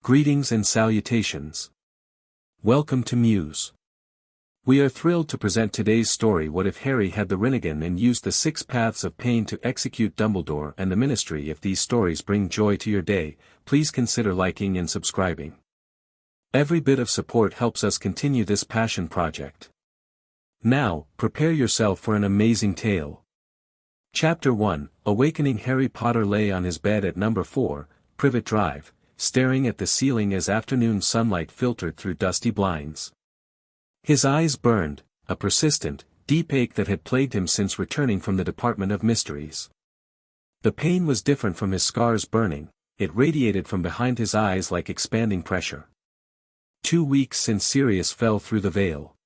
Greetings and salutations. Welcome to Muse. We are thrilled to present today's story. What if Harry had the Rinnegan and used the 6 paths of pain to execute Dumbledore and the Ministry? If these stories bring joy to your day, please consider liking and subscribing. Every bit of support helps us continue this passion project. Now, prepare yourself for an amazing tale. Chapter 1, Awakening. Harry Potter lay on his bed at number 4, Privet Drive, staring at the ceiling as afternoon sunlight filtered through dusty blinds. His eyes burned, a persistent, deep ache that had plagued him since returning from the Department of Mysteries. The pain was different from his scars burning, it radiated from behind his eyes like expanding pressure. 2 weeks since Sirius fell through the veil.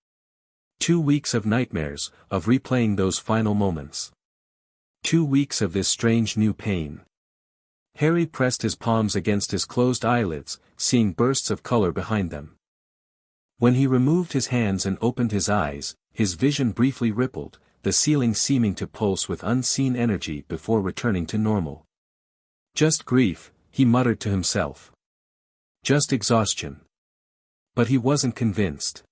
2 weeks of nightmares, of replaying those final moments. 2 weeks of this strange new pain. Harry pressed his palms against his closed eyelids, seeing bursts of color behind them. When he removed his hands and opened his eyes, his vision briefly rippled, the ceiling seeming to pulse with unseen energy before returning to normal. Just grief, he muttered to himself. Just exhaustion. But he wasn't convinced.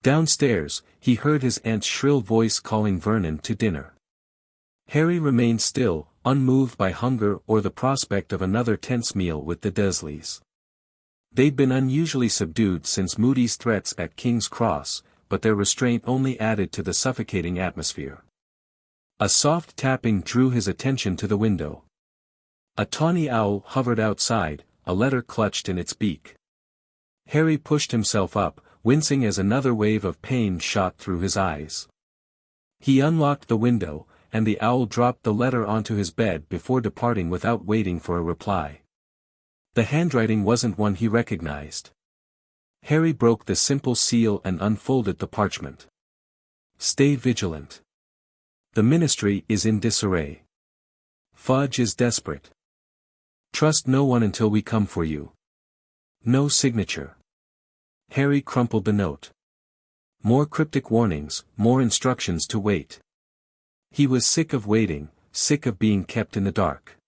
Downstairs, he heard his aunt's shrill voice calling Vernon to dinner. Harry remained still, unmoved by hunger or the prospect of another tense meal with the Dursleys. They'd been unusually subdued since Moody's threats at King's Cross, but their restraint only added to the suffocating atmosphere. A soft tapping drew his attention to the window. A tawny owl hovered outside, a letter clutched in its beak. Harry pushed himself up, wincing as another wave of pain shot through his eyes. He unlocked the window, and the owl dropped the letter onto his bed before departing without waiting for a reply. The handwriting wasn't one he recognized. Harry broke the simple seal and unfolded the parchment. Stay vigilant. The Ministry is in disarray. Fudge is desperate. Trust no one until we come for you. No signature. Harry crumpled the note. More cryptic warnings, more instructions to wait. He was sick of waiting, sick of being kept in the dark.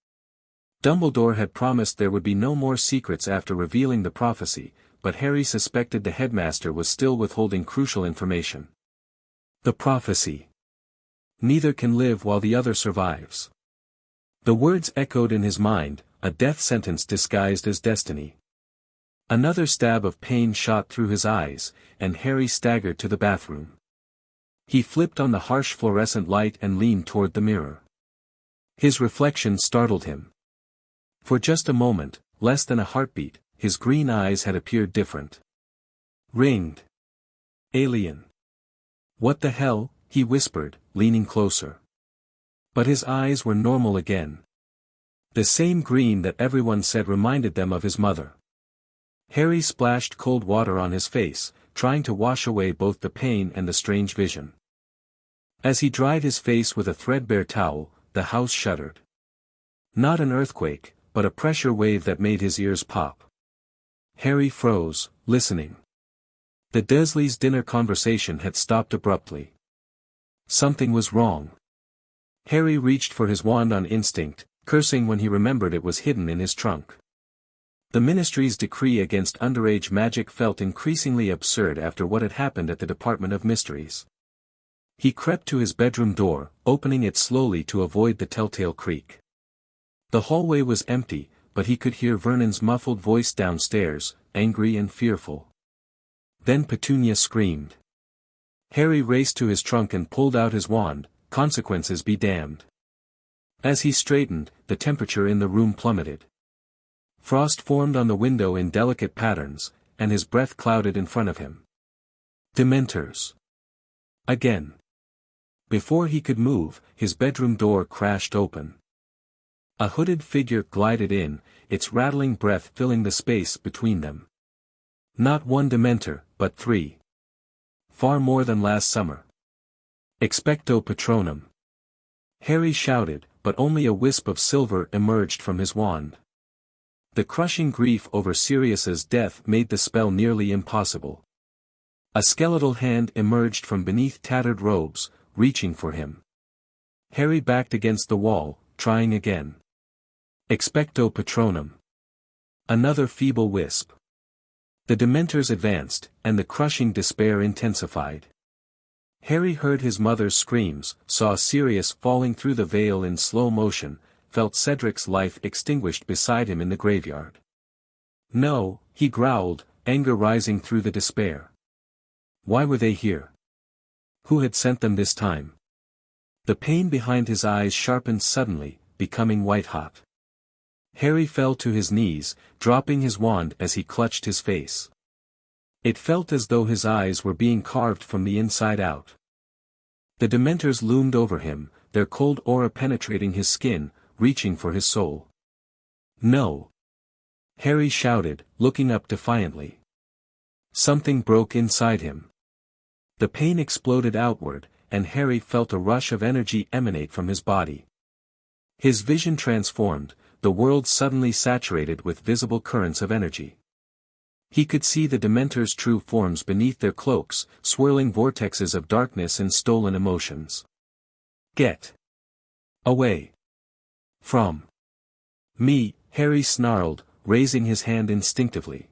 Dumbledore had promised there would be no more secrets after revealing the prophecy, but Harry suspected the headmaster was still withholding crucial information. The prophecy. Neither can live while the other survives. The words echoed in his mind, a death sentence disguised as destiny. Another stab of pain shot through his eyes, and Harry staggered to the bathroom. He flipped on the harsh fluorescent light and leaned toward the mirror. His reflection startled him. For just a moment, less than a heartbeat, his green eyes had appeared different. Ringed. Alien. What the hell, he whispered, leaning closer. But his eyes were normal again. The same green that everyone said reminded them of his mother. Harry splashed cold water on his face, trying to wash away both the pain and the strange vision. As he dried his face with a threadbare towel, the house shuddered. Not an earthquake, but a pressure wave that made his ears pop. Harry froze, listening. The Dursleys' dinner conversation had stopped abruptly. Something was wrong. Harry reached for his wand on instinct, cursing when he remembered it was hidden in his trunk. The Ministry's decree against underage magic felt increasingly absurd after what had happened at the Department of Mysteries. He crept to his bedroom door, opening it slowly to avoid the telltale creak. The hallway was empty, but he could hear Vernon's muffled voice downstairs, angry and fearful. Then Petunia screamed. Harry raced to his trunk and pulled out his wand, consequences be damned. As he straightened, the temperature in the room plummeted. Frost formed on the window in delicate patterns, and his breath clouded in front of him. Dementors. Again. Before he could move, his bedroom door crashed open. A hooded figure glided in, its rattling breath filling the space between them. Not one Dementor, but 3. Far more than last summer. Expecto Patronum. Harry shouted, but only a wisp of silver emerged from his wand. The crushing grief over Sirius's death made the spell nearly impossible. A skeletal hand emerged from beneath tattered robes, reaching for him. Harry backed against the wall, trying again. Expecto Patronum. Another feeble wisp. The Dementors advanced, and the crushing despair intensified. Harry heard his mother's screams, saw Sirius falling through the veil in slow motion, felt Cedric's life extinguished beside him in the graveyard. No, he growled, anger rising through the despair. Why were they here? Who had sent them this time? The pain behind his eyes sharpened suddenly, becoming white-hot. Harry fell to his knees, dropping his wand as he clutched his face. It felt as though his eyes were being carved from the inside out. The Dementors loomed over him, their cold aura penetrating his skin, reaching for his soul. No! Harry shouted, looking up defiantly. Something broke inside him. The pain exploded outward, and Harry felt a rush of energy emanate from his body. His vision transformed, the world suddenly saturated with visible currents of energy. He could see the Dementors' true forms beneath their cloaks, swirling vortexes of darkness and stolen emotions. Get away from me, Harry snarled, raising his hand instinctively.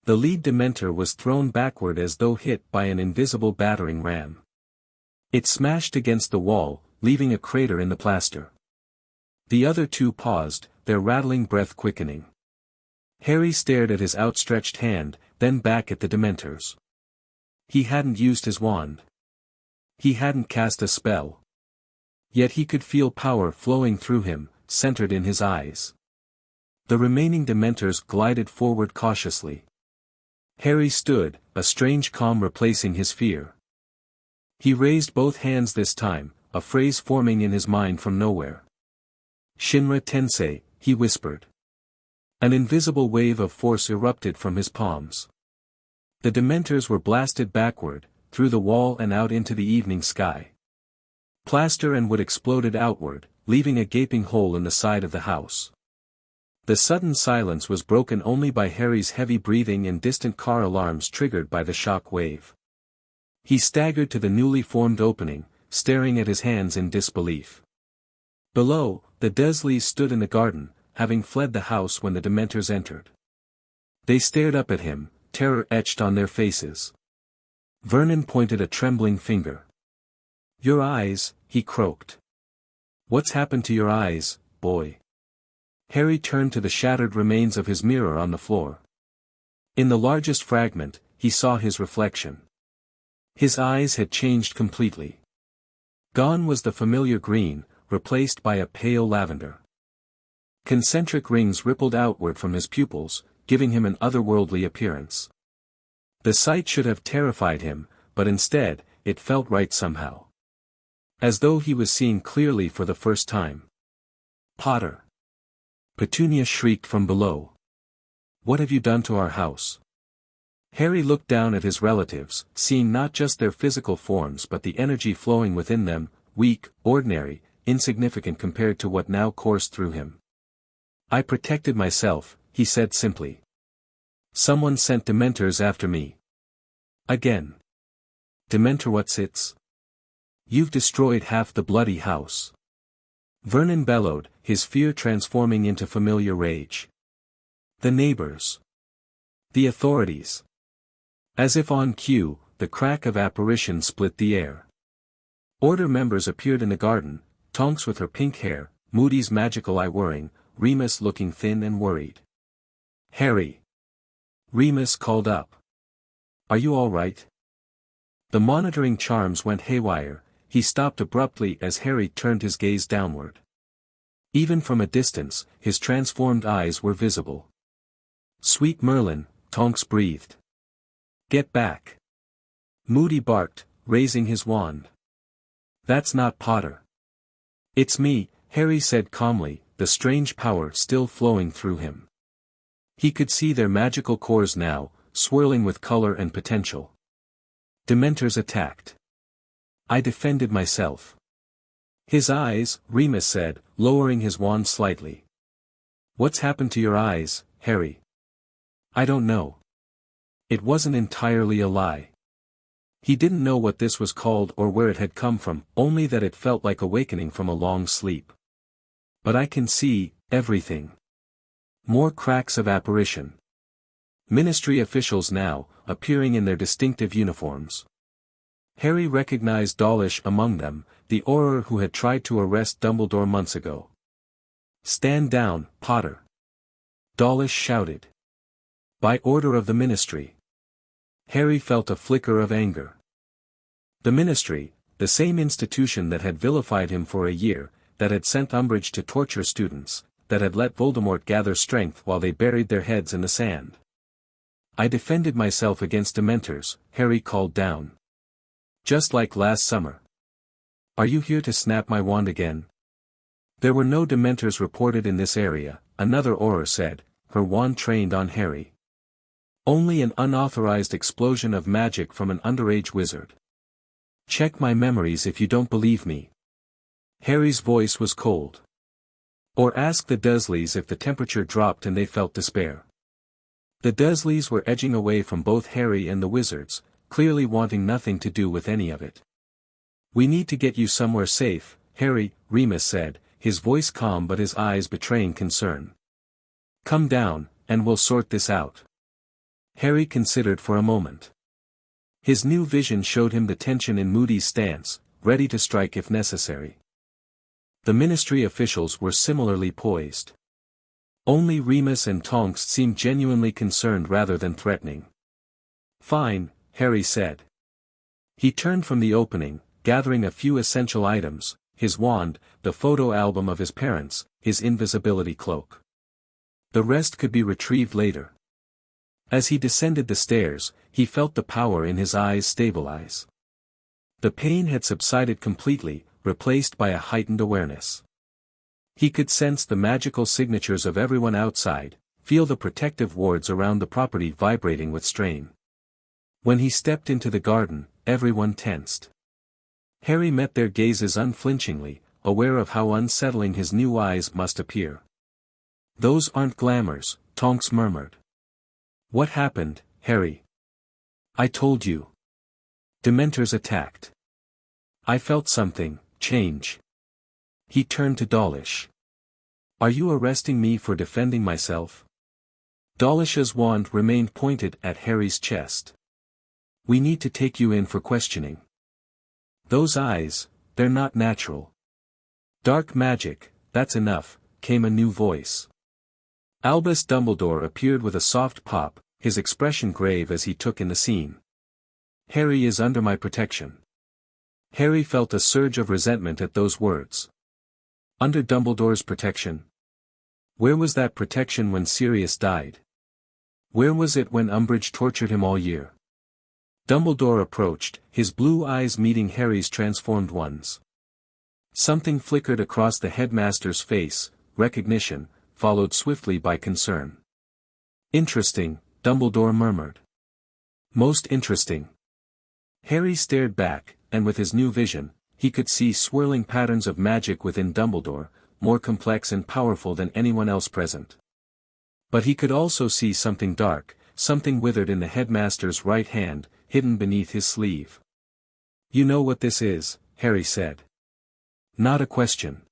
The lead Dementor was thrown backward as though hit by an invisible battering ram. It smashed against the wall, leaving a crater in the plaster. The other two paused, their rattling breath quickening. Harry stared at his outstretched hand, then back at the Dementors. He hadn't used his wand. He hadn't cast a spell. Yet he could feel power flowing through him, centered in his eyes. The remaining Dementors glided forward cautiously. Harry stood, a strange calm replacing his fear. He raised both hands this time, a phrase forming in his mind from nowhere. Shinra Tensei, he whispered. An invisible wave of force erupted from his palms. The Dementors were blasted backward, through the wall and out into the evening sky. Plaster and wood exploded outward, leaving a gaping hole in the side of the house. The sudden silence was broken only by Harry's heavy breathing and distant car alarms triggered by the shock wave. He staggered to the newly formed opening, staring at his hands in disbelief. Below, the Dursleys stood in the garden, having fled the house when the Dementors entered. They stared up at him, terror etched on their faces. Vernon pointed a trembling finger. "Your eyes," he croaked. "What's happened to your eyes, boy?" Harry turned to the shattered remains of his mirror on the floor. In the largest fragment, he saw his reflection. His eyes had changed completely. Gone was the familiar green, replaced by a pale lavender. Concentric rings rippled outward from his pupils, giving him an otherworldly appearance. The sight should have terrified him, but instead, it felt right somehow. As though he was seeing clearly for the first time. "Potter!" Petunia shrieked from below. "What have you done to our house?" Harry looked down at his relatives, seeing not just their physical forms but the energy flowing within them, weak, ordinary, insignificant compared to what now coursed through him. "I protected myself," he said simply. "Someone sent Dementors after me. Again. Dementor what's its? You've destroyed half the bloody house." Vernon bellowed, his fear transforming into familiar rage. "The neighbors. The authorities." As if on cue, the crack of apparition split the air. Order members appeared in the garden, Tonks with her pink hair, Moody's magical eye whirring, Remus looking thin and worried. "Harry!" Remus called up. "Are you all right?" The monitoring charms went haywire. He stopped abruptly as Harry turned his gaze downward. Even from a distance, his transformed eyes were visible. "Sweet Merlin," Tonks breathed. "Get back!" Moody barked, raising his wand. "That's not Potter." "It's me," Harry said calmly, the strange power still flowing through him. He could see their magical cores now, swirling with color and potential. Dementors attacked. "I defended myself." "His eyes," Remus said, lowering his wand slightly. "What's happened to your eyes, Harry?" "I don't know." It wasn't entirely a lie. He didn't know what this was called or where it had come from, only that it felt like awakening from a long sleep. "But I can see everything." More cracks of apparition. Ministry officials now, appearing in their distinctive uniforms. Harry recognized Dawlish among them, the Auror who had tried to arrest Dumbledore months ago. "Stand down, Potter!" Dawlish shouted. "By order of the Ministry." Harry felt a flicker of anger. The Ministry, the same institution that had vilified him for a year, that had sent Umbridge to torture students, that had let Voldemort gather strength while they buried their heads in the sand. "I defended myself against Dementors," Harry called down. "Just like last summer. Are you here to snap my wand again?" "There were no Dementors reported in this area," another Auror said, her wand trained on Harry. "Only an unauthorized explosion of magic from an underage wizard. Check my memories if you don't believe me." Harry's voice was cold. "Or ask the Dursleys if the temperature dropped and they felt despair." The Dursleys were edging away from both Harry and the wizards, clearly wanting nothing to do with any of it. "We need to get you somewhere safe, Harry," Remus said, his voice calm but his eyes betraying concern. "Come down, and we'll sort this out." Harry considered for a moment. His new vision showed him the tension in Moody's stance, ready to strike if necessary. The Ministry officials were similarly poised. Only Remus and Tonks seemed genuinely concerned rather than threatening. "Fine," Harry said. He turned from the opening, gathering a few essential items, his wand, the photo album of his parents, his invisibility cloak. The rest could be retrieved later. As he descended the stairs, he felt the power in his eyes stabilize. The pain had subsided completely, replaced by a heightened awareness. He could sense the magical signatures of everyone outside, feel the protective wards around the property vibrating with strain. When he stepped into the garden, everyone tensed. Harry met their gazes unflinchingly, aware of how unsettling his new eyes must appear. "Those aren't glamours," Tonks murmured. "What happened, Harry?" "I told you. Dementors attacked. I felt something change." He turned to Dawlish. "Are you arresting me for defending myself?" Dawlish's wand remained pointed at Harry's chest. "We need to take you in for questioning. Those eyes, they're not natural." "Dark magic, that's enough," came a new voice. Albus Dumbledore appeared with a soft pop, his expression grave as he took in the scene. "Harry is under my protection." Harry felt a surge of resentment at those words. Under Dumbledore's protection? Where was that protection when Sirius died? Where was it when Umbridge tortured him all year? Dumbledore approached, his blue eyes meeting Harry's transformed ones. Something flickered across the headmaster's face, recognition, followed swiftly by concern. "Interesting," Dumbledore murmured. "Most interesting." Harry stared back, and with his new vision, he could see swirling patterns of magic within Dumbledore, more complex and powerful than anyone else present. But he could also see something dark, something withered in the headmaster's right hand, hidden beneath his sleeve. "You know what this is," Harry said. "Not a question."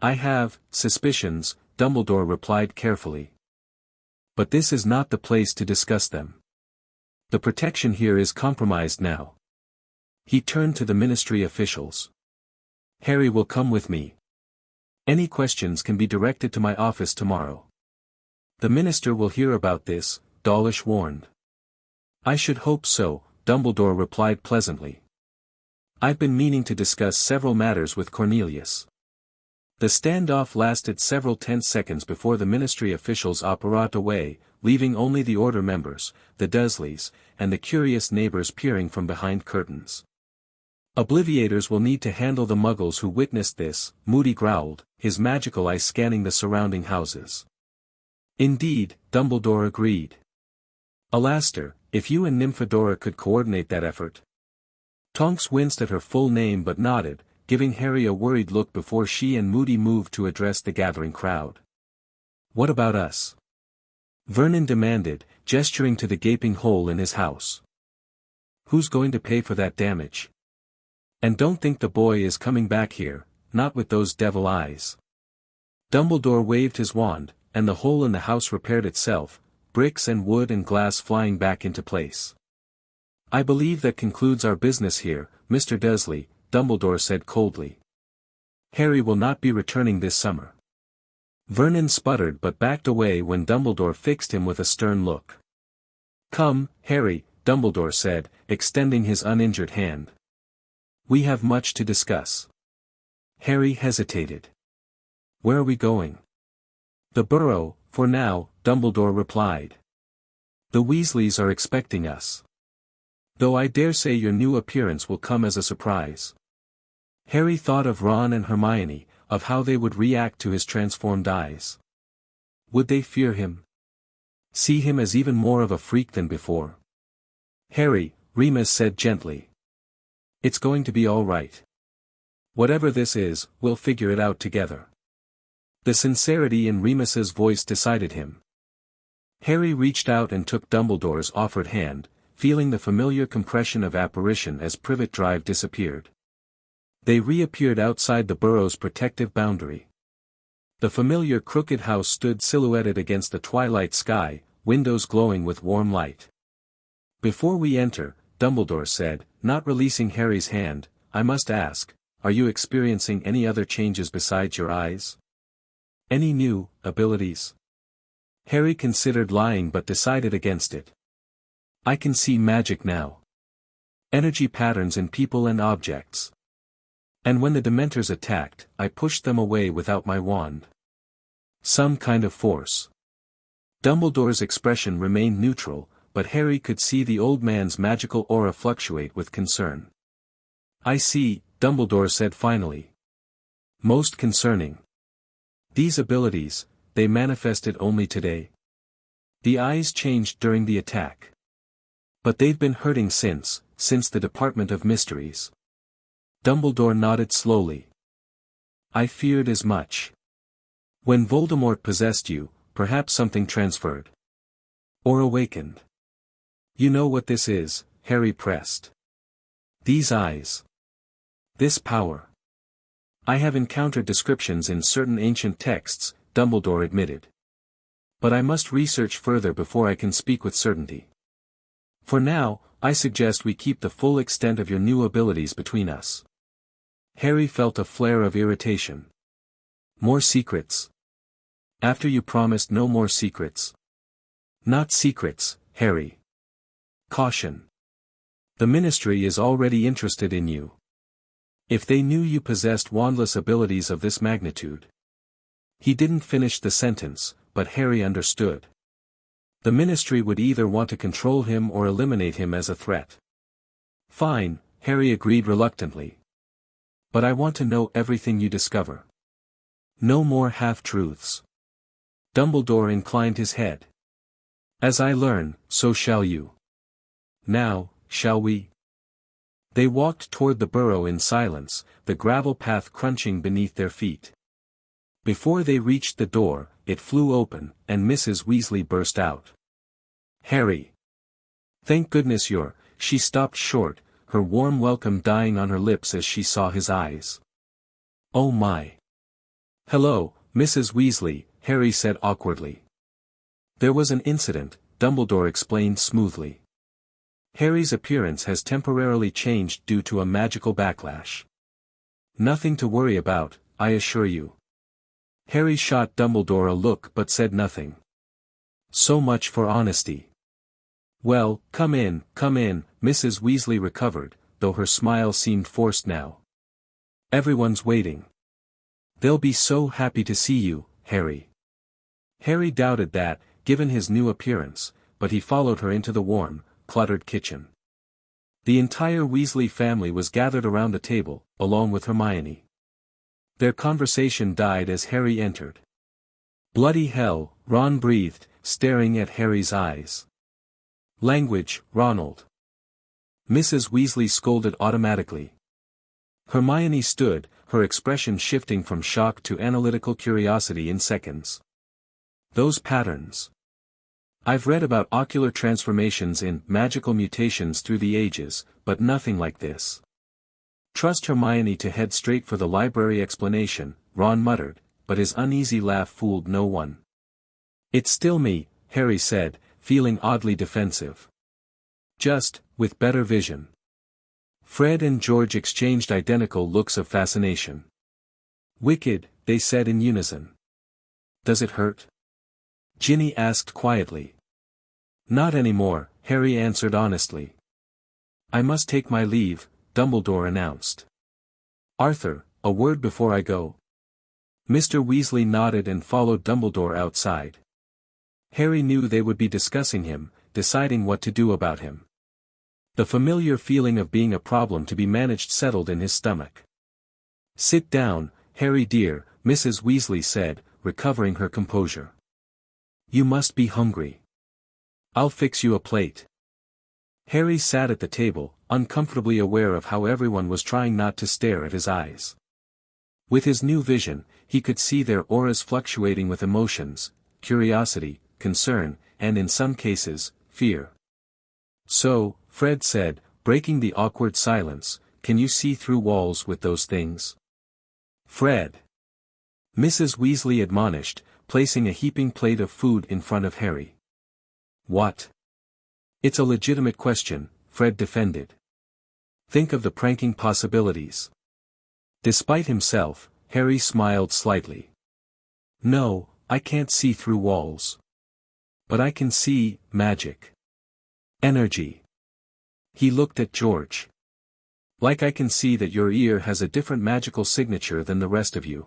"I have suspicions," Dumbledore replied carefully. "But this is not the place to discuss them. The protection here is compromised now." He turned to the Ministry officials. "Harry will come with me. Any questions can be directed to my office tomorrow." "The Minister will hear about this," Dawlish warned. "I should hope so," Dumbledore replied pleasantly. "I've been meaning to discuss several matters with Cornelius." The standoff lasted several tense seconds before the Ministry officials apparat away, leaving only the Order members, the Dursleys, and the curious neighbors peering from behind curtains. "Obliviators will need to handle the Muggles who witnessed this," Moody growled, his magical eye scanning the surrounding houses. "Indeed," Dumbledore agreed. "Alastair, if you and Nymphadora could coordinate that effort." Tonks winced at her full name but nodded, giving Harry a worried look before she and Moody moved to address the gathering crowd. "What about us?" Vernon demanded, gesturing to the gaping hole in his house. "Who's going to pay for that damage? And don't think the boy is coming back here, not with those devil eyes." Dumbledore waved his wand, and the hole in the house repaired itself, bricks and wood and glass flying back into place. "I believe that concludes our business here, Mr. Dursley," Dumbledore said coldly. "Harry will not be returning this summer." Vernon sputtered but backed away when Dumbledore fixed him with a stern look. "Come, Harry," Dumbledore said, extending his uninjured hand. "We have much to discuss." Harry hesitated. "Where are we going?" "The Burrow, for now," Dumbledore replied. "The Weasleys are expecting us. Though I dare say your new appearance will come as a surprise." Harry thought of Ron and Hermione, of how they would react to his transformed eyes. Would they fear him? See him as even more of a freak than before? "Harry," Remus said gently. "It's going to be all right. Whatever this is, we'll figure it out together." The sincerity in Remus's voice decided him. Harry reached out and took Dumbledore's offered hand, feeling the familiar compression of apparition as Privet Drive disappeared. They reappeared outside the Burrow's protective boundary. The familiar crooked house stood silhouetted against the twilight sky, windows glowing with warm light. "Before we enter," Dumbledore said, not releasing Harry's hand, "I must ask, are you experiencing any other changes besides your eyes? Any new abilities?" Harry considered lying but decided against it. "I can see magic now. Energy patterns in people and objects. And when the Dementors attacked, I pushed them away without my wand. Some kind of force." Dumbledore's expression remained neutral, but Harry could see the old man's magical aura fluctuate with concern. "I see," Dumbledore said finally. "Most concerning. These abilities, they manifested only today. The eyes changed during the attack. But they've been hurting since the Department of Mysteries." Dumbledore nodded slowly. "I feared as much. When Voldemort possessed you, perhaps something transferred. Or awakened. You know what this is," Harry pressed. "These eyes. This power. I have encountered descriptions in certain ancient texts," Dumbledore admitted. "But I must research further before I can speak with certainty. For now, I suggest we keep the full extent of your new abilities between us." Harry felt a flare of irritation. "More secrets? After you promised no more secrets?" "Not secrets, Harry. Caution. The Ministry is already interested in you. If they knew you possessed wandless abilities of this magnitude." He didn't finish the sentence, but Harry understood. The Ministry would either want to control him or eliminate him as a threat. "Fine," Harry agreed reluctantly. "But I want to know everything you discover. No more half-truths." Dumbledore inclined his head. "As I learn, so shall you. Now, shall we?" They walked toward the Burrow in silence, the gravel path crunching beneath their feet. Before they reached the door, it flew open, and Mrs. Weasley burst out. "Harry! Thank goodness you're—" She stopped short, her warm welcome dying on her lips as she saw his eyes. "Oh my! Hello, Mrs. Weasley," Harry said awkwardly. "There was an incident," Dumbledore explained smoothly. "Harry's appearance has temporarily changed due to a magical backlash. Nothing to worry about, I assure you." Harry shot Dumbledore a look but said nothing. So much for honesty. "Well, come in," Mrs. Weasley recovered, though her smile seemed forced now. "Everyone's waiting. They'll be so happy to see you, Harry." Harry doubted that, given his new appearance, but he followed her into the warm, cluttered kitchen. The entire Weasley family was gathered around the table, along with Hermione. Their conversation died as Harry entered. "Bloody hell," Ron breathed, staring at Harry's eyes. "Language, Ronald." Mrs. Weasley scolded automatically. Hermione stood, her expression shifting from shock to analytical curiosity in seconds. "Those patterns. I've read about ocular transformations in magical mutations through the ages, but nothing like this." "Trust Hermione to head straight for the library explanation," Ron muttered, but his uneasy laugh fooled no one. It's still me, Harry said, feeling oddly defensive. Just, with better vision. Fred and George exchanged identical looks of fascination. Wicked, they said in unison. Does it hurt? Ginny asked quietly. Not anymore, Harry answered honestly. I must take my leave, Dumbledore announced. Arthur, a word before I go. Mr. Weasley nodded and followed Dumbledore outside. Harry knew they would be discussing him, deciding what to do about him. The familiar feeling of being a problem to be managed settled in his stomach. Sit down, Harry dear, Mrs. Weasley said, recovering her composure. You must be hungry. I'll fix you a plate. Harry sat at the table, uncomfortably aware of how everyone was trying not to stare at his eyes. With his new vision, he could see their auras fluctuating with emotions, curiosity, concern, and in some cases, fear. So, Fred said, breaking the awkward silence, can you see through walls with those things? Fred. Mrs. Weasley admonished, placing a heaping plate of food in front of Harry. What? It's a legitimate question, Fred defended. Think of the pranking possibilities. Despite himself, Harry smiled slightly. No, I can't see through walls. But I can see magic. Energy. He looked at George. Like I can see that your ear has a different magical signature than the rest of you.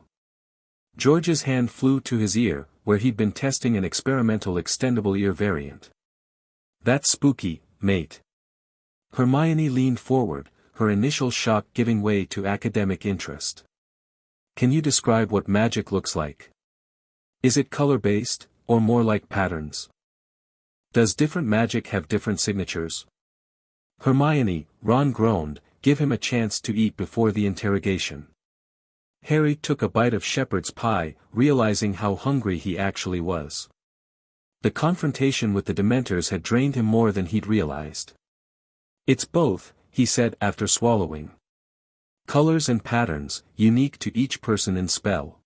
George's hand flew to his ear, where he'd been testing an experimental extendable ear variant. That's spooky, mate. Hermione leaned forward, her initial shock giving way to academic interest. Can you describe what magic looks like? Is it color-based, or more like patterns? Does different magic have different signatures? Hermione, Ron groaned, give him a chance to eat before the interrogation. Harry took a bite of shepherd's pie, realizing how hungry he actually was. The confrontation with the Dementors had drained him more than he'd realized. It's both, he said after swallowing. Colors and patterns, unique to each person and spell.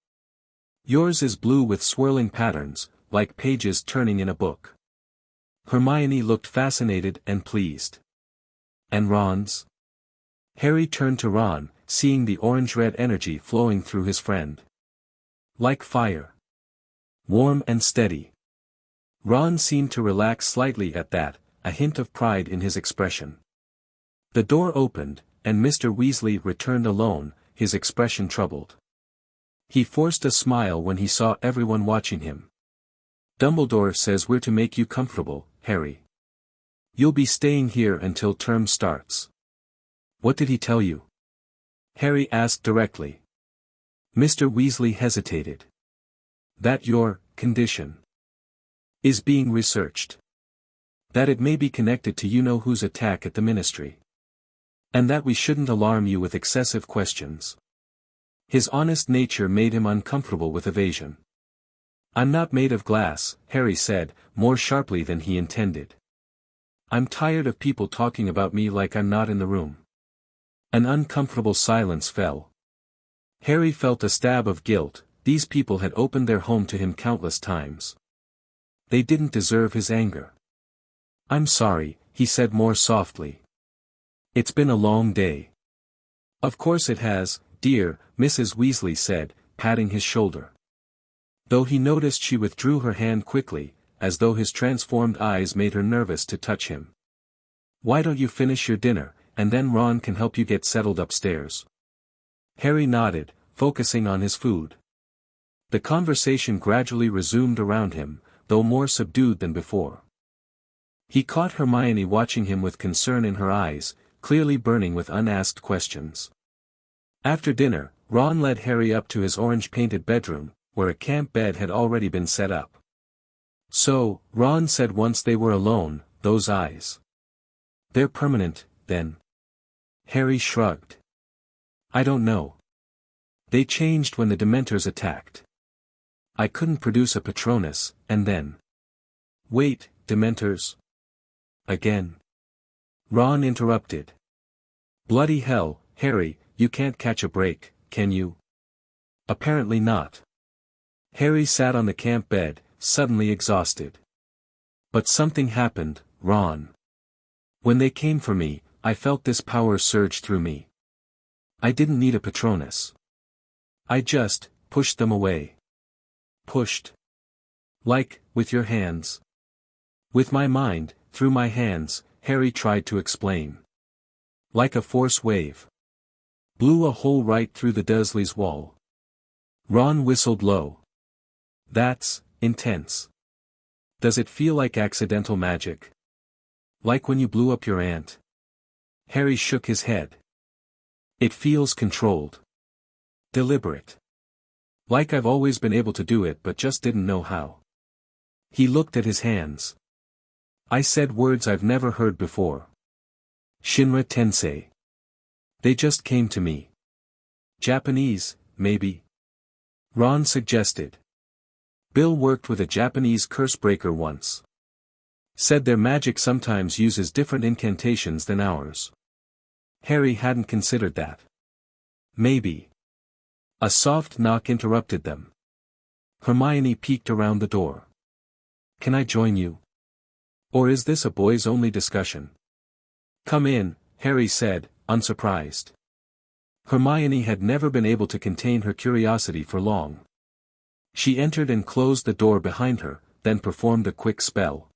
Yours is blue with swirling patterns, like pages turning in a book. Hermione looked fascinated and pleased. And Ron's? Harry turned to Ron, seeing the orange-red energy flowing through his friend. Like fire. Warm and steady. Ron seemed to relax slightly at that, a hint of pride in his expression. The door opened, and Mr. Weasley returned alone, his expression troubled. He forced a smile when he saw everyone watching him. Dumbledore says we're to make you comfortable, Harry. You'll be staying here until term starts. What did he tell you? Harry asked directly. Mr. Weasley hesitated. That your condition is being researched. That it may be connected to you-know-who's attack at the Ministry. And that we shouldn't alarm you with excessive questions. His honest nature made him uncomfortable with evasion. I'm not made of glass, Harry said, more sharply than he intended. I'm tired of people talking about me like I'm not in the room. An uncomfortable silence fell. Harry felt a stab of guilt. These people had opened their home to him countless times. They didn't deserve his anger. I'm sorry, he said more softly. It's been a long day. Of course it has, dear, Mrs. Weasley said, patting his shoulder. Though he noticed she withdrew her hand quickly, as though his transformed eyes made her nervous to touch him. Why don't you finish your dinner, and then Ron can help you get settled upstairs? Harry nodded, focusing on his food. The conversation gradually resumed around him, though more subdued than before. He caught Hermione watching him with concern in her eyes, clearly burning with unasked questions. After dinner, Ron led Harry up to his orange-painted bedroom, where a camp bed had already been set up. So, Ron said once they were alone, those eyes. They're permanent, then? Harry shrugged. I don't know. They changed when the Dementors attacked. I couldn't produce a Patronus, and then. Wait, Dementors? Again. Ron interrupted. Bloody hell, Harry, you can't catch a break, can you? Apparently not. Harry sat on the camp bed, suddenly exhausted. But something happened, Ron. When they came for me, I felt this power surge through me. I didn't need a Patronus. I just pushed them away. Pushed. Like, with your hands. With my mind, through my hands, Harry tried to explain. Like a force wave. Blew a hole right through the Dursley's wall. Ron whistled low. That's intense. Does it feel like accidental magic? Like when you blew up your aunt? Harry shook his head. It feels controlled. Deliberate. Like I've always been able to do it but just didn't know how. He looked at his hands. I said words I've never heard before. Shinra Tensei. They just came to me. Japanese, maybe? Ron suggested. Bill worked with a Japanese curse breaker once. Said their magic sometimes uses different incantations than ours. Harry hadn't considered that. Maybe. A soft knock interrupted them. Hermione peeked around the door. Can I join you? Or is this a boys-only discussion? Come in, Harry said, unsurprised. Hermione had never been able to contain her curiosity for long. She entered and closed the door behind her, then performed a quick spell.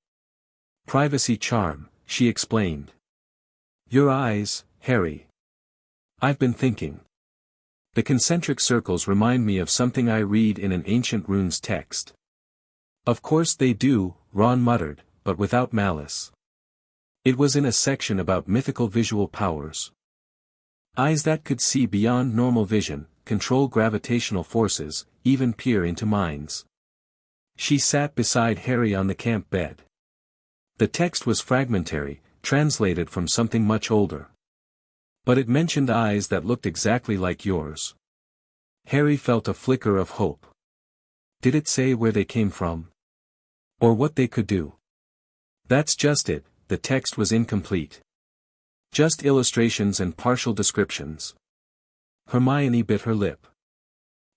Privacy charm, she explained. Your eyes, Harry. I've been thinking. The concentric circles remind me of something I read in an ancient runes text. Of course they do, Ron muttered, but without malice. It was in a section about mythical visual powers. Eyes that could see beyond normal vision, control gravitational forces, even peer into minds. She sat beside Harry on the camp bed. The text was fragmentary, translated from something much older. But it mentioned eyes that looked exactly like yours. Harry felt a flicker of hope. Did it say where they came from? Or what they could do? That's just it, the text was incomplete. Just illustrations and partial descriptions. Hermione bit her lip.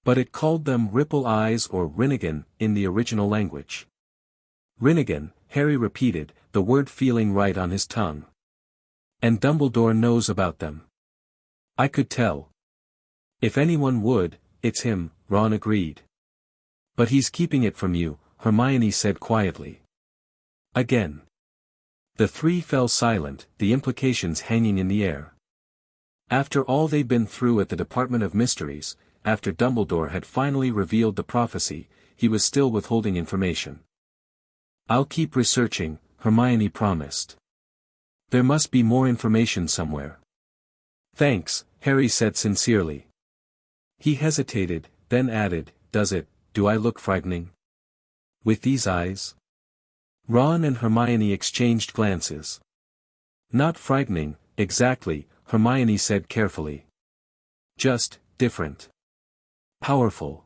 But it called them ripple eyes or Rinnegan in the original language. Rinnegan, Harry repeated, the word feeling right on his tongue. And Dumbledore knows about them. I could tell. If anyone would, it's him, Ron agreed. But he's keeping it from you, Hermione said quietly. Again. The three fell silent, the implications hanging in the air. After all they'd been through at the Department of Mysteries, after Dumbledore had finally revealed the prophecy, he was still withholding information. I'll keep researching, Hermione promised. There must be more information somewhere. Thanks, Harry said sincerely. He hesitated, then added, do I look frightening? With these eyes? Ron and Hermione exchanged glances. Not frightening, exactly, Hermione said carefully. Just, different. Powerful.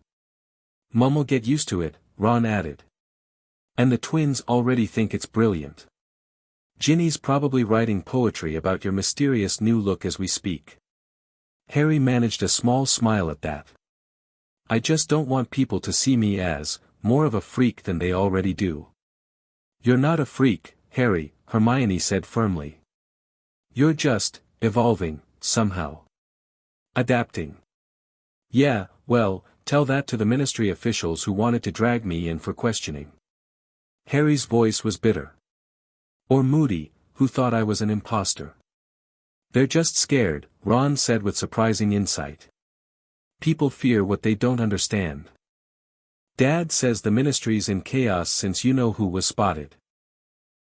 Mum'll get used to it, Ron added. And the twins already think it's brilliant. Ginny's probably writing poetry about your mysterious new look as we speak. Harry managed a small smile at that. I just don't want people to see me as, more of a freak than they already do. You're not a freak, Harry, Hermione said firmly. You're just, evolving, somehow. Adapting. Yeah, well, tell that to the ministry officials who wanted to drag me in for questioning. Harry's voice was bitter. Or Moody, who thought I was an imposter. They're just scared, Ron said with surprising insight. People fear what they don't understand. Dad says the ministry's in chaos since you know who was spotted.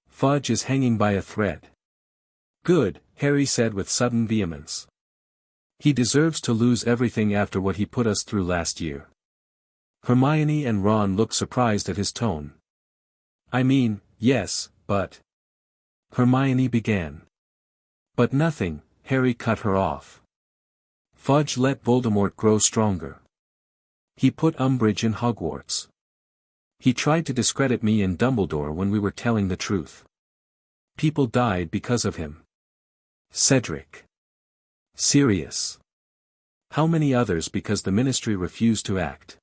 Fudge is hanging by a thread. Good, Harry said with sudden vehemence. He deserves to lose everything after what he put us through last year. Hermione and Ron looked surprised at his tone. I mean, yes, but... Hermione began. But nothing, Harry cut her off. Fudge let Voldemort grow stronger. He put Umbridge in Hogwarts. He tried to discredit me and Dumbledore when we were telling the truth. People died because of him. Cedric. Sirius. How many others because the ministry refused to act?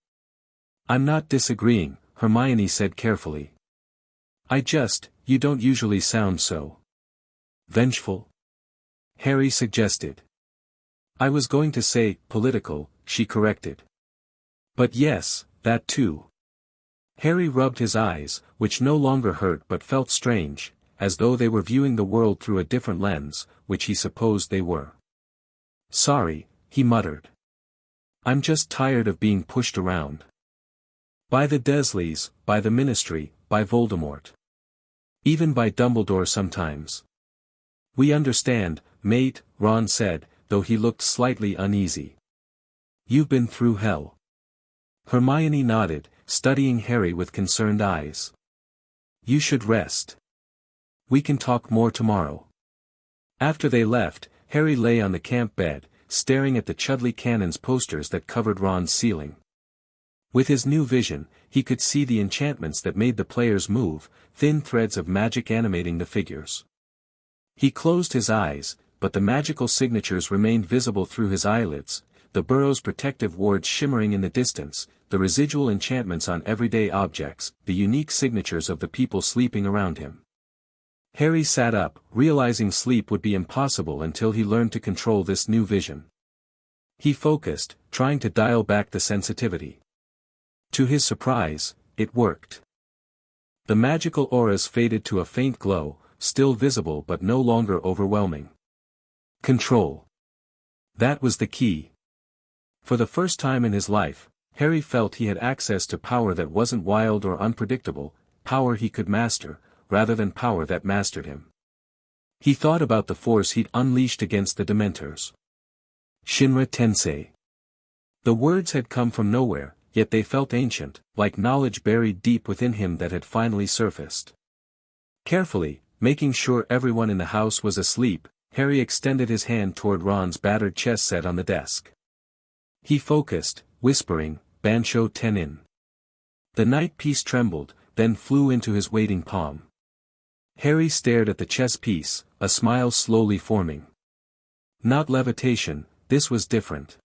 I'm not disagreeing, Hermione said carefully. You don't usually sound so vengeful? Harry suggested. I was going to say, political, she corrected. But yes, that too. Harry rubbed his eyes, which no longer hurt but felt strange, as though they were viewing the world through a different lens, which he supposed they were. Sorry, he muttered. I'm just tired of being pushed around. By the Dursleys, by the Ministry, by Voldemort. Even by Dumbledore sometimes. We understand, mate, Ron said, though he looked slightly uneasy. You've been through hell. Hermione nodded, studying Harry with concerned eyes. You should rest. We can talk more tomorrow. After they left, Harry lay on the camp bed, staring at the Chudley Cannon's posters that covered Ron's ceiling. With his new vision, he could see the enchantments that made the players move, thin threads of magic animating the figures. He closed his eyes, but the magical signatures remained visible through his eyelids, the burrow's protective wards shimmering in the distance, the residual enchantments on everyday objects, the unique signatures of the people sleeping around him. Harry sat up, realizing sleep would be impossible until he learned to control this new vision. He focused, trying to dial back the sensitivity. To his surprise, it worked. The magical auras faded to a faint glow, still visible but no longer overwhelming. Control. That was the key. For the first time in his life, Harry felt he had access to power that wasn't wild or unpredictable, power he could master, rather than power that mastered him. He thought about the force he'd unleashed against the Dementors. Shinra Tensei. The words had come from nowhere, yet they felt ancient, like knowledge buried deep within him that had finally surfaced. Carefully, making sure everyone in the house was asleep, Harry extended his hand toward Ron's battered chess set on the desk. He focused, whispering, Bancho Tenin. The night piece trembled, then flew into his waiting palm. Harry stared at the chess piece, a smile slowly forming. Not levitation, this was different.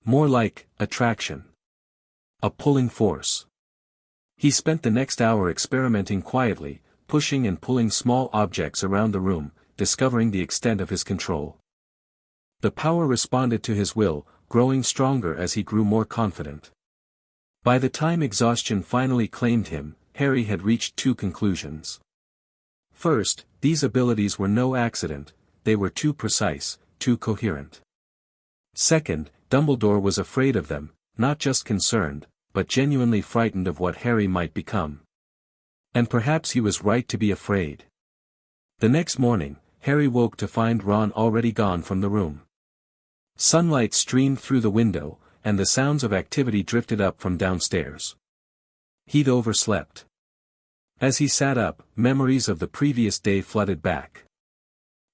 More like, attraction. A pulling force. He spent the next hour experimenting quietly, pushing and pulling small objects around the room, discovering the extent of his control. The power responded to his will, growing stronger as he grew more confident. By the time exhaustion finally claimed him, Harry had reached two conclusions. First, these abilities were no accident, they were too precise, too coherent. Second, Dumbledore was afraid of them, not just concerned, but genuinely frightened of what Harry might become. And perhaps he was right to be afraid. The next morning, Harry woke to find Ron already gone from the room. Sunlight streamed through the window, and the sounds of activity drifted up from downstairs. He'd overslept. As he sat up, memories of the previous day flooded back.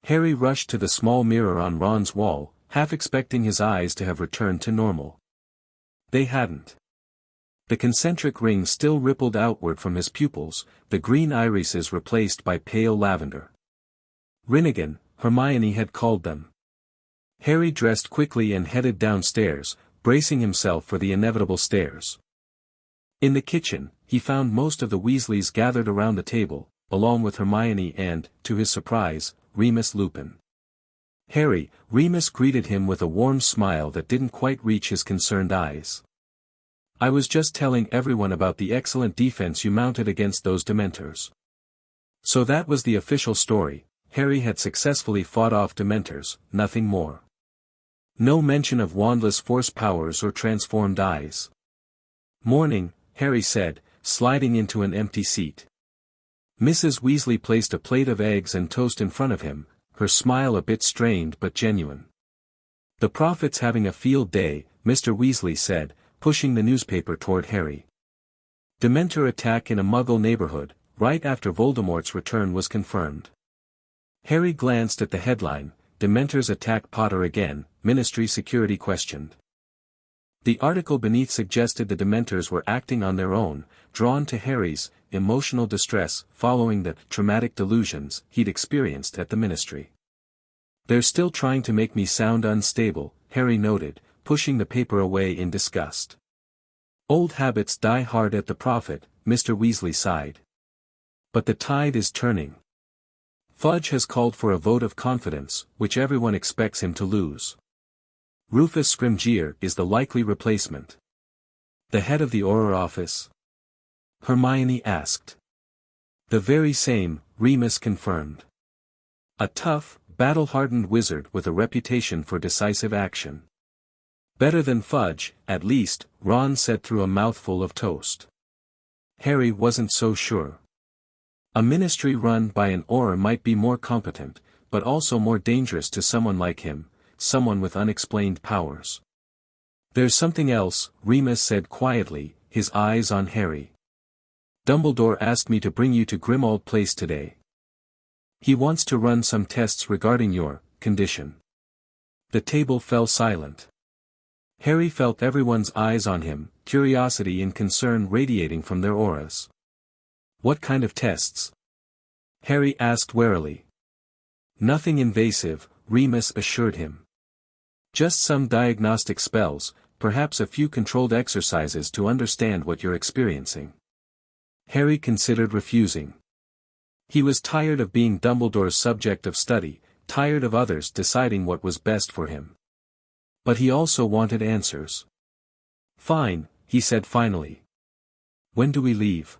Harry rushed to the small mirror on Ron's wall, half expecting his eyes to have returned to normal. They hadn't. The concentric rings still rippled outward from his pupils, the green irises replaced by pale lavender. Rinnegan, Hermione had called them. Harry dressed quickly and headed downstairs, bracing himself for the inevitable stares. In the kitchen, he found most of the Weasleys gathered around the table, along with Hermione and, to his surprise, Remus Lupin. Remus greeted him with a warm smile that didn't quite reach his concerned eyes. I was just telling everyone about the excellent defense you mounted against those Dementors. So that was the official story, Harry had successfully fought off Dementors, nothing more. No mention of wandless force powers or transformed eyes. Morning, Harry said, sliding into an empty seat. Mrs. Weasley placed a plate of eggs and toast in front of him, her smile a bit strained but genuine. The Prophet's having a field day, Mr. Weasley said, pushing the newspaper toward Harry. Dementor attack in a Muggle neighborhood, right after Voldemort's return was confirmed. Harry glanced at the headline, Dementors attack Potter again, Ministry security questioned. The article beneath suggested the Dementors were acting on their own, drawn to Harry's emotional distress following the traumatic delusions he'd experienced at the Ministry. They're still trying to make me sound unstable, Harry noted, pushing the paper away in disgust. Old habits die hard at the prophet, Mr. Weasley sighed. But the tide is turning. Fudge has called for a vote of confidence, which everyone expects him to lose. Rufus Scrimgeour is the likely replacement. The head of the Auror office? Hermione asked. The very same, Remus confirmed. A tough, battle-hardened wizard with a reputation for decisive action. Better than Fudge, at least, Ron said through a mouthful of toast. Harry wasn't so sure. A ministry run by an Auror might be more competent, but also more dangerous to someone like him, someone with unexplained powers. There's something else, Remus said quietly, his eyes on Harry. Dumbledore asked me to bring you to Grimmauld Place today. He wants to run some tests regarding your condition. The table fell silent. Harry felt everyone's eyes on him, curiosity and concern radiating from their auras. What kind of tests? Harry asked warily. Nothing invasive, Remus assured him. Just some diagnostic spells, perhaps a few controlled exercises to understand what you're experiencing. Harry considered refusing. He was tired of being Dumbledore's subject of study, tired of others deciding what was best for him. But he also wanted answers. Fine, he said finally. When do we leave?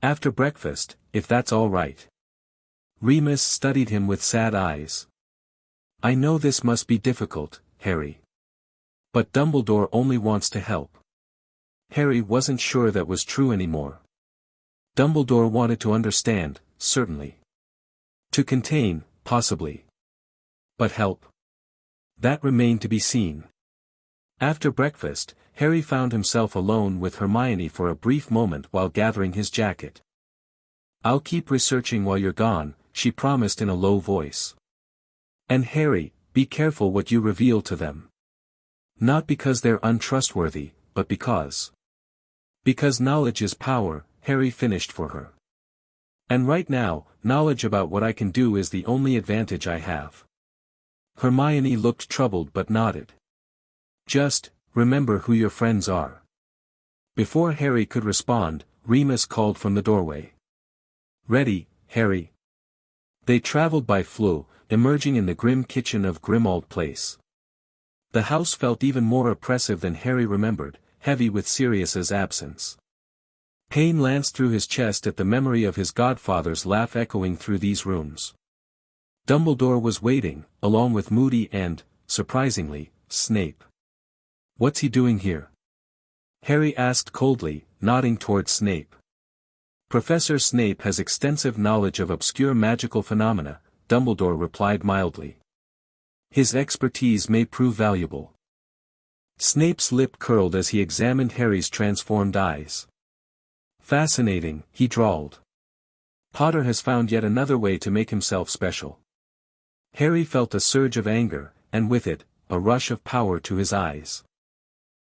After breakfast, if that's all right. Remus studied him with sad eyes. I know this must be difficult, Harry. But Dumbledore only wants to help. Harry wasn't sure that was true anymore. Dumbledore wanted to understand, certainly. To contain, possibly. But help? That remained to be seen. After breakfast, Harry found himself alone with Hermione for a brief moment while gathering his jacket. I'll keep researching while you're gone, she promised in a low voice. And Harry, be careful what you reveal to them. Not because they're untrustworthy, but because. Because knowledge is power, Harry finished for her. And right now, knowledge about what I can do is the only advantage I have. Hermione looked troubled but nodded. Just, remember who your friends are. Before Harry could respond, Remus called from the doorway. Ready, Harry. They traveled by Floo, emerging in the grim kitchen of Grimmauld Place. The house felt even more oppressive than Harry remembered, heavy with Sirius's absence. Pain lanced through his chest at the memory of his godfather's laugh echoing through these rooms. Dumbledore was waiting, along with Moody and, surprisingly, Snape. What's he doing here? Harry asked coldly, nodding towards Snape. Professor Snape has extensive knowledge of obscure magical phenomena, Dumbledore replied mildly. His expertise may prove valuable. Snape's lip curled as he examined Harry's transformed eyes. Fascinating, he drawled. Potter has found yet another way to make himself special. Harry felt a surge of anger, and with it, a rush of power to his eyes.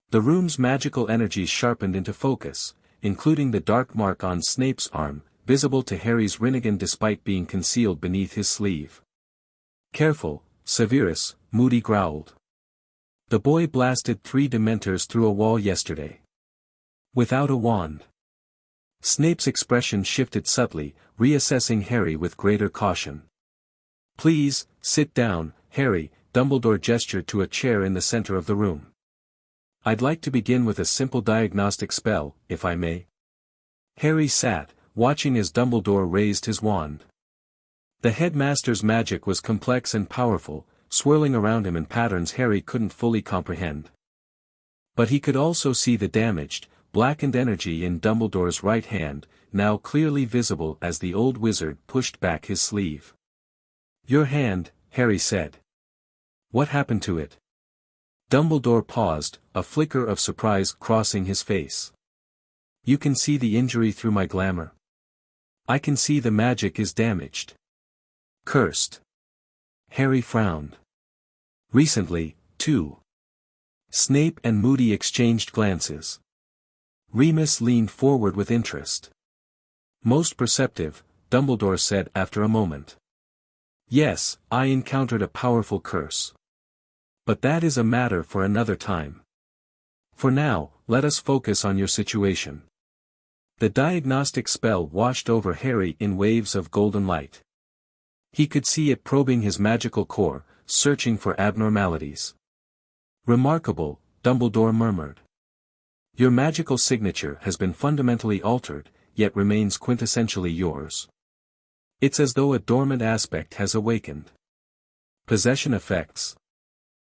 The room's magical energy sharpened into focus, including the dark mark on Snape's arm, visible to Harry's Rinnegan despite being concealed beneath his sleeve. Careful, Severus, Moody growled. The boy blasted 3 Dementors through a wall yesterday. Without a wand. Snape's expression shifted subtly, reassessing Harry with greater caution. Please, sit down, Harry, Dumbledore gestured to a chair in the center of the room. I'd like to begin with a simple diagnostic spell, if I may. Harry sat, watching as Dumbledore raised his wand. The headmaster's magic was complex and powerful, swirling around him in patterns Harry couldn't fully comprehend. But he could also see the damaged, blackened energy in Dumbledore's right hand, now clearly visible as the old wizard pushed back his sleeve. Your hand, Harry said. What happened to it? Dumbledore paused, a flicker of surprise crossing his face. You can see the injury through my glamour. I can see the magic is damaged. Cursed. Harry frowned. Recently, too. Snape and Moody exchanged glances. Remus leaned forward with interest. Most perceptive, Dumbledore said after a moment. Yes, I encountered a powerful curse. But that is a matter for another time. For now, let us focus on your situation. The diagnostic spell washed over Harry in waves of golden light. He could see it probing his magical core, searching for abnormalities. Remarkable, Dumbledore murmured. Your magical signature has been fundamentally altered, yet remains quintessentially yours. It's as though a dormant aspect has awakened. Possession effects?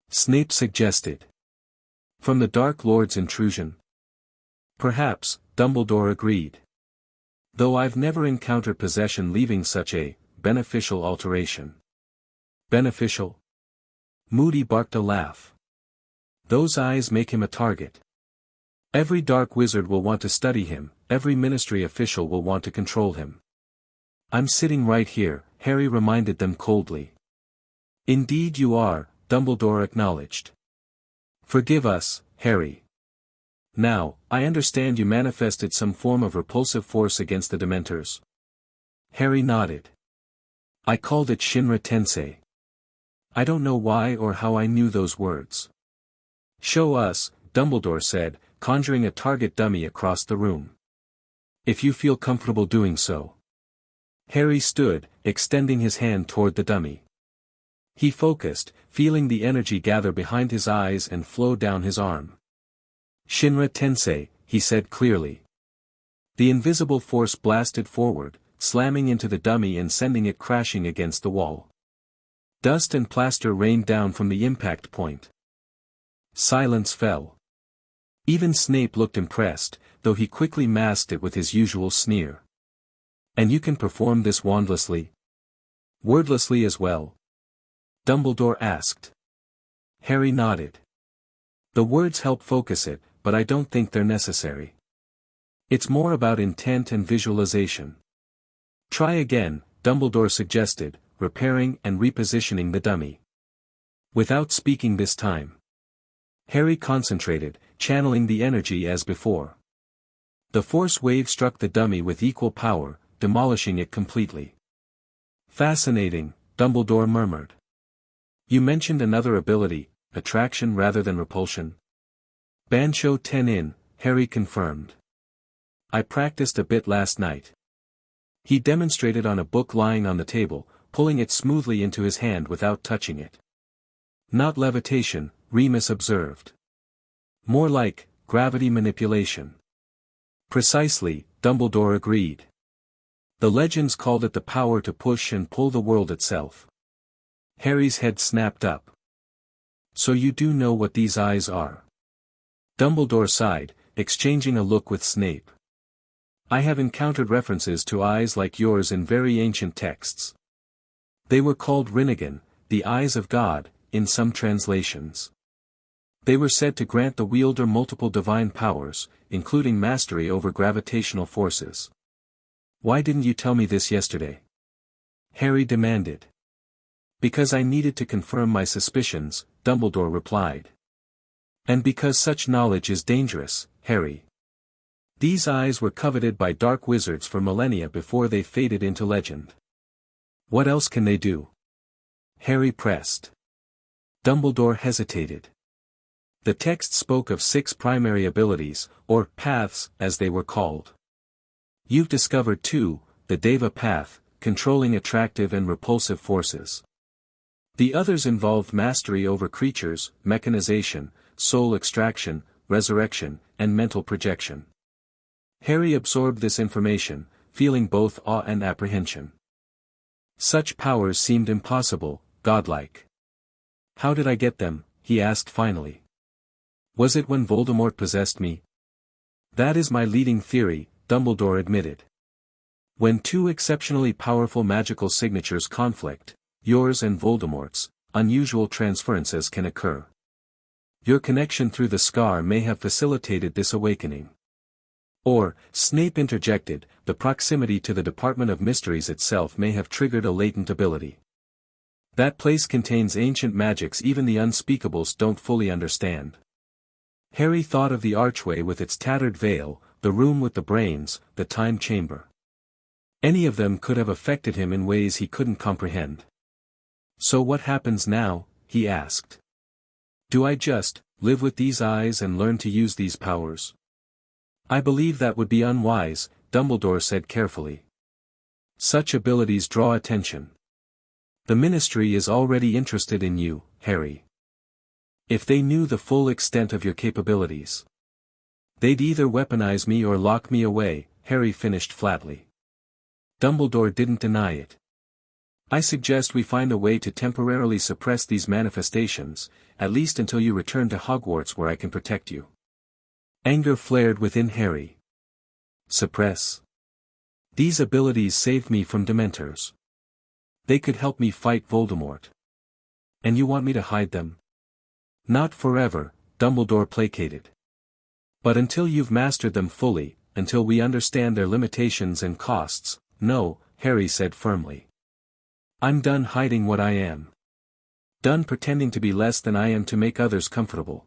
Snape suggested. From the Dark Lord's intrusion? Perhaps, Dumbledore agreed. Though I've never encountered possession leaving such a beneficial alteration. Beneficial? Moody barked a laugh. Those eyes make him a target. Every dark wizard will want to study him, every ministry official will want to control him. I'm sitting right here, Harry reminded them coldly. Indeed you are, Dumbledore acknowledged. Forgive us, Harry. Now, I understand you manifested some form of repulsive force against the Dementors. Harry nodded. I called it Shinra Tensei. I don't know why or how I knew those words. Show us, Dumbledore said, conjuring a target dummy across the room. If you feel comfortable doing so. Harry stood, extending his hand toward the dummy. He focused, feeling the energy gather behind his eyes and flow down his arm. Shinra Tensei, he said clearly. The invisible force blasted forward, slamming into the dummy and sending it crashing against the wall. Dust and plaster rained down from the impact point. Silence fell. Even Snape looked impressed, though he quickly masked it with his usual sneer. And you can perform this wandlessly? Wordlessly as well? Dumbledore asked. Harry nodded. The words help focus it, but I don't think they're necessary. It's more about intent and visualization. Try again, Dumbledore suggested, repairing and repositioning the dummy. Without speaking this time. Harry concentrated, channeling the energy as before. The force wave struck the dummy with equal power, demolishing it completely. Fascinating, Dumbledore murmured. You mentioned another ability, attraction rather than repulsion. Bancho Tenin, Harry confirmed. I practiced a bit last night. He demonstrated on a book lying on the table, pulling it smoothly into his hand without touching it. Not levitation, Remus observed. More like, gravity manipulation. Precisely, Dumbledore agreed. The legends called it the power to push and pull the world itself. Harry's head snapped up. So you do know what these eyes are? Dumbledore sighed, exchanging a look with Snape. I have encountered references to eyes like yours in very ancient texts. They were called Rinnegan, the eyes of God, in some translations. They were said to grant the wielder multiple divine powers, including mastery over gravitational forces. Why didn't you tell me this yesterday? Harry demanded. Because I needed to confirm my suspicions, Dumbledore replied. And because such knowledge is dangerous, Harry. These eyes were coveted by dark wizards for millennia before they faded into legend. What else can they do? Harry pressed. Dumbledore hesitated. The text spoke of 6 primary abilities, or paths as they were called. You've discovered 2, the Deva path, controlling attractive and repulsive forces. The others involved mastery over creatures, mechanization, soul extraction, resurrection, and mental projection. Harry absorbed this information, feeling both awe and apprehension. Such powers seemed impossible, godlike. How did I get them? He asked finally. Was it when Voldemort possessed me? That is my leading theory, Dumbledore admitted. When 2 exceptionally powerful magical signatures conflict, yours and Voldemort's, unusual transferences can occur. Your connection through the scar may have facilitated this awakening. Or, Snape interjected, the proximity to the Department of Mysteries itself may have triggered a latent ability. That place contains ancient magics even the unspeakables don't fully understand. Harry thought of the archway with its tattered veil, the room with the brains, the time chamber. Any of them could have affected him in ways he couldn't comprehend. So what happens now? He asked. Do I just live with these eyes and learn to use these powers? I believe that would be unwise, Dumbledore said carefully. Such abilities draw attention. The Ministry is already interested in you, Harry. If they knew the full extent of your capabilities, they'd either weaponize me or lock me away, Harry finished flatly. Dumbledore didn't deny it. I suggest we find a way to temporarily suppress these manifestations, at least until you return to Hogwarts where I can protect you. Anger flared within Harry. Suppress? These abilities saved me from Dementors. They could help me fight Voldemort. And you want me to hide them? Not forever, Dumbledore placated. But until you've mastered them fully, until we understand their limitations and costs, no, Harry said firmly. I'm done hiding what I am. Done pretending to be less than I am to make others comfortable.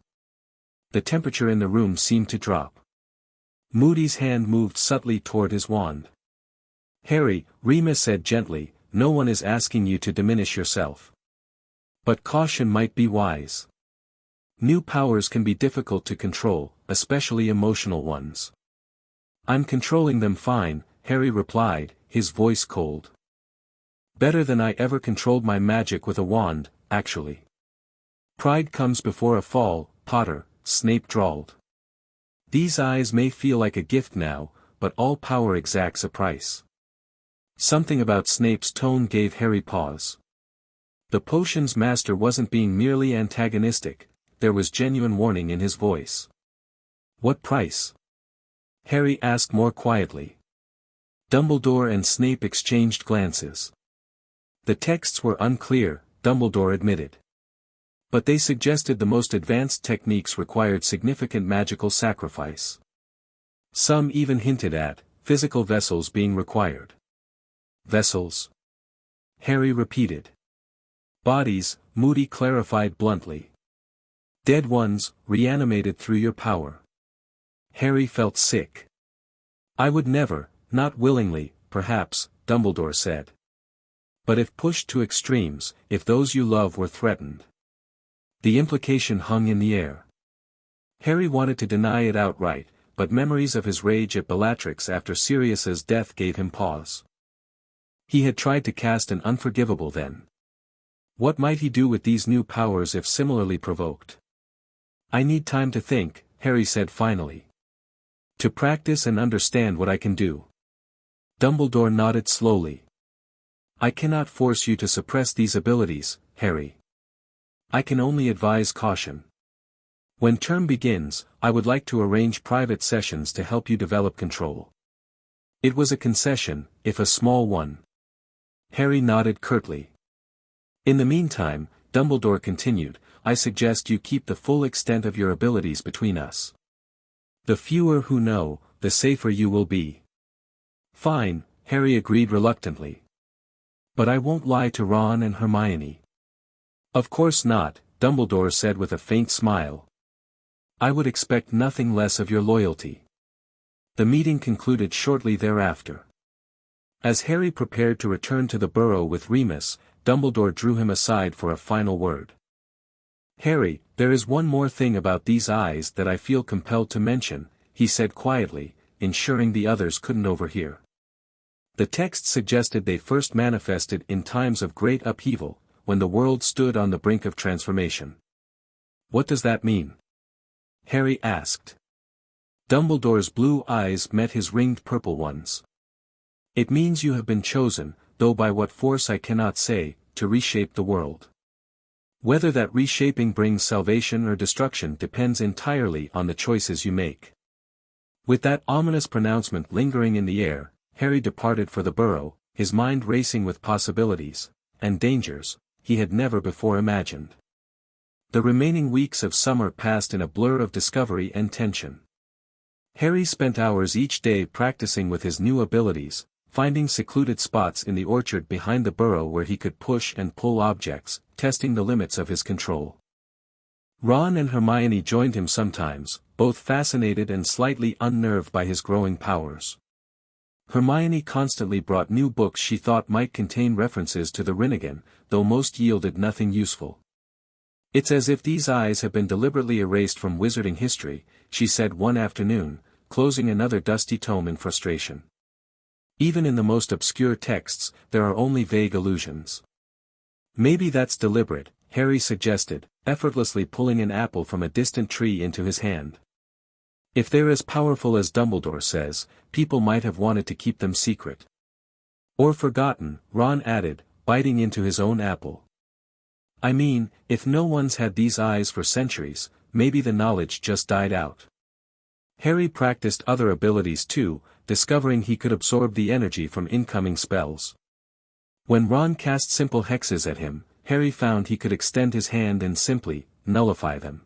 The temperature in the room seemed to drop. Moody's hand moved subtly toward his wand. Harry, Remus said gently, no one is asking you to diminish yourself. But caution might be wise. New powers can be difficult to control, especially emotional ones. I'm controlling them fine, Harry replied, his voice cold. Better than I ever controlled my magic with a wand, actually. Pride comes before a fall, Potter, Snape drawled. These eyes may feel like a gift now, but all power exacts a price. Something about Snape's tone gave Harry pause. The potion's master wasn't being merely antagonistic, there was genuine warning in his voice. What price? Harry asked more quietly. Dumbledore and Snape exchanged glances. The texts were unclear, Dumbledore admitted. But they suggested the most advanced techniques required significant magical sacrifice. Some even hinted at physical vessels being required. Vessels? Harry repeated. Bodies, Moody clarified bluntly. Dead ones, reanimated through your power. Harry felt sick. I would never, not willingly, perhaps, Dumbledore said. But if pushed to extremes, if those you love were threatened. The implication hung in the air. Harry wanted to deny it outright, but memories of his rage at Bellatrix after Sirius's death gave him pause. He had tried to cast an unforgivable then. What might he do with these new powers if similarly provoked? I need time to think, Harry said finally. To practice and understand what I can do. Dumbledore nodded slowly. I cannot force you to suppress these abilities, Harry. I can only advise caution. When term begins, I would like to arrange private sessions to help you develop control. It was a concession, if a small one. Harry nodded curtly. In the meantime, Dumbledore continued, I suggest you keep the full extent of your abilities between us. The fewer who know, the safer you will be. Fine, Harry agreed reluctantly. But I won't lie to Ron and Hermione. Of course not, Dumbledore said with a faint smile. I would expect nothing less of your loyalty. The meeting concluded shortly thereafter. As Harry prepared to return to the burrow with Remus, Dumbledore drew him aside for a final word. Harry, there is one more thing about these eyes that I feel compelled to mention, he said quietly, ensuring the others couldn't overhear. The text suggested they first manifested in times of great upheaval, when the world stood on the brink of transformation. What does that mean? Harry asked. Dumbledore's blue eyes met his ringed purple ones. It means you have been chosen, though by what force I cannot say, to reshape the world. Whether that reshaping brings salvation or destruction depends entirely on the choices you make. With that ominous pronouncement lingering in the air, Harry departed for the burrow, his mind racing with possibilities, and dangers, he had never before imagined. The remaining weeks of summer passed in a blur of discovery and tension. Harry spent hours each day practicing with his new abilities, finding secluded spots in the orchard behind the burrow where he could push and pull objects, testing the limits of his control. Ron and Hermione joined him sometimes, both fascinated and slightly unnerved by his growing powers. Hermione constantly brought new books she thought might contain references to the Rinnegan, though most yielded nothing useful. It's as if these eyes have been deliberately erased from wizarding history, she said one afternoon, closing another dusty tome in frustration. Even in the most obscure texts, there are only vague allusions. Maybe that's deliberate, Harry suggested, effortlessly pulling an apple from a distant tree into his hand. If they're as powerful as Dumbledore says, people might have wanted to keep them secret. Or forgotten, Ron added, biting into his own apple. I mean, if no one's had these eyes for centuries, maybe the knowledge just died out. Harry practiced other abilities too, discovering he could absorb the energy from incoming spells. When Ron cast simple hexes at him, Harry found he could extend his hand and simply nullify them.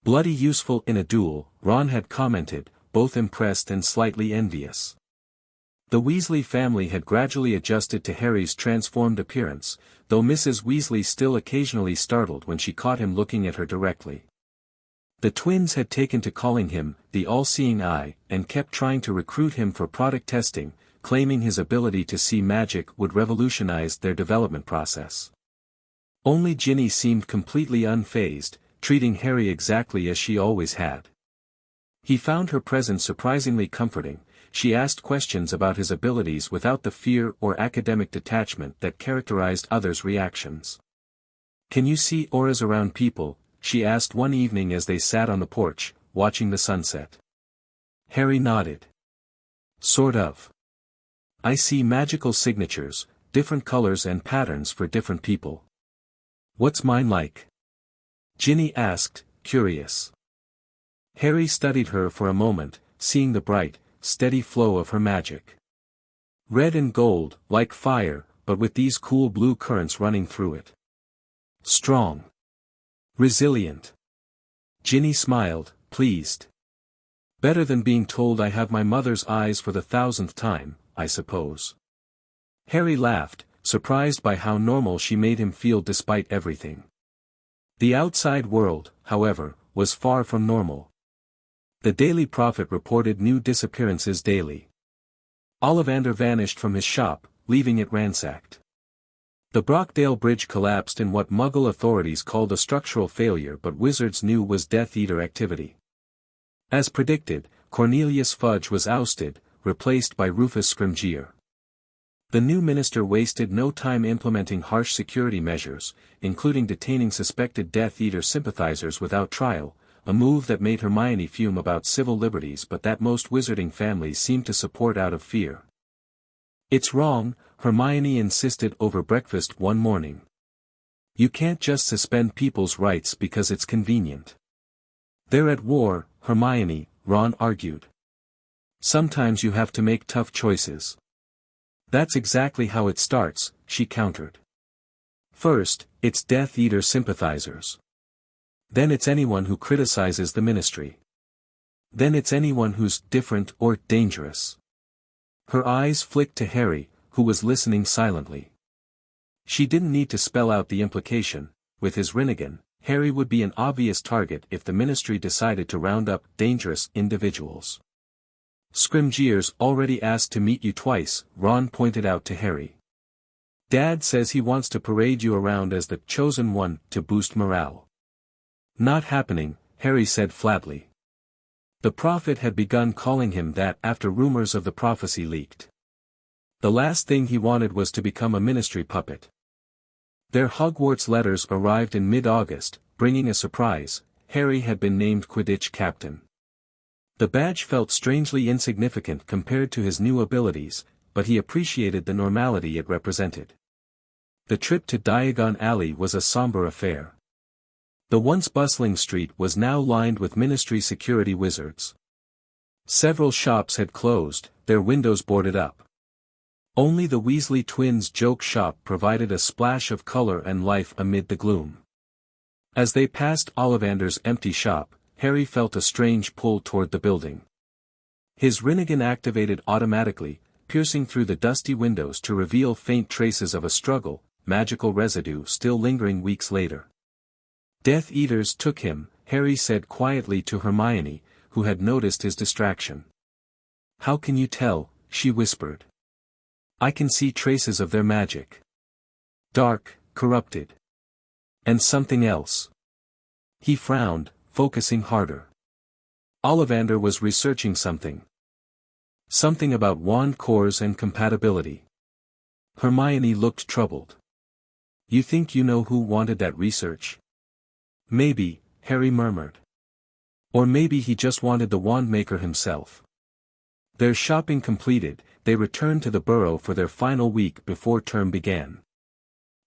Bloody useful in a duel, Ron had commented, both impressed and slightly envious. The Weasley family had gradually adjusted to Harry's transformed appearance, though Mrs. Weasley still occasionally startled when she caught him looking at her directly. The twins had taken to calling him the all-seeing eye, and kept trying to recruit him for product testing, claiming his ability to see magic would revolutionize their development process. Only Ginny seemed completely unfazed, treating Harry exactly as she always had. He found her presence surprisingly comforting. She asked questions about his abilities without the fear or academic detachment that characterized others' reactions. "Can you see auras around people?" she asked one evening as they sat on the porch, watching the sunset. Harry nodded. "Sort of. I see magical signatures, different colors and patterns for different people." "What's mine like?" Ginny asked, curious. Harry studied her for a moment, seeing the bright, steady flow of her magic. Red and gold, like fire, but with these cool blue currents running through it. Strong. Resilient. Ginny smiled, pleased. "Better than being told I have my mother's eyes for the 1,000th time, I suppose." Harry laughed, surprised by how normal she made him feel despite everything. The outside world, however, was far from normal. The Daily Prophet reported new disappearances daily. Ollivander vanished from his shop, leaving it ransacked. The Brockdale Bridge collapsed in what Muggle authorities called a structural failure but wizards knew was Death Eater activity. As predicted, Cornelius Fudge was ousted, replaced by Rufus Scrimgeour. The new minister wasted no time implementing harsh security measures, including detaining suspected Death Eater sympathizers without trial, a move that made Hermione fume about civil liberties but that most wizarding families seemed to support out of fear. "It's wrong," Hermione insisted over breakfast one morning. "You can't just suspend people's rights because it's convenient." "They're at war, Hermione," Ron argued. "Sometimes you have to make tough choices." "That's exactly how it starts," she countered. "First, it's Death Eater sympathizers. Then it's anyone who criticizes the ministry. Then it's anyone who's different or dangerous." Her eyes flicked to Harry, who was listening silently. She didn't need to spell out the implication. With his Rinnegan, Harry would be an obvious target if the ministry decided to round up dangerous individuals. "Scrimgeour's already asked to meet you twice," Ron pointed out to Harry. "Dad says he wants to parade you around as the chosen one to boost morale." "Not happening," Harry said flatly. The prophet had begun calling him that after rumors of the prophecy leaked. The last thing he wanted was to become a ministry puppet. Their Hogwarts letters arrived in mid-August, bringing a surprise. Harry had been named Quidditch captain. The badge felt strangely insignificant compared to his new abilities, but he appreciated the normality it represented. The trip to Diagon Alley was a somber affair. The once bustling street was now lined with ministry security wizards. Several shops had closed, their windows boarded up. Only the Weasley twins' joke shop provided a splash of color and life amid the gloom. As they passed Ollivander's empty shop, Harry felt a strange pull toward the building. His Rinnegan activated automatically, piercing through the dusty windows to reveal faint traces of a struggle, magical residue still lingering weeks later. "Death Eaters took him," Harry said quietly to Hermione, who had noticed his distraction. "How can you tell?" she whispered. "I can see traces of their magic. Dark, corrupted. And something else. He frowned, focusing harder. Ollivander was researching something. Something about wand cores and compatibility. Hermione looked troubled. You think you know who wanted that research? Maybe, Harry murmured. Or maybe he just wanted the wand maker himself. Their shopping completed, they returned to the burrow for their final week before term began.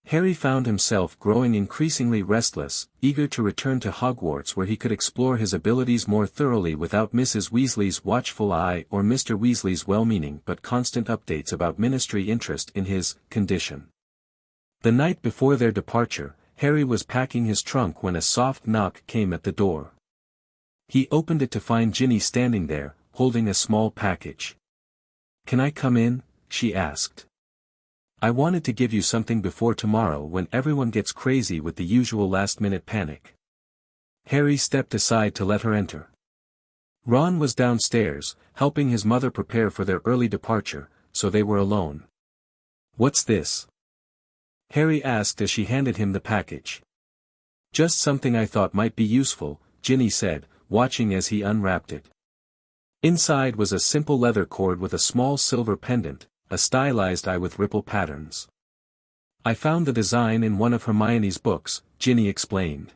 Harry found himself growing increasingly restless, eager to return to Hogwarts where he could explore his abilities more thoroughly without Mrs. Weasley's watchful eye or Mr. Weasley's well-meaning but constant updates about ministry interest in his condition. The night before their departure, Harry was packing his trunk when a soft knock came at the door. He opened it to find Ginny standing there, holding a small package. "Can I come in?" she asked. "I wanted to give you something before tomorrow when everyone gets crazy with the usual last-minute panic." Harry stepped aside to let her enter. Ron was downstairs, helping his mother prepare for their early departure, so they were alone. "What's this?" Harry asked as she handed him the package. "Just something I thought might be useful," Ginny said, watching as he unwrapped it. Inside was a simple leather cord with a small silver pendant, a stylized eye with ripple patterns. "I found the design in one of Hermione's books," Ginny explained.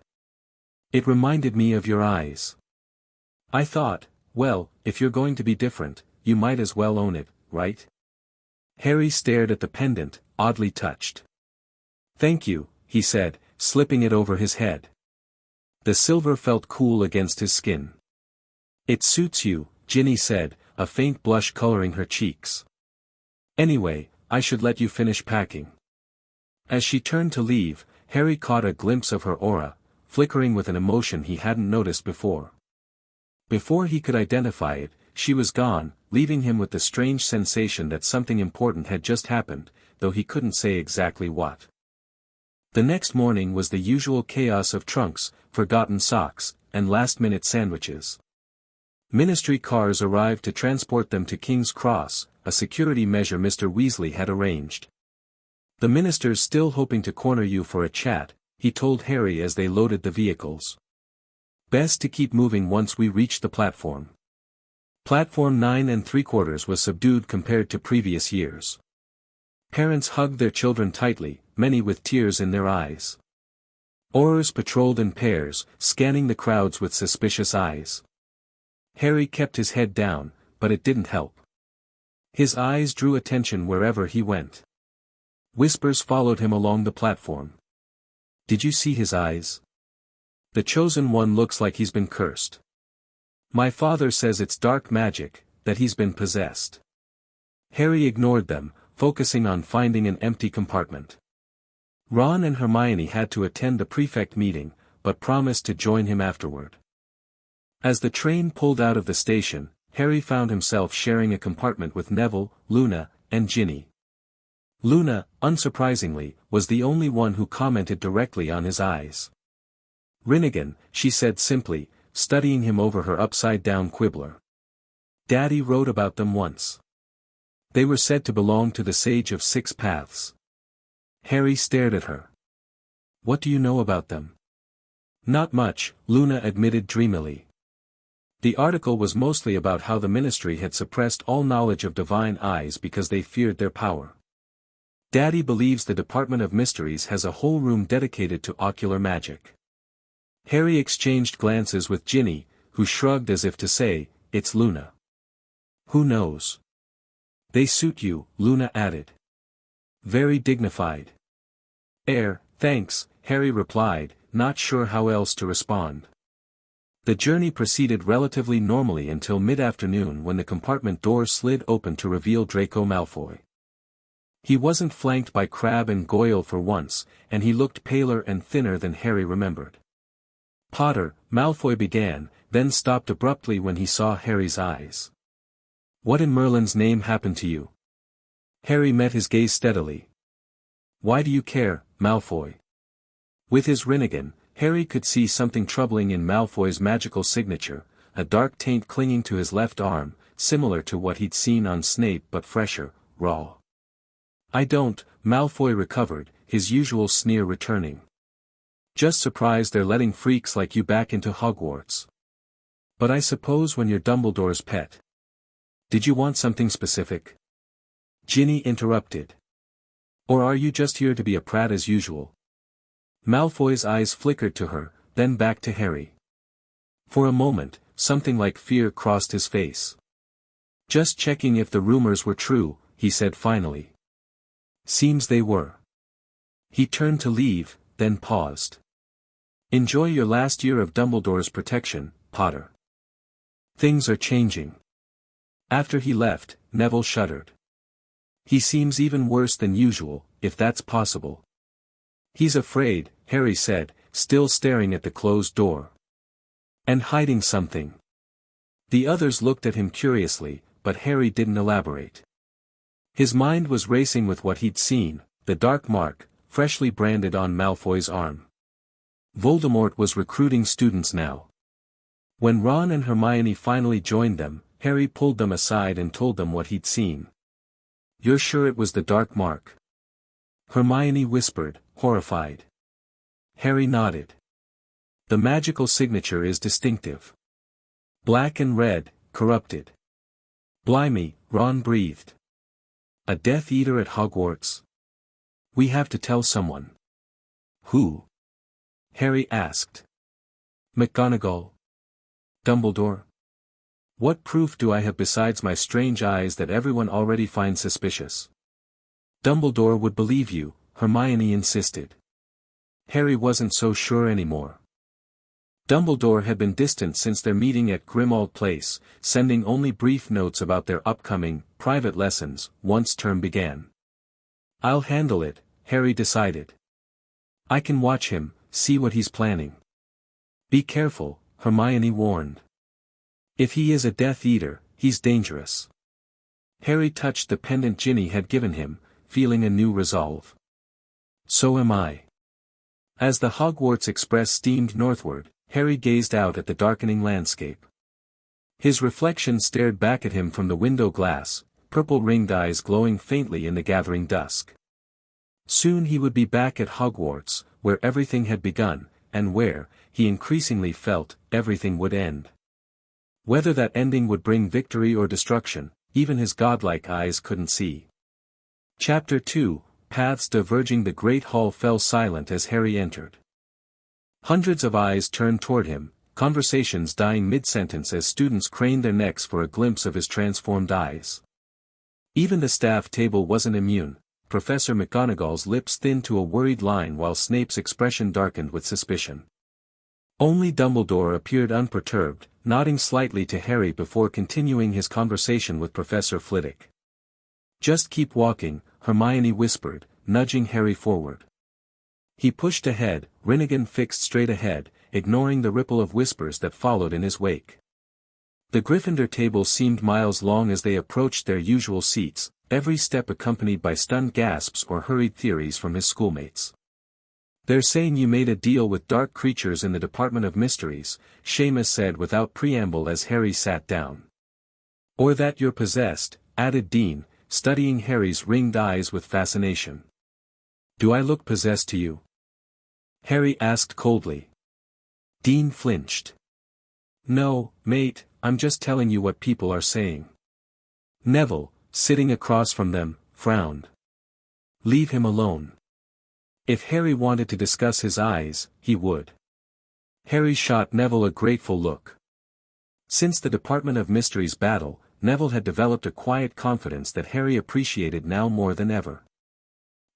"It reminded me of your eyes. I thought, well, if you're going to be different, you might as well own it, right?" Harry stared at the pendant, oddly touched. "Thank you," he said, slipping it over his head. The silver felt cool against his skin. "It suits you," Ginny said, a faint blush coloring her cheeks. "Anyway, I should let you finish packing." As she turned to leave, Harry caught a glimpse of her aura, flickering with an emotion he hadn't noticed before. Before he could identify it, she was gone, leaving him with the strange sensation that something important had just happened, though he couldn't say exactly what. The next morning was the usual chaos of trunks, forgotten socks, and last-minute sandwiches. Ministry cars arrived to transport them to King's Cross, a security measure Mr. Weasley had arranged. "The minister's still hoping to corner you for a chat," he told Harry as they loaded the vehicles. "Best to keep moving once we reach the platform." Platform 9 3/4 was subdued compared to previous years. Parents hugged their children tightly, many with tears in their eyes. Aurors patrolled in pairs, scanning the crowds with suspicious eyes. Harry kept his head down, but it didn't help. His eyes drew attention wherever he went. Whispers followed him along the platform. "Did you see his eyes? The chosen one looks like he's been cursed. My father says it's dark magic, that he's been possessed." Harry ignored them, focusing on finding an empty compartment. Ron and Hermione had to attend the prefect meeting, but promised to join him afterward. As the train pulled out of the station, Harry found himself sharing a compartment with Neville, Luna, and Ginny. Luna, unsurprisingly, was the only one who commented directly on his eyes. "Rinnegan," she said simply, studying him over her upside-down quibbler. "Daddy wrote about them once. They were said to belong to the Sage of Six Paths." Harry stared at her. "What do you know about them?" "Not much," Luna admitted dreamily. The article was mostly about how the ministry had suppressed all knowledge of divine eyes because they feared their power. Daddy believes the Department of Mysteries has a whole room dedicated to ocular magic. Harry exchanged glances with Ginny, who shrugged as if to say, "It's Luna." "Who knows? They suit you," Luna added. "Very dignified." Thanks," Harry replied, not sure how else to respond. The journey proceeded relatively normally until mid-afternoon when the compartment door slid open to reveal Draco Malfoy. He wasn't flanked by Crabbe and Goyle for once, and he looked paler and thinner than Harry remembered. "Potter," Malfoy began, then stopped abruptly when he saw Harry's eyes. "What in Merlin's name happened to you?" Harry met his gaze steadily. "Why do you care, Malfoy?" With his Rinnegan, Harry could see something troubling in Malfoy's magical signature, a dark taint clinging to his left arm, similar to what he'd seen on Snape but fresher, raw. "I don't," Malfoy recovered, his usual sneer returning. Just surprised they're letting freaks like you back into Hogwarts. But I suppose when you're Dumbledore's pet. Did you want something specific? Ginny interrupted. Or are you just here to be a prat as usual? Malfoy's eyes flickered to her, then back to Harry. For a moment, something like fear crossed his face. Just checking if the rumors were true, he said finally. Seems they were. He turned to leave, then paused. Enjoy your last year of Dumbledore's protection, Potter. Things are changing. After he left, Neville shuddered. He seems even worse than usual, if that's possible. He's afraid, Harry said, still staring at the closed door. And hiding something. The others looked at him curiously, but Harry didn't elaborate. His mind was racing with what he'd seen, the dark mark, freshly branded on Malfoy's arm. Voldemort was recruiting students now. When Ron and Hermione finally joined them, Harry pulled them aside and told them what he'd seen. You're sure it was the dark mark? Hermione whispered, horrified. Harry nodded. The magical signature is distinctive. Black and red, corrupted. Blimey, Ron breathed. A Death Eater at Hogwarts? We have to tell someone. Who? Harry asked. McGonagall. Dumbledore. What proof do I have besides my strange eyes that everyone already finds suspicious? Dumbledore would believe you, Hermione insisted. Harry wasn't so sure anymore. Dumbledore had been distant since their meeting at Grimmauld Place, sending only brief notes about their upcoming, private lessons, once term began. I'll handle it, Harry decided. I can watch him, see what he's planning. Be careful, Hermione warned. If he is a Death Eater, he's dangerous. Harry touched the pendant Ginny had given him, feeling a new resolve. So am I. As the Hogwarts Express steamed northward, Harry gazed out at the darkening landscape. His reflection stared back at him from the window glass, purple-ringed eyes glowing faintly in the gathering dusk. Soon he would be back at Hogwarts, where everything had begun, and where, he increasingly felt, everything would end. Whether that ending would bring victory or destruction, even his godlike eyes couldn't see. Chapter 2, Paths Diverging. The Great Hall fell silent as Harry entered. Hundreds of eyes turned toward him, conversations dying mid-sentence as students craned their necks for a glimpse of his transformed eyes. Even the staff table wasn't immune. Professor McGonagall's lips thinned to a worried line while Snape's expression darkened with suspicion. Only Dumbledore appeared unperturbed, nodding slightly to Harry before continuing his conversation with Professor Flitwick. Just keep walking, Hermione whispered, nudging Harry forward. He pushed ahead, Rinnegan fixed straight ahead, ignoring the ripple of whispers that followed in his wake. The Gryffindor table seemed miles long as they approached their usual seats, every step accompanied by stunned gasps or hurried theories from his schoolmates. They're saying you made a deal with dark creatures in the Department of Mysteries, Seamus said without preamble as Harry sat down. Or that you're possessed, added Dean, studying Harry's ringed eyes with fascination. Do I look possessed to you? Harry asked coldly. Dean flinched. No, mate, I'm just telling you what people are saying. Neville, sitting across from them, frowned. Leave him alone. If Harry wanted to discuss his eyes, he would. Harry shot Neville a grateful look. Since the Department of Mysteries battle, Neville had developed a quiet confidence that Harry appreciated now more than ever.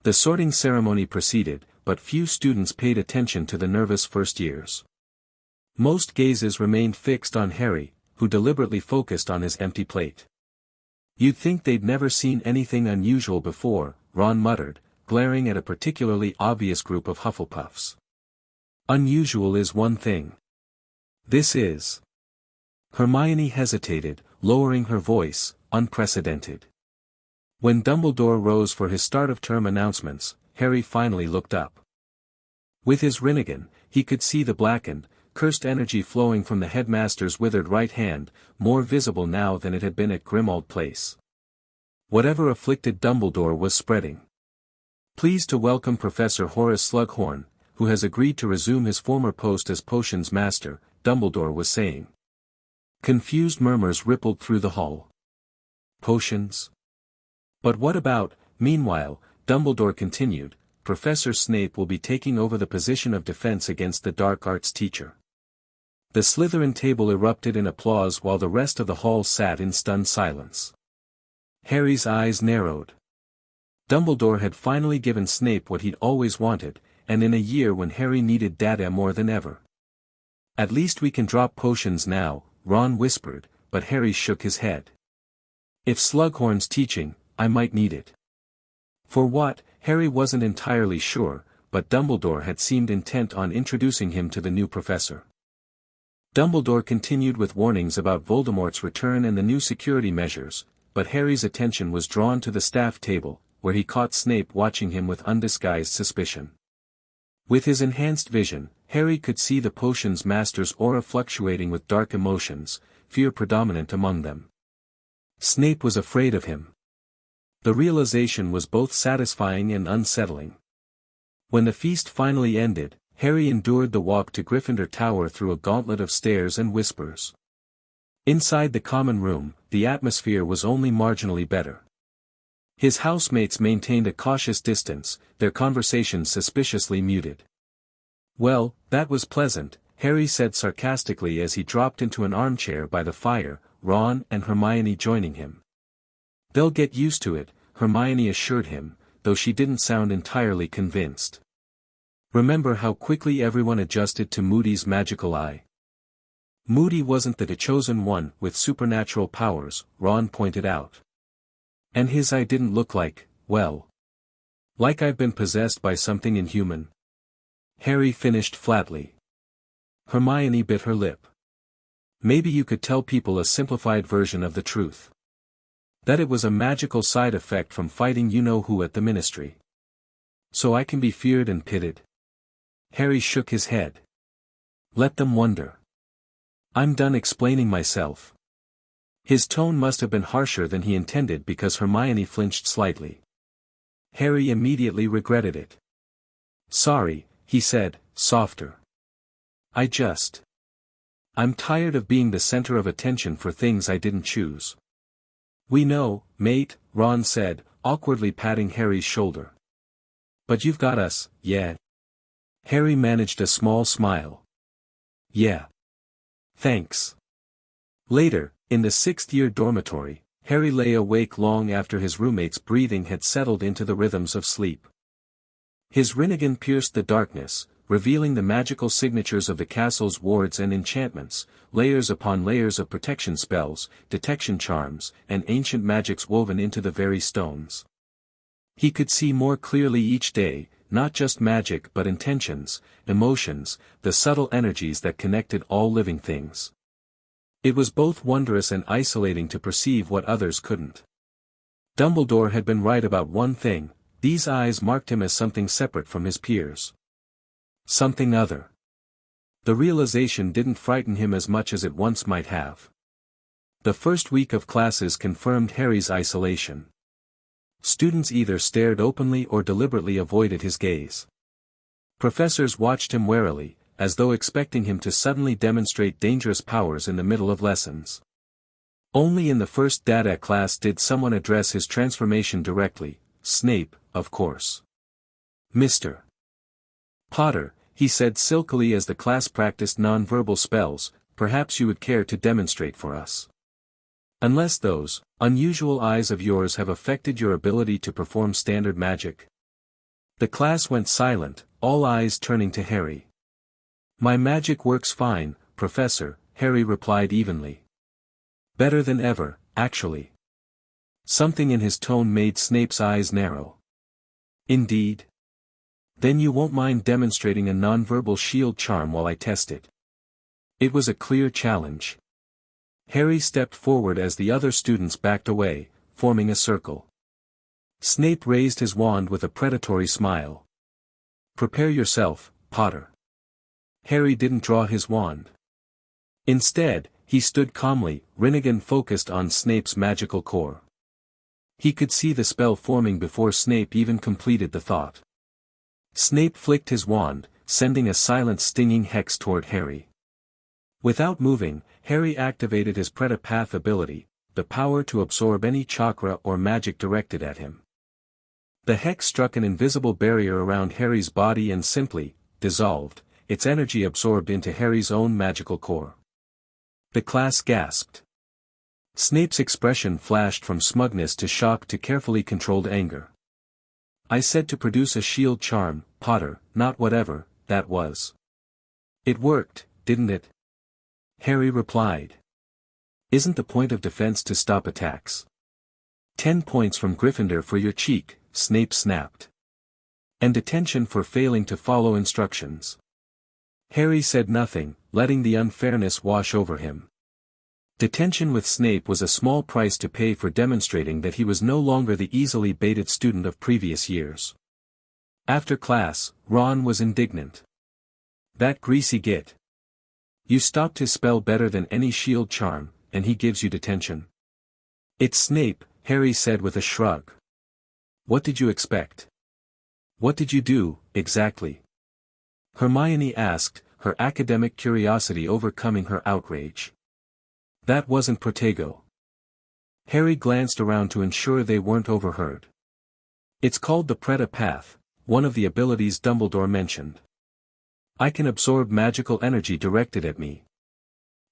The sorting ceremony proceeded, but few students paid attention to the nervous first years. Most gazes remained fixed on Harry, who deliberately focused on his empty plate. You'd think they'd never seen anything unusual before, Ron muttered, glaring at a particularly obvious group of Hufflepuffs. Unusual is one thing. This is. Hermione hesitated, lowering her voice, unprecedented. When Dumbledore rose for his start-of-term announcements, Harry finally looked up. With his Rinnegan, he could see the blackened, cursed energy flowing from the headmaster's withered right hand, more visible now than it had been at Grimmauld Place. Whatever afflicted Dumbledore was spreading. Pleased to welcome Professor Horace Slughorn, who has agreed to resume his former post as potions master, Dumbledore was saying. Confused murmurs rippled through the hall. Potions? But what about, meanwhile, Dumbledore continued, Professor Snape will be taking over the position of defense against the dark arts teacher. The Slytherin table erupted in applause while the rest of the hall sat in stunned silence. Harry's eyes narrowed. Dumbledore had finally given Snape what he'd always wanted, and in a year when Harry needed data more than ever. At least we can drop potions now, Ron whispered, but Harry shook his head. If Slughorn's teaching, I might need it. For what, Harry wasn't entirely sure, but Dumbledore had seemed intent on introducing him to the new professor. Dumbledore continued with warnings about Voldemort's return and the new security measures, but Harry's attention was drawn to the staff table, where he caught Snape watching him with undisguised suspicion. With his enhanced vision, Harry could see the potions master's aura fluctuating with dark emotions, fear predominant among them. Snape was afraid of him. The realization was both satisfying and unsettling. When the feast finally ended, Harry endured the walk to Gryffindor Tower through a gauntlet of stares and whispers. Inside the common room, the atmosphere was only marginally better. His housemates maintained a cautious distance, their conversations suspiciously muted. Well, that was pleasant, Harry said sarcastically as he dropped into an armchair by the fire, Ron and Hermione joining him. They'll get used to it, Hermione assured him, though she didn't sound entirely convinced. Remember how quickly everyone adjusted to Moody's magical eye? Moody wasn't the chosen one with supernatural powers, Ron pointed out. And his eye didn't look like, well, like I've been possessed by something inhuman. Harry finished flatly. Hermione bit her lip. Maybe you could tell people a simplified version of the truth. That it was a magical side effect from fighting you-know-who at the Ministry. So I can be feared and pitied. Harry shook his head. Let them wonder. I'm done explaining myself. His tone must have been harsher than he intended because Hermione flinched slightly. Harry immediately regretted it. Sorry, he said, softer. I'm tired of being the center of attention for things I didn't choose. We know, mate, Ron said, awkwardly patting Harry's shoulder. But you've got us, yeah. Harry managed a small smile. Yeah. Thanks. Later, in the sixth-year dormitory, Harry lay awake long after his roommate's breathing had settled into the rhythms of sleep. His Rinnegan pierced the darkness, revealing the magical signatures of the castle's wards and enchantments, layers upon layers of protection spells, detection charms, and ancient magics woven into the very stones. He could see more clearly each day, not just magic but intentions, emotions, the subtle energies that connected all living things. It was both wondrous and isolating to perceive what others couldn't. Dumbledore had been right about one thing, these eyes marked him as something separate from his peers. Something other. The realization didn't frighten him as much as it once might have. The first week of classes confirmed Harry's isolation. Students either stared openly or deliberately avoided his gaze. Professors watched him warily, as though expecting him to suddenly demonstrate dangerous powers in the middle of lessons. Only in the first data class did someone address his transformation directly, Snape, of course. Mr. Potter, he said silkily as the class practiced non-verbal spells, perhaps you would care to demonstrate for us. Unless those unusual eyes of yours have affected your ability to perform standard magic. The class went silent, all eyes turning to Harry. My magic works fine, Professor, Harry replied evenly. Better than ever, actually. Something in his tone made Snape's eyes narrow. Indeed? Then you won't mind demonstrating a nonverbal shield charm while I test it. It was a clear challenge. Harry stepped forward as the other students backed away, forming a circle. Snape raised his wand with a predatory smile. Prepare yourself, Potter. Harry didn't draw his wand. Instead, he stood calmly, Rinnegan focused on Snape's magical core. He could see the spell forming before Snape even completed the thought. Snape flicked his wand, sending a silent stinging hex toward Harry. Without moving, Harry activated his Pretapath ability, the power to absorb any chakra or magic directed at him. The hex struck an invisible barrier around Harry's body and simply dissolved, its energy absorbed into Harry's own magical core. The class gasped. Snape's expression flashed from smugness to shock to carefully controlled anger. "I said to produce a shield charm, Potter, not whatever that was." "It worked, didn't it?" Harry replied. "Isn't the point of defense to stop attacks?" 10 points from Gryffindor for your cheek, Snape snapped. "And detention for failing to follow instructions." Harry said nothing, letting the unfairness wash over him. Detention with Snape was a small price to pay for demonstrating that he was no longer the easily baited student of previous years. After class, Ron was indignant. "That greasy git. You stopped his spell better than any shield charm, and he gives you detention." "It's Snape," Harry said with a shrug. "What did you expect?" "What did you do, exactly?" Hermione asked, her academic curiosity overcoming her outrage. "That wasn't Protego." Harry glanced around to ensure they weren't overheard. "It's called the Pretapath, one of the abilities Dumbledore mentioned. I can absorb magical energy directed at me."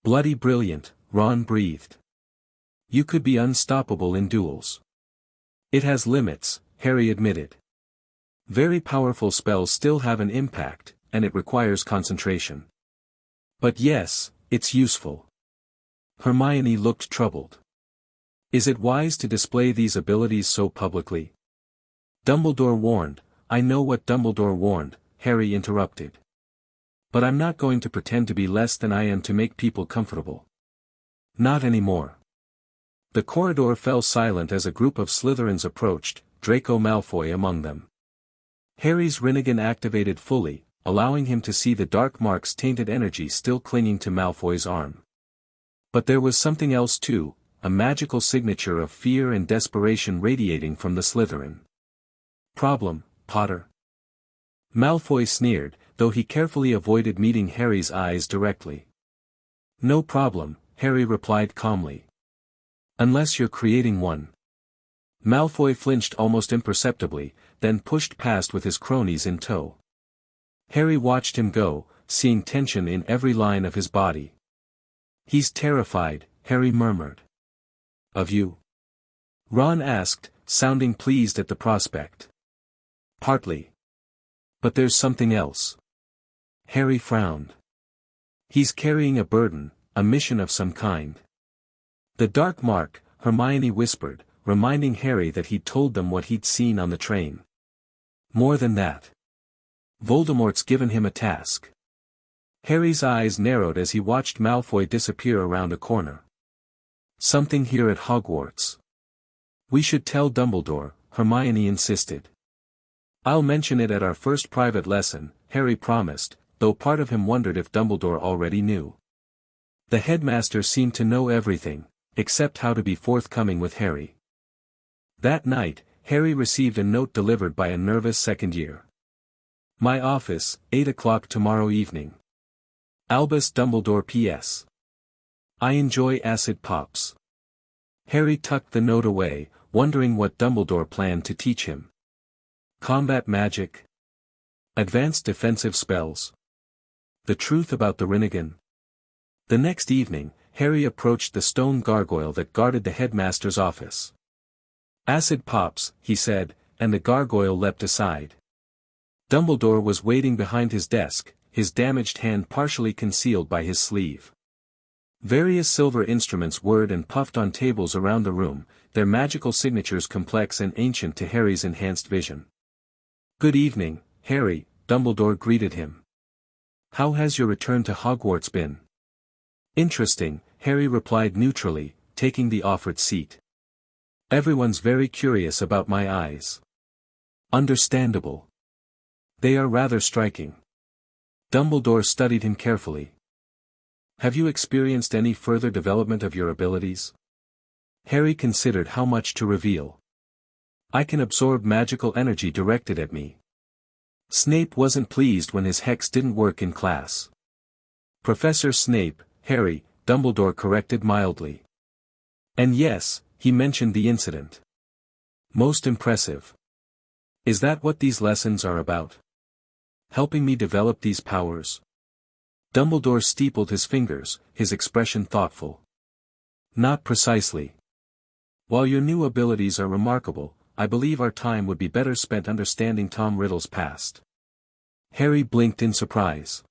"Bloody brilliant," Ron breathed. "You could be unstoppable in duels." "It has limits," Harry admitted. "Very powerful spells still have an impact, and it requires concentration. But yes, it's useful." Hermione looked troubled. "Is it wise to display these abilities so publicly?" "Dumbledore warned." "I know what Dumbledore warned," Harry interrupted. "But I'm not going to pretend to be less than I am to make people comfortable. Not anymore." The corridor fell silent as a group of Slytherins approached, Draco Malfoy among them. Harry's Rinnegan activated fully, allowing him to see the dark mark's tainted energy still clinging to Malfoy's arm. But there was something else too, a magical signature of fear and desperation radiating from the Slytherin. "Problem, Potter?" Malfoy sneered, though he carefully avoided meeting Harry's eyes directly. "No problem," Harry replied calmly. "Unless you're creating one." Malfoy flinched almost imperceptibly, then pushed past with his cronies in tow. Harry watched him go, seeing tension in every line of his body. "He's terrified," Harry murmured. "Of you?" Ron asked, sounding pleased at the prospect. "Partly. But there's something else." Harry frowned. "He's carrying a burden, a mission of some kind." "The dark mark," Hermione whispered, reminding Harry that he'd told them what he'd seen on the train. "More than that. Voldemort's given him a task." Harry's eyes narrowed as he watched Malfoy disappear around a corner. "Something here at Hogwarts." "We should tell Dumbledore," Hermione insisted. "I'll mention it at our first private lesson," Harry promised, though part of him wondered if Dumbledore already knew. The headmaster seemed to know everything, except how to be forthcoming with Harry. That night, Harry received a note delivered by a nervous second year. "My office, 8 o'clock tomorrow evening. Albus Dumbledore P.S. I enjoy acid pops." Harry tucked the note away, wondering what Dumbledore planned to teach him. Combat magic? Advanced defensive spells? The truth about the Rinnegan? The next evening, Harry approached the stone gargoyle that guarded the headmaster's office. "Acid pops," he said, and the gargoyle leapt aside. Dumbledore was waiting behind his desk, his damaged hand partially concealed by his sleeve. Various silver instruments whirred and puffed on tables around the room, their magical signatures complex and ancient to Harry's enhanced vision. "Good evening, Harry," Dumbledore greeted him. "How has your return to Hogwarts been?" "Interesting," Harry replied neutrally, taking the offered seat. "Everyone's very curious about my eyes." "Understandable. They are rather striking." Dumbledore studied him carefully. "Have you experienced any further development of your abilities?" Harry considered how much to reveal. "I can absorb magical energy directed at me." Snape wasn't pleased when his hex didn't work in class. Professor Snape, Harry, Dumbledore corrected mildly. And yes, he mentioned the incident. Most impressive. Is that what these lessons are about? Helping me develop these powers? Dumbledore steepled his fingers, his expression thoughtful. Not precisely. While your new abilities are remarkable, I believe our time would be better spent understanding Tom Riddle's past. Harry blinked in surprise.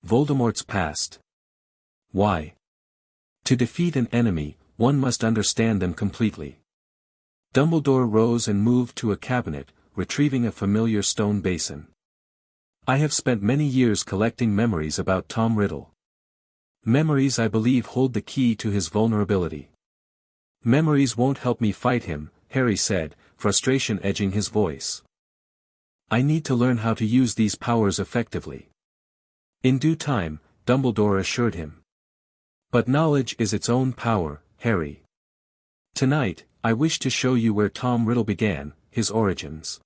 Voldemort's past. Why? To defeat an enemy, one must understand them completely. Dumbledore rose and moved to a cabinet, retrieving a familiar stone basin. I have spent many years collecting memories about Tom Riddle. Memories I believe hold the key to his vulnerability. Memories won't help me fight him, Harry said, frustration edging his voice. I need to learn how to use these powers effectively. In due time, Dumbledore assured him. But knowledge is its own power, Harry. Tonight, I wish to show you where Tom Riddle began, his origins.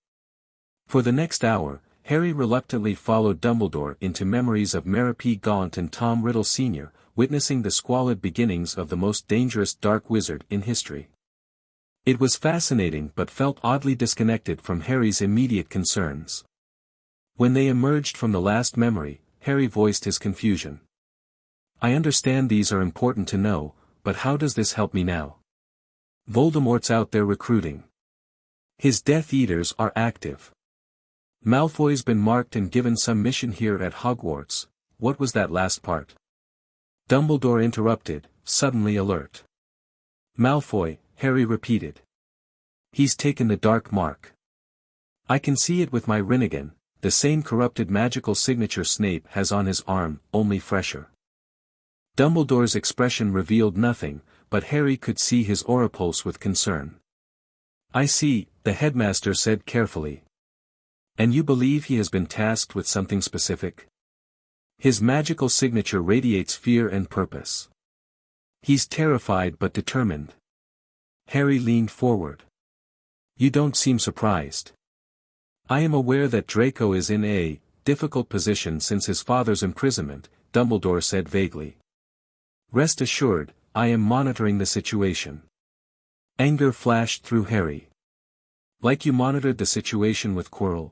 For the next hour, Harry reluctantly followed Dumbledore into memories of Mary P. Gaunt and Tom Riddle Sr., witnessing the squalid beginnings of the most dangerous dark wizard in history. It was fascinating but felt oddly disconnected from Harry's immediate concerns. When they emerged from the last memory, Harry voiced his confusion. I understand these are important to know, but how does this help me now? Voldemort's out there recruiting. His Death Eaters are active. Malfoy's been marked and given some mission here at Hogwarts. What was that last part? Dumbledore interrupted, suddenly alert. Malfoy, Harry repeated. He's taken the dark mark. I can see it with my Rinnegan, the same corrupted magical signature Snape has on his arm, only fresher. Dumbledore's expression revealed nothing, but Harry could see his aura pulse with concern. I see, the headmaster said carefully. And you believe he has been tasked with something specific? His magical signature radiates fear and purpose. He's terrified but determined. Harry leaned forward. You don't seem surprised. I am aware that Draco is in a difficult position since his father's imprisonment, Dumbledore said vaguely. Rest assured, I am monitoring the situation. Anger flashed through Harry. Like you monitored the situation with Quirrell?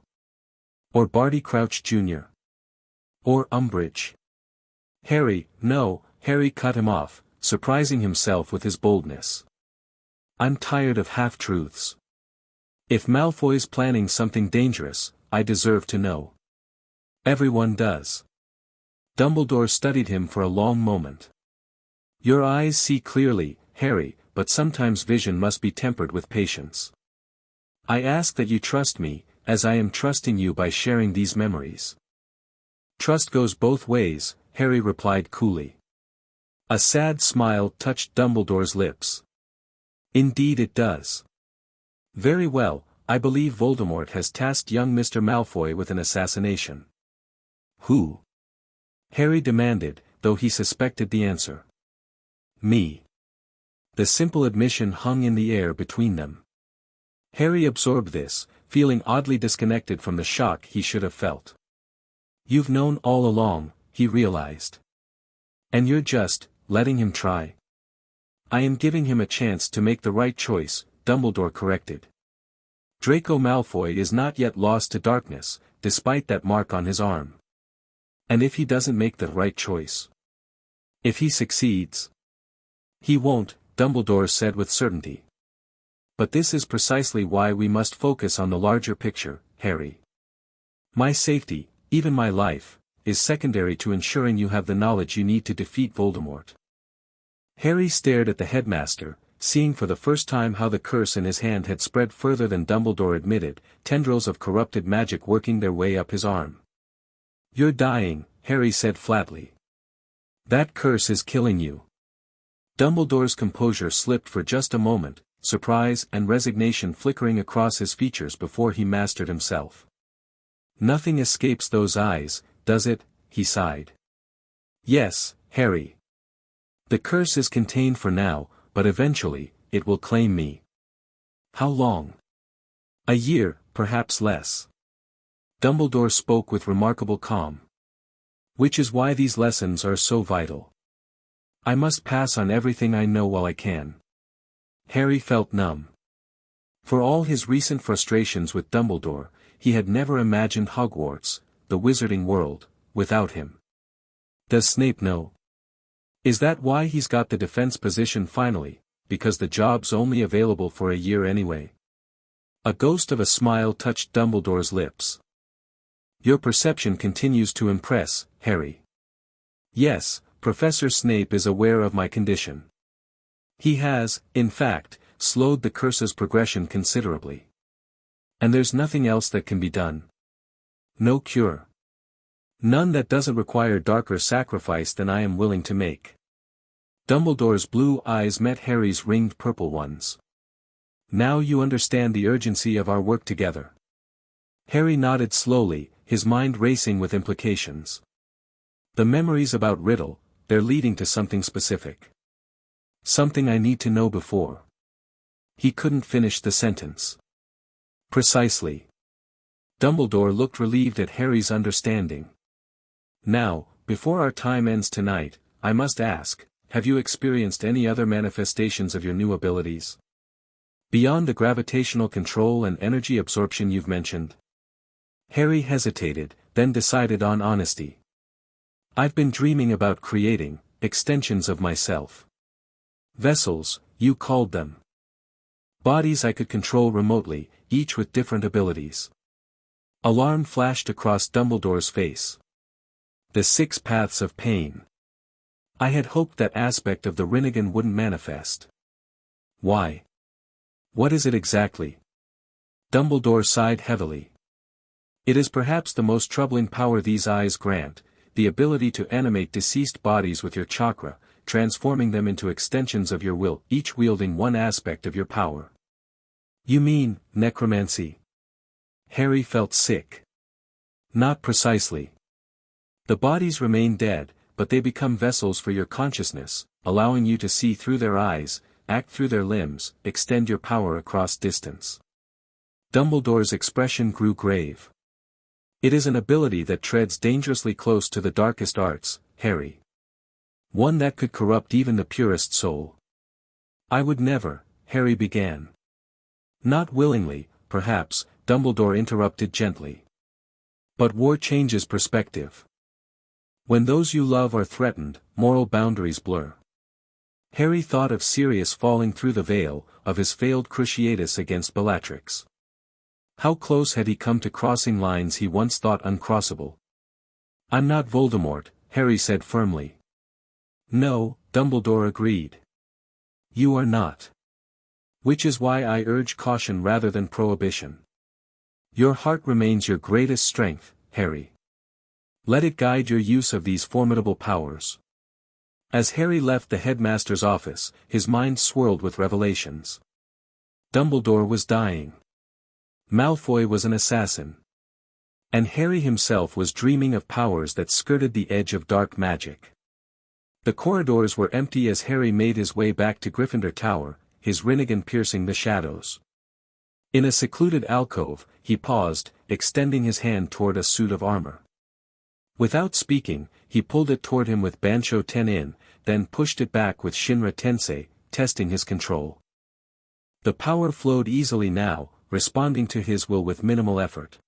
Or Barty Crouch Jr.? Or Umbridge? Harry, no, Harry cut him off, surprising himself with his boldness. I'm tired of half-truths. If Malfoy's planning something dangerous, I deserve to know. Everyone does. Dumbledore studied him for a long moment. Your eyes see clearly, Harry, but sometimes vision must be tempered with patience. I ask that you trust me, as I am trusting you by sharing these memories. Trust goes both ways, Harry replied coolly. A sad smile touched Dumbledore's lips. Indeed it does. Very well, I believe Voldemort has tasked young Mr. Malfoy with an assassination. Who? Harry demanded, though he suspected the answer. Me. The simple admission hung in the air between them. Harry absorbed this, feeling oddly disconnected from the shock he should have felt. You've known all along, he realized. And you're just letting him try. I am giving him a chance to make the right choice, Dumbledore corrected. Draco Malfoy is not yet lost to darkness, despite that mark on his arm. And if he doesn't make the right choice? If he succeeds? He won't, Dumbledore said with certainty. But this is precisely why we must focus on the larger picture, Harry. My safety, even my life, is secondary to ensuring you have the knowledge you need to defeat Voldemort. Harry stared at the headmaster, seeing for the first time how the curse in his hand had spread further than Dumbledore admitted, tendrils of corrupted magic working their way up his arm. You're dying, Harry said flatly. That curse is killing you. Dumbledore's composure slipped for just a moment, surprise and resignation flickering across his features before he mastered himself. Nothing escapes those eyes, does it? He sighed. Yes, Harry. The curse is contained for now, but eventually, it will claim me. How long? A year, perhaps less. Dumbledore spoke with remarkable calm. Which is why these lessons are so vital. I must pass on everything I know while I can. Harry felt numb. For all his recent frustrations with Dumbledore, he had never imagined Hogwarts, the wizarding world, without him. Does Snape know? Is that why he's got the defense position finally, because the job's only available for a year anyway? A ghost of a smile touched Dumbledore's lips. Your perception continues to impress, Harry. Yes, Professor Snape is aware of my condition. He has, in fact, slowed the curse's progression considerably. And there's nothing else that can be done. No cure. None that doesn't require darker sacrifice than I am willing to make. Dumbledore's blue eyes met Harry's ringed purple ones. Now you understand the urgency of our work together. Harry nodded slowly, his mind racing with implications. The memories about Riddle, they're leading to something specific. Something I need to know before. He couldn't finish the sentence. Precisely. Dumbledore looked relieved at Harry's understanding. Now, before our time ends tonight, I must ask, have you experienced any other manifestations of your new abilities? Beyond the gravitational control and energy absorption you've mentioned? Harry hesitated, then decided on honesty. I've been dreaming about creating extensions of myself. Vessels, you called them. Bodies I could control remotely, each with different abilities. Alarm flashed across Dumbledore's face. The 6 paths of pain. I had hoped that aspect of the Rinnegan wouldn't manifest. Why? What is it exactly? Dumbledore sighed heavily. It is perhaps the most troubling power these eyes grant, the ability to animate deceased bodies with your chakra, transforming them into extensions of your will, each wielding one aspect of your power. You mean, necromancy? Harry felt sick. Not precisely. The bodies remain dead, but they become vessels for your consciousness, allowing you to see through their eyes, act through their limbs, extend your power across distance. Dumbledore's expression grew grave. It is an ability that treads dangerously close to the darkest arts, Harry. One that could corrupt even the purest soul. I would never, Harry began. Not willingly, perhaps, Dumbledore interrupted gently. But war changes perspective. When those you love are threatened, moral boundaries blur. Harry thought of Sirius falling through the veil, of his failed cruciatus against Bellatrix. How close had he come to crossing lines he once thought uncrossable? I'm not Voldemort, Harry said firmly. No, Dumbledore agreed. You are not. Which is why I urge caution rather than prohibition. Your heart remains your greatest strength, Harry. Let it guide your use of these formidable powers. As Harry left the headmaster's office, his mind swirled with revelations. Dumbledore was dying. Malfoy was an assassin. And Harry himself was dreaming of powers that skirted the edge of dark magic. The corridors were empty as Harry made his way back to Gryffindor Tower, his Rinnegan piercing the shadows. In a secluded alcove, he paused, extending his hand toward a suit of armor. Without speaking, he pulled it toward him with Bancho Tenin, then pushed it back with Shinra Tensei, testing his control. The power flowed easily now, responding to his will with minimal effort.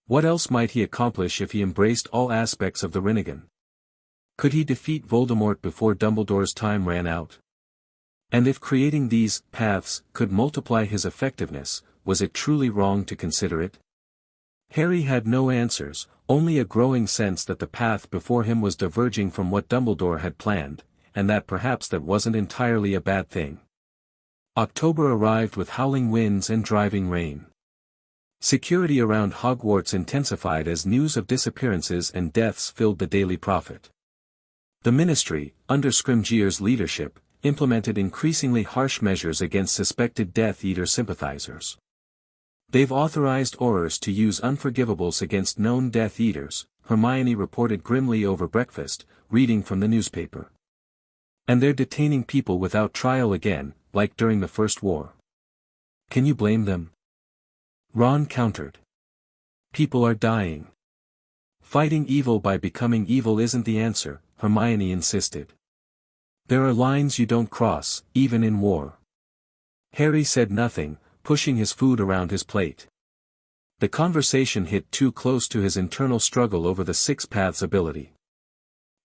What else might he accomplish if he embraced all aspects of the Rinnegan? Could he defeat Voldemort before Dumbledore's time ran out? And if creating these paths could multiply his effectiveness, was it truly wrong to consider it? Harry had no answers, only a growing sense that the path before him was diverging from what Dumbledore had planned, and that perhaps that wasn't entirely a bad thing. October arrived with howling winds and driving rain. Security around Hogwarts intensified as news of disappearances and deaths filled the Daily Prophet. The Ministry, under Scrimgeour's leadership, implemented increasingly harsh measures against suspected Death Eater sympathizers. They've authorized Aurors to use unforgivables against known Death Eaters, Hermione reported grimly over breakfast, reading from the newspaper. And they're detaining people without trial again, like during the First War. Can you blame them? Ron countered. People are dying. Fighting evil by becoming evil isn't the answer, Hermione insisted. There are lines you don't cross, even in war. Harry said nothing, pushing his food around his plate. The conversation hit too close to his internal struggle over the Six Paths ability.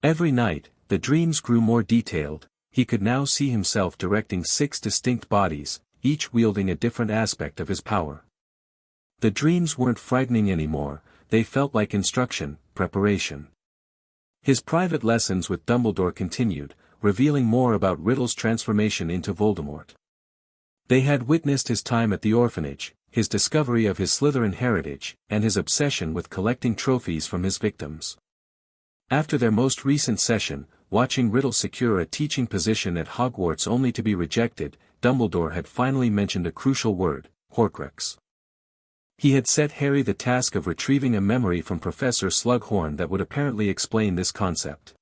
Every night, the dreams grew more detailed. He could now see himself directing 6 distinct bodies, each wielding a different aspect of his power. The dreams weren't frightening anymore, they felt like instruction, preparation. His private lessons with Dumbledore continued, revealing more about Riddle's transformation into Voldemort. They had witnessed his time at the orphanage, his discovery of his Slytherin heritage, and his obsession with collecting trophies from his victims. After their most recent session, watching Riddle secure a teaching position at Hogwarts only to be rejected, Dumbledore had finally mentioned a crucial word, Horcrux. He had set Harry the task of retrieving a memory from Professor Slughorn that would apparently explain this concept.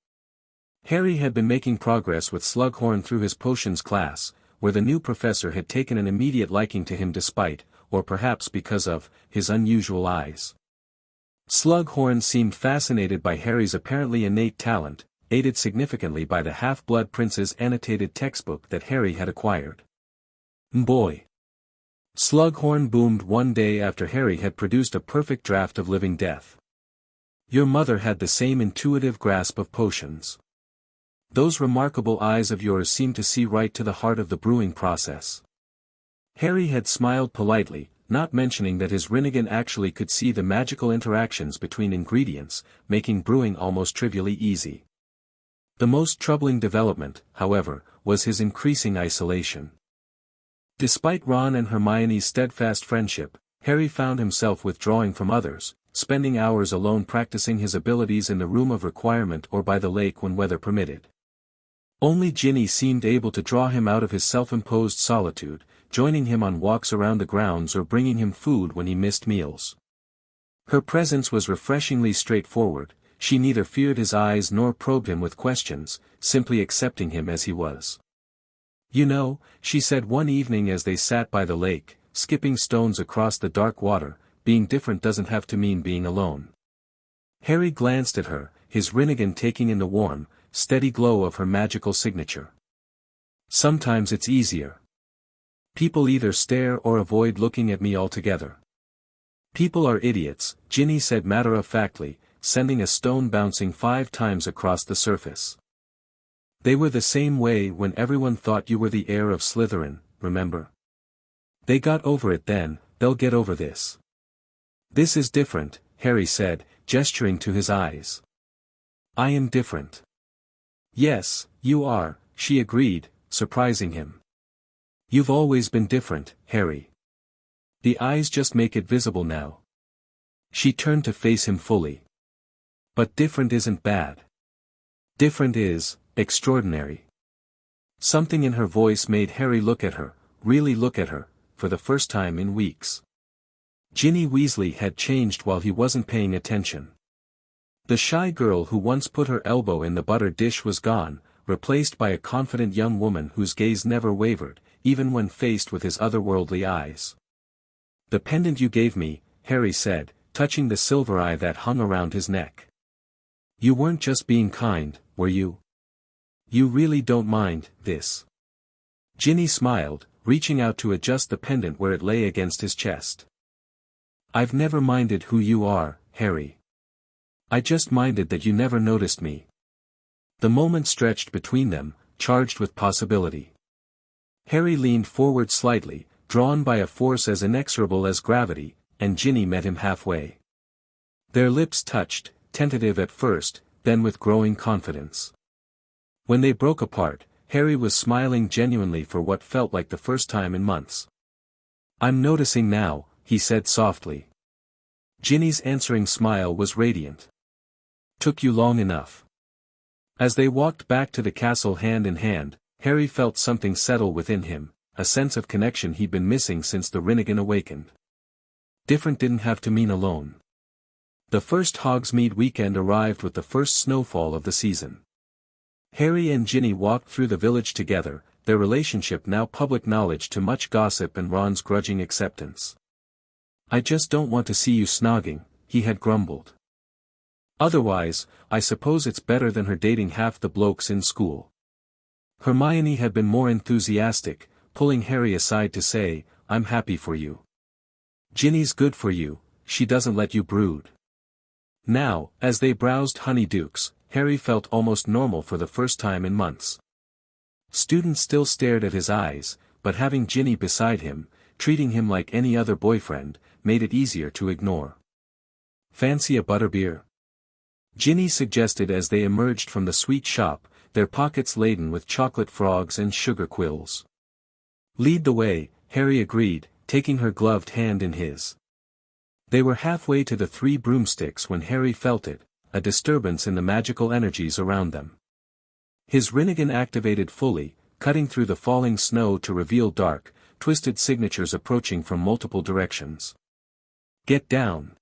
Harry had been making progress with Slughorn through his potions class, where the new professor had taken an immediate liking to him despite, or perhaps because of, his unusual eyes. Slughorn seemed fascinated by Harry's apparently innate talent, aided significantly by the Half-Blood Prince's annotated textbook that Harry had acquired. Boy! Slughorn boomed one day after Harry had produced a perfect draft of Living Death. Your mother had the same intuitive grasp of potions. Those remarkable eyes of yours seem to see right to the heart of the brewing process. Harry had smiled politely, not mentioning that his Rinnegan actually could see the magical interactions between ingredients, making brewing almost trivially easy. The most troubling development, however, was his increasing isolation. Despite Ron and Hermione's steadfast friendship, Harry found himself withdrawing from others, spending hours alone practicing his abilities in the Room of Requirement or by the lake when weather permitted. Only Ginny seemed able to draw him out of his self-imposed solitude, joining him on walks around the grounds or bringing him food when he missed meals. Her presence was refreshingly straightforward, she neither feared his eyes nor probed him with questions, simply accepting him as he was. You know, she said one evening as they sat by the lake, skipping stones across the dark water, being different doesn't have to mean being alone. Harry glanced at her, his Rinnegan taking in the warm, steady glow of her magical signature. Sometimes it's easier. People either stare or avoid looking at me altogether. People are idiots, Ginny said matter-of-factly, sending a stone bouncing 5 times across the surface. They were the same way when everyone thought you were the heir of Slytherin, remember? They got over it then, they'll get over this. This is different, Harry said, gesturing to his eyes. I am different. Yes, you are, she agreed, surprising him. You've always been different, Harry. The eyes just make it visible now. She turned to face him fully. But different isn't bad. Different is, extraordinary. Something in her voice made Harry look at her, really look at her, for the first time in weeks. Ginny Weasley had changed while he wasn't paying attention. The shy girl who once put her elbow in the butter dish was gone, replaced by a confident young woman whose gaze never wavered, even when faced with his otherworldly eyes. The pendant you gave me, Harry said, touching the silver eye that hung around his neck. You weren't just being kind, were you? You really don't mind this. Ginny smiled, reaching out to adjust the pendant where it lay against his chest. I've never minded who you are, Harry. I just minded that you never noticed me. The moment stretched between them, charged with possibility. Harry leaned forward slightly, drawn by a force as inexorable as gravity, and Ginny met him halfway. Their lips touched, tentative at first, then with growing confidence. When they broke apart, Harry was smiling genuinely for what felt like the first time in months. I'm noticing now, he said softly. Ginny's answering smile was radiant. Took you long enough. As they walked back to the castle hand in hand, Harry felt something settle within him, a sense of connection he'd been missing since the Rinnegan awakened. Different didn't have to mean alone. The first Hogsmeade weekend arrived with the first snowfall of the season. Harry and Ginny walked through the village together, their relationship now public knowledge to much gossip and Ron's grudging acceptance. I just don't want to see you snogging, he had grumbled. Otherwise, I suppose it's better than her dating half the blokes in school. Hermione had been more enthusiastic, pulling Harry aside to say, I'm happy for you. Ginny's good for you, she doesn't let you brood. Now, as they browsed honeydukes, Harry felt almost normal for the first time in months. Students still stared at his eyes, but having Ginny beside him, treating him like any other boyfriend, made it easier to ignore. Fancy a butterbeer? Ginny suggested as they emerged from the sweet shop, their pockets laden with chocolate frogs and sugar quills. Lead the way, Harry agreed, taking her gloved hand in his. They were halfway to the 3 broomsticks when Harry felt it, a disturbance in the magical energies around them. His Rinnegan activated fully, cutting through the falling snow to reveal dark, twisted signatures approaching from multiple directions. Get down!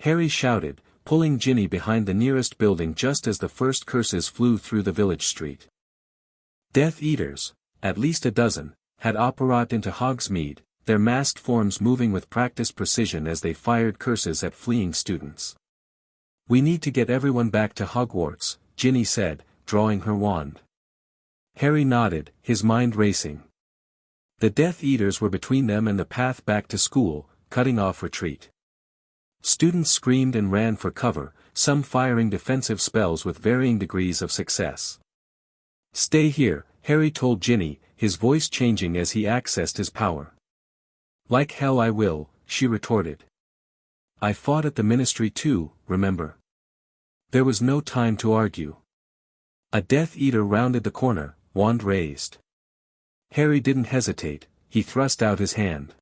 Harry shouted, pulling Ginny behind the nearest building just as the first curses flew through the village street. Death Eaters, at least a dozen, had apparat into Hogsmeade, their masked forms moving with practiced precision as they fired curses at fleeing students. We need to get everyone back to Hogwarts, Ginny said, drawing her wand. Harry nodded, his mind racing. The Death Eaters were between them and the path back to school, cutting off retreat. Students screamed and ran for cover, some firing defensive spells with varying degrees of success. Stay here, Harry told Ginny, his voice changing as he accessed his power. Like hell I will, she retorted. I fought at the Ministry too, remember? There was no time to argue. A Death Eater rounded the corner, wand raised. Harry didn't hesitate, he thrust out his hand.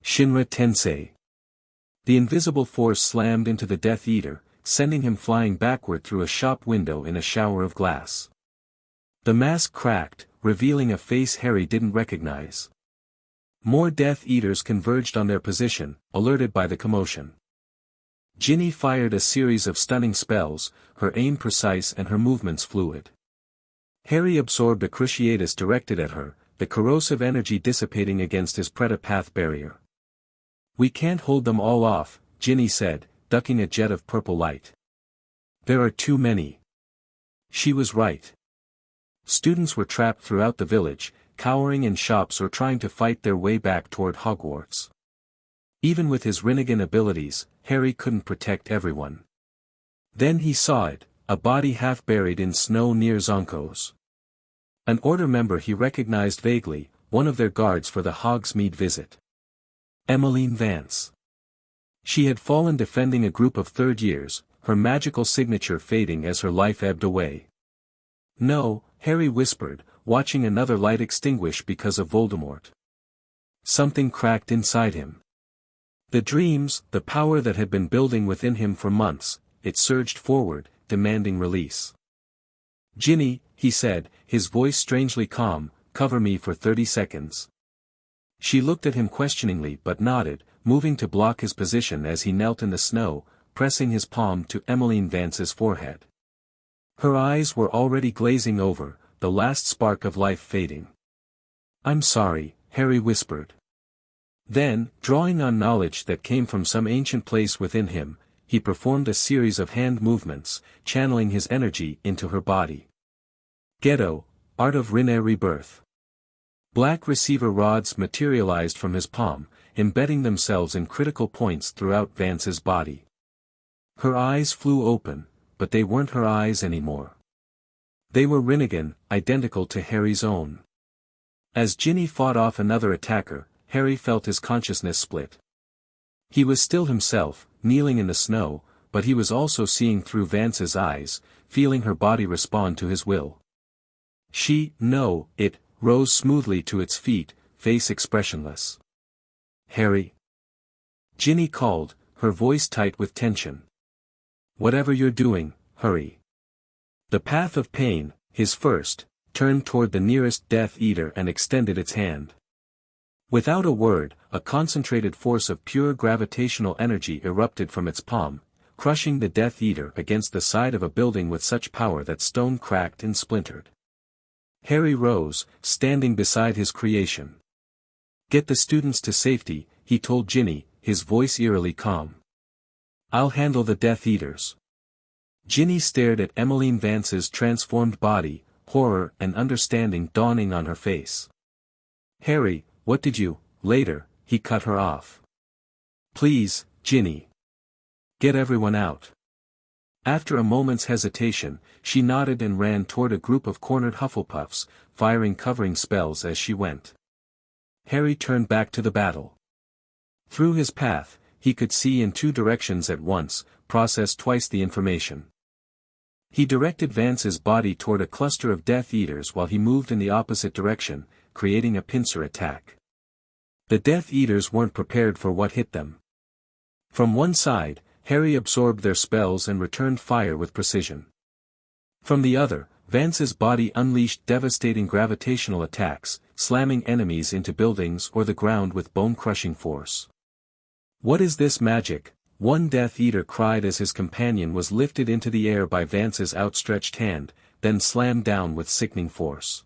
Shinra Tensei. The invisible force slammed into the Death Eater, sending him flying backward through a shop window in a shower of glass. The mask cracked, revealing a face Harry didn't recognize. More Death Eaters converged on their position, alerted by the commotion. Ginny fired a series of stunning spells, her aim precise and her movements fluid. Harry absorbed a cruciatus directed at her, the corrosive energy dissipating against his Pretapath barrier. We can't hold them all off, Ginny said, ducking a jet of purple light. There are too many. She was right. Students were trapped throughout the village, cowering in shops or trying to fight their way back toward Hogwarts. Even with his Rinnegan abilities, Harry couldn't protect everyone. Then he saw it, a body half buried in snow near Zonkos. An Order member he recognized vaguely, one of their guards for the Hogsmeade visit. Emmeline Vance. She had fallen defending a group of third years, her magical signature fading as her life ebbed away. No, Harry whispered, watching another light extinguish because of Voldemort. Something cracked inside him. The dreams, the power that had been building within him for months, it surged forward, demanding release. Ginny, he said, his voice strangely calm, cover me for 30 seconds. She looked at him questioningly but nodded, moving to block his position as he knelt in the snow, pressing his palm to Emmeline Vance's forehead. Her eyes were already glazing over, the last spark of life fading. I'm sorry, Harry whispered. Then, drawing on knowledge that came from some ancient place within him, he performed a series of hand movements, channeling his energy into her body. Ghetto, Art of Rinne Rebirth. Black receiver rods materialized from his palm, embedding themselves in critical points throughout Vance's body. Her eyes flew open, but they weren't her eyes anymore. They were Rinnegan, identical to Harry's own. As Ginny fought off another attacker, Harry felt his consciousness split. He was still himself, kneeling in the snow, but he was also seeing through Vance's eyes, feeling her body respond to his will. It rose smoothly to its feet, face expressionless. Harry. Ginny called, her voice tight with tension. Whatever you're doing, hurry. The path of pain, his first, turned toward the nearest Death Eater and extended its hand. Without a word, a concentrated force of pure gravitational energy erupted from its palm, crushing the Death Eater against the side of a building with such power that stone cracked and splintered. Harry rose, standing beside his creation. Get the students to safety, he told Ginny, his voice eerily calm. I'll handle the Death Eaters. Ginny stared at Emmeline Vance's transformed body, horror and understanding dawning on her face. Harry, what did you, later, he cut her off. Please, Ginny. Get everyone out. After a moment's hesitation, she nodded and ran toward a group of cornered Hufflepuffs, firing covering spells as she went. Harry turned back to the battle. Through his path, he could see in two directions at once, process twice the information. He directed Vance's body toward a cluster of Death Eaters while he moved in the opposite direction, creating a pincer attack. The Death Eaters weren't prepared for what hit them. From one side, Harry absorbed their spells and returned fire with precision. From the other, Vance's body unleashed devastating gravitational attacks, slamming enemies into buildings or the ground with bone-crushing force. What is this magic? One Death Eater cried as his companion was lifted into the air by Vance's outstretched hand, then slammed down with sickening force.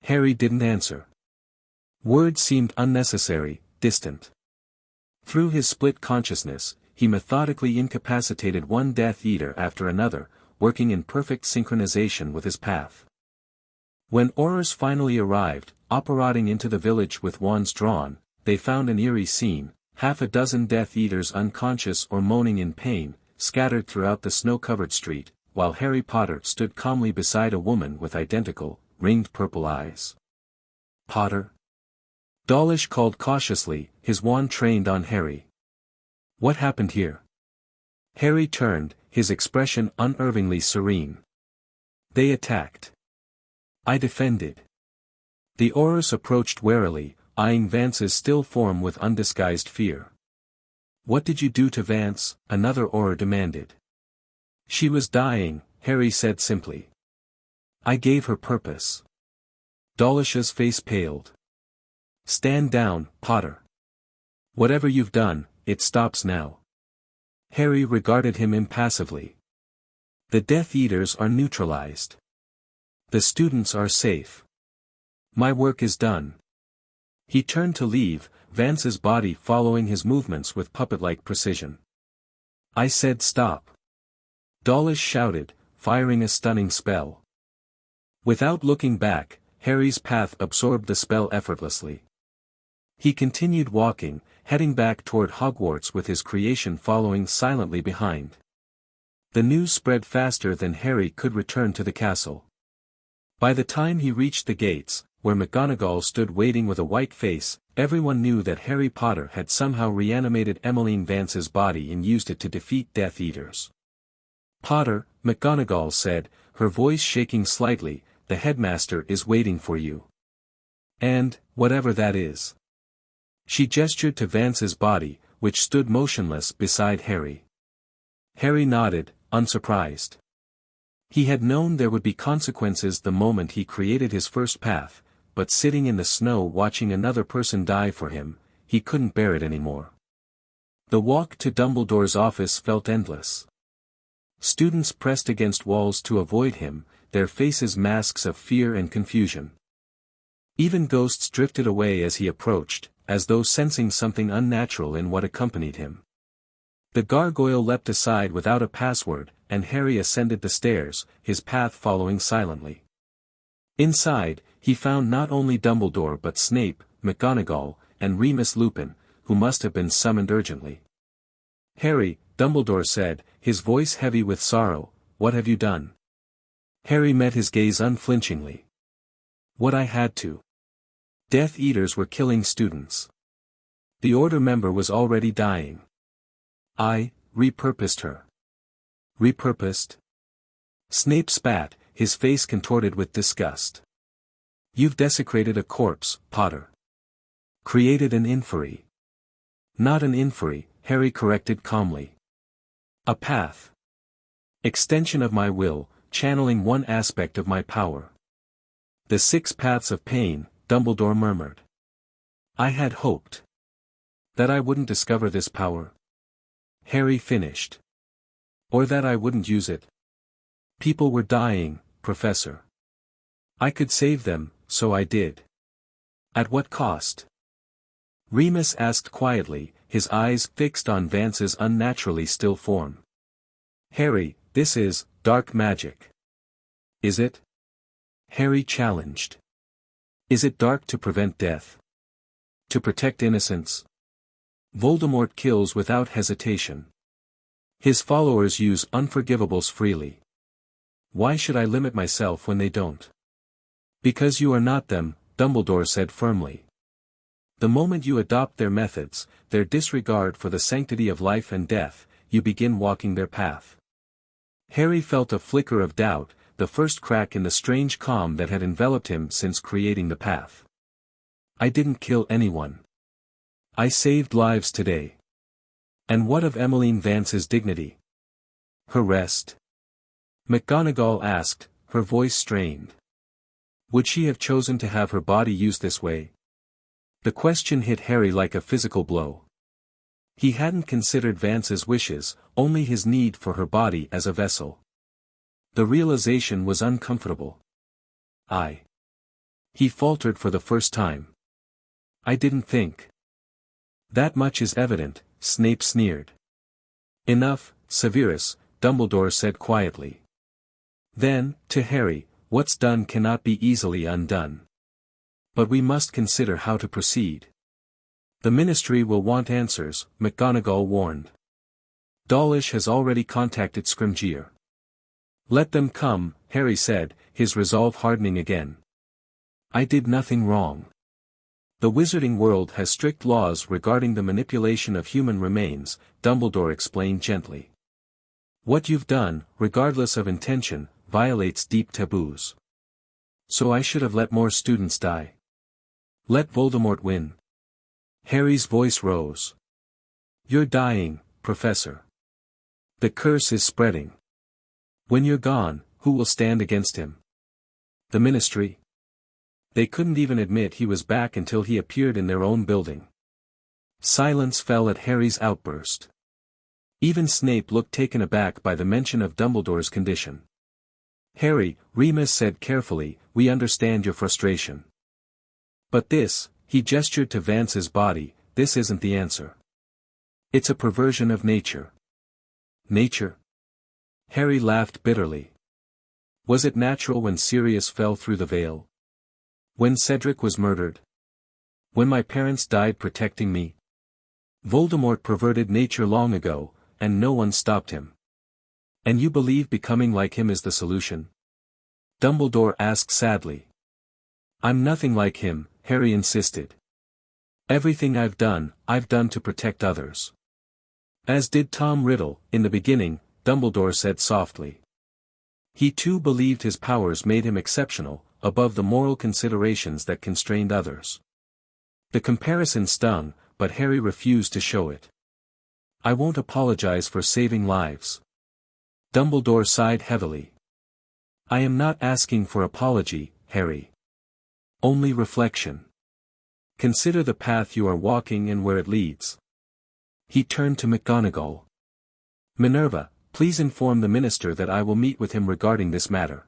Harry didn't answer. Words seemed unnecessary, distant. Through his split consciousness, he methodically incapacitated one Death Eater after another, working in perfect synchronization with his path. When Aurors finally arrived, operating into the village with wands drawn, they found an eerie scene, half a dozen Death Eaters unconscious or moaning in pain, scattered throughout the snow-covered street, while Harry Potter stood calmly beside a woman with identical, ringed purple eyes. Potter? Dawlish called cautiously, his wand trained on Harry. What happened here? Harry turned, his expression unervingly serene. They attacked. I defended. The Aurors approached warily, eyeing Vance's still form with undisguised fear. What did you do to Vance? Another Auror demanded. She was dying, Harry said simply. I gave her purpose. Dawlish's face paled. Stand down, Potter. Whatever you've done, it stops now. Harry regarded him impassively. The Death Eaters are neutralized. The students are safe. My work is done. He turned to leave, Vance's body following his movements with puppet-like precision. I said stop. Dawlish shouted, firing a stunning spell. Without looking back, Harry's path absorbed the spell effortlessly. He continued walking, heading back toward Hogwarts with his creation following silently behind. The news spread faster than Harry could return to the castle. By the time he reached the gates, where McGonagall stood waiting with a white face, everyone knew that Harry Potter had somehow reanimated Emmeline Vance's body and used it to defeat Death Eaters. Potter, McGonagall said, her voice shaking slightly, the headmaster is waiting for you. And, whatever that is. She gestured to Vance's body, which stood motionless beside Harry. Harry nodded, unsurprised. He had known there would be consequences the moment he created his first path, but sitting in the snow watching another person die for him, he couldn't bear it anymore. The walk to Dumbledore's office felt endless. Students pressed against walls to avoid him, their faces masks of fear and confusion. Even ghosts drifted away as he approached, as though sensing something unnatural in what accompanied him. The gargoyle leapt aside without a password, and Harry ascended the stairs, his path following silently. Inside, he found not only Dumbledore but Snape, McGonagall, and Remus Lupin, who must have been summoned urgently. Harry, Dumbledore said, his voice heavy with sorrow, what have you done? Harry met his gaze unflinchingly. What I had to. Death Eaters were killing students. The Order member was already dying. I repurposed her. Repurposed? Snape spat, his face contorted with disgust. You've desecrated a corpse, Potter. Created an inferi. Not an inferi, Harry corrected calmly. A path. Extension of my will, channeling one aspect of my power. The 6 paths of pain, Dumbledore murmured. I had hoped that I wouldn't discover this power. Harry finished. Or that I wouldn't use it. People were dying, Professor. I could save them, so I did. At what cost? Remus asked quietly, his eyes fixed on Vance's unnaturally still form. "Harry, this is dark magic. Is it?" Harry challenged. "Is it dark to prevent death? To protect innocence? Voldemort kills without hesitation. His followers use unforgivables freely. Why should I limit myself when they don't?" "Because you are not them," Dumbledore said firmly. "The moment you adopt their methods, their disregard for the sanctity of life and death, you begin walking their path." Harry felt a flicker of doubt, the first crack in the strange calm that had enveloped him since creating the path. "I didn't kill anyone. I saved lives today. And what of Emmeline Vance's dignity? Her rest?" McGonagall asked, her voice strained. Would she have chosen to have her body used this way? The question hit Harry like a physical blow. He hadn't considered Vance's wishes, only his need for her body as a vessel. The realization was uncomfortable. He faltered for the first time. "I didn't think." "That much is evident," Snape sneered. "Enough, Severus," Dumbledore said quietly. Then, to Harry, "What's done cannot be easily undone. But we must consider how to proceed. The Ministry will want answers," McGonagall warned. "Dawlish has already contacted Scrimgeour." "Let them come," Harry said, his resolve hardening again. "I did nothing wrong. The wizarding world has strict laws regarding the manipulation of human remains," Dumbledore explained gently. "What you've done, regardless of intention, violates deep taboos. So I should have let more students die. Let Voldemort win." Harry's voice rose. "You're dying, Professor. The curse is spreading. When you're gone, who will stand against him? The Ministry? They couldn't even admit he was back until he appeared in their own building." Silence fell at Harry's outburst. Even Snape looked taken aback by the mention of Dumbledore's condition. "Harry," Remus said carefully, "we understand your frustration. But this," he gestured to Vance's body, "this isn't the answer. It's a perversion of nature." "Nature?" Harry laughed bitterly. "Was it natural when Sirius fell through the veil? When Cedric was murdered? When my parents died protecting me? Voldemort perverted nature long ago, and no one stopped him. And you believe becoming like him is the solution?" Dumbledore asked sadly. "I'm nothing like him," Harry insisted. "Everything I've done to protect others." "As did Tom Riddle, in the beginning," Dumbledore said softly. "He too believed his powers made him exceptional, above the moral considerations that constrained others." The comparison stung, but Harry refused to show it. "I won't apologize for saving lives." Dumbledore sighed heavily. "I am not asking for apology, Harry. Only reflection. Consider the path you are walking and where it leads." He turned to McGonagall. "Minerva, please inform the Minister that I will meet with him regarding this matter.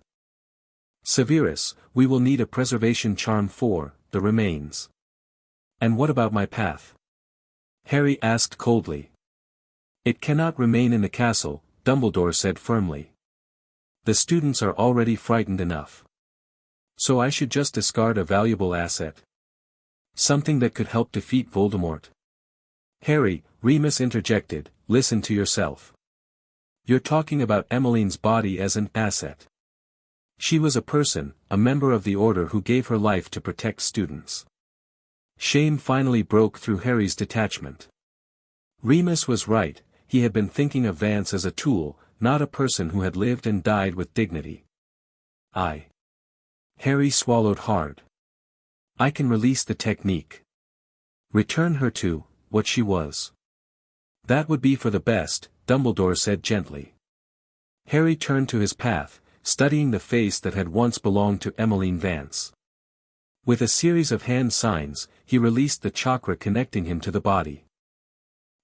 Severus, we will need a preservation charm for the remains." "And what about my path?" Harry asked coldly. "It cannot remain in the castle," Dumbledore said firmly. "The students are already frightened enough. So I should just discard a valuable asset? Something that could help defeat Voldemort?" "Harry," Remus interjected, "listen to yourself. You're talking about Emmeline's body as an asset. She was a person, a member of the Order who gave her life to protect students." Shame finally broke through Harry's detachment. Remus was right, he had been thinking of Vance as a tool, not a person who had lived and died with dignity. Harry swallowed hard. "I can release the technique. Return her to what she was." "That would be for the best," Dumbledore said gently. Harry turned to his path, studying the face that had once belonged to Emmeline Vance. With a series of hand signs, he released the chakra connecting him to the body.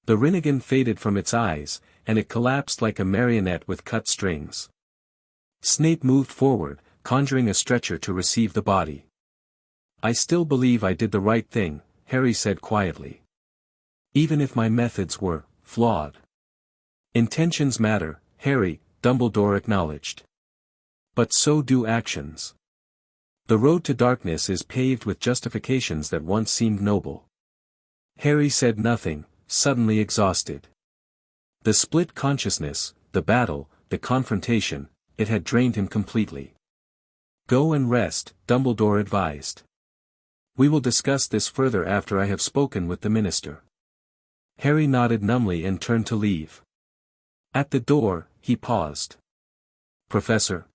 The Rinnegan faded from its eyes, and it collapsed like a marionette with cut strings. Snape moved forward, conjuring a stretcher to receive the body. "I still believe I did the right thing," Harry said quietly. Even if my methods were flawed. Intentions matter, Harry, Dumbledore acknowledged. But so do actions. The road to darkness is paved with justifications that once seemed noble. Harry said nothing, suddenly exhausted. The split consciousness, the battle, the confrontation, it had drained him completely. Go and rest, Dumbledore advised. We will discuss this further after I have spoken with the minister. Harry nodded numbly and turned to leave. At the door, he paused. Professor.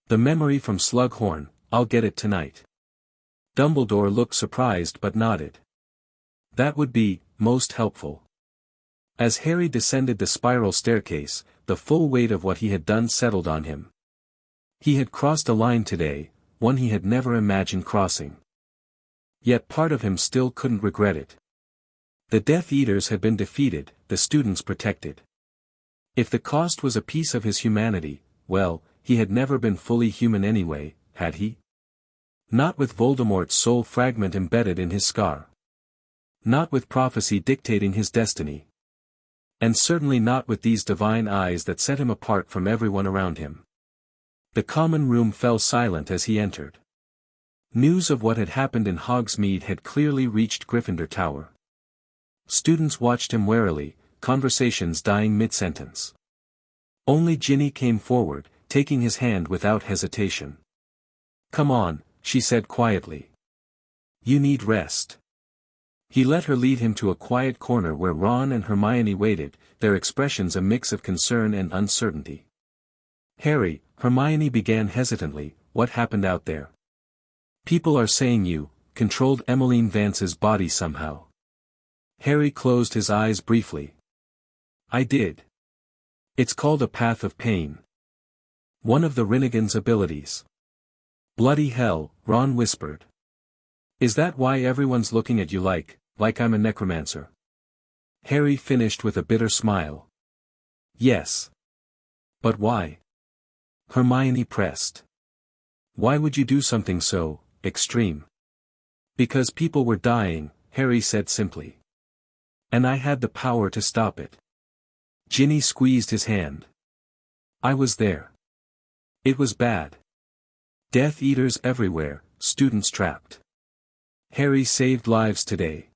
The memory from Slughorn, I'll get it tonight. Dumbledore looked surprised but nodded. That would be most helpful. As Harry descended the spiral staircase, the full weight of what he had done settled on him. He had crossed a line today, one he had never imagined crossing. Yet part of him still couldn't regret it. The Death Eaters had been defeated, the students protected. If the cost was a piece of his humanity, well, he had never been fully human anyway, had he? Not with Voldemort's soul fragment embedded in his scar. Not with prophecy dictating his destiny. And certainly not with these divine eyes that set him apart from everyone around him. The common room fell silent as he entered. News of what had happened in Hogsmeade had clearly reached Gryffindor Tower. Students watched him warily, conversations dying mid-sentence. Only Ginny came forward, taking his hand without hesitation. Come on, she said quietly. You need rest. He let her lead him to a quiet corner where Ron and Hermione waited, their expressions a mix of concern and uncertainty. Harry, Hermione began hesitantly, what happened out there? People are saying you controlled Emmeline Vance's body somehow. Harry closed his eyes briefly. I did. It's called a path of pain. One of the Rinnegan's abilities. Bloody hell, Ron whispered. Is that why everyone's looking at you like I'm a necromancer? Harry finished with a bitter smile. Yes. But why? Hermione pressed. Why would you do something so extreme? Because people were dying, Harry said simply. And I had the power to stop it. Ginny squeezed his hand. I was there. It was bad. Death Eaters everywhere, students trapped. Harry saved lives today.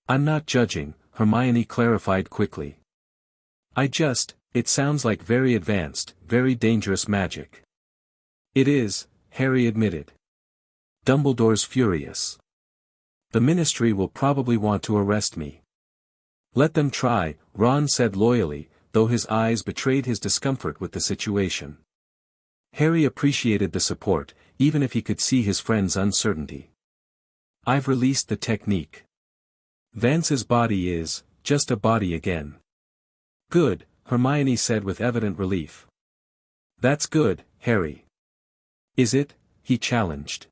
I'm not judging, Hermione clarified quickly. It sounds like very advanced, very dangerous magic. It is, Harry admitted. Dumbledore's furious. The Ministry will probably want to arrest me. Let them try, Ron said loyally, though his eyes betrayed his discomfort with the situation. Harry appreciated the support, even if he could see his friend's uncertainty. I've released the technique. Vance's body is just a body again. Good, Hermione said with evident relief. That's good, Harry. Is it? He challenged.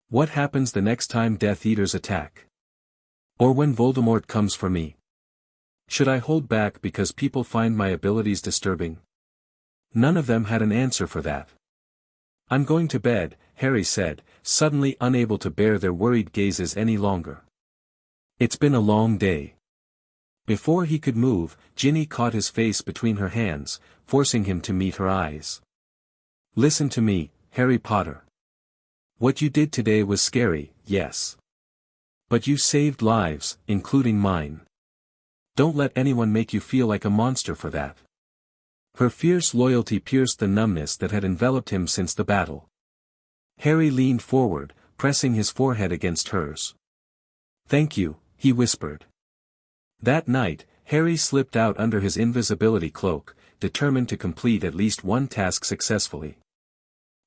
What happens the next time Death Eaters attack? Or when Voldemort comes for me? Should I hold back because people find my abilities disturbing? None of them had an answer for that. I'm going to bed, Harry said, suddenly unable to bear their worried gazes any longer. It's been a long day. Before he could move, Ginny caught his face between her hands, forcing him to meet her eyes. Listen to me, Harry Potter. What you did today was scary, yes. But you saved lives, including mine. Don't let anyone make you feel like a monster for that. Her fierce loyalty pierced the numbness that had enveloped him since the battle. Harry leaned forward, pressing his forehead against hers. Thank you, he whispered. That night, Harry slipped out under his invisibility cloak, determined to complete at least one task successfully.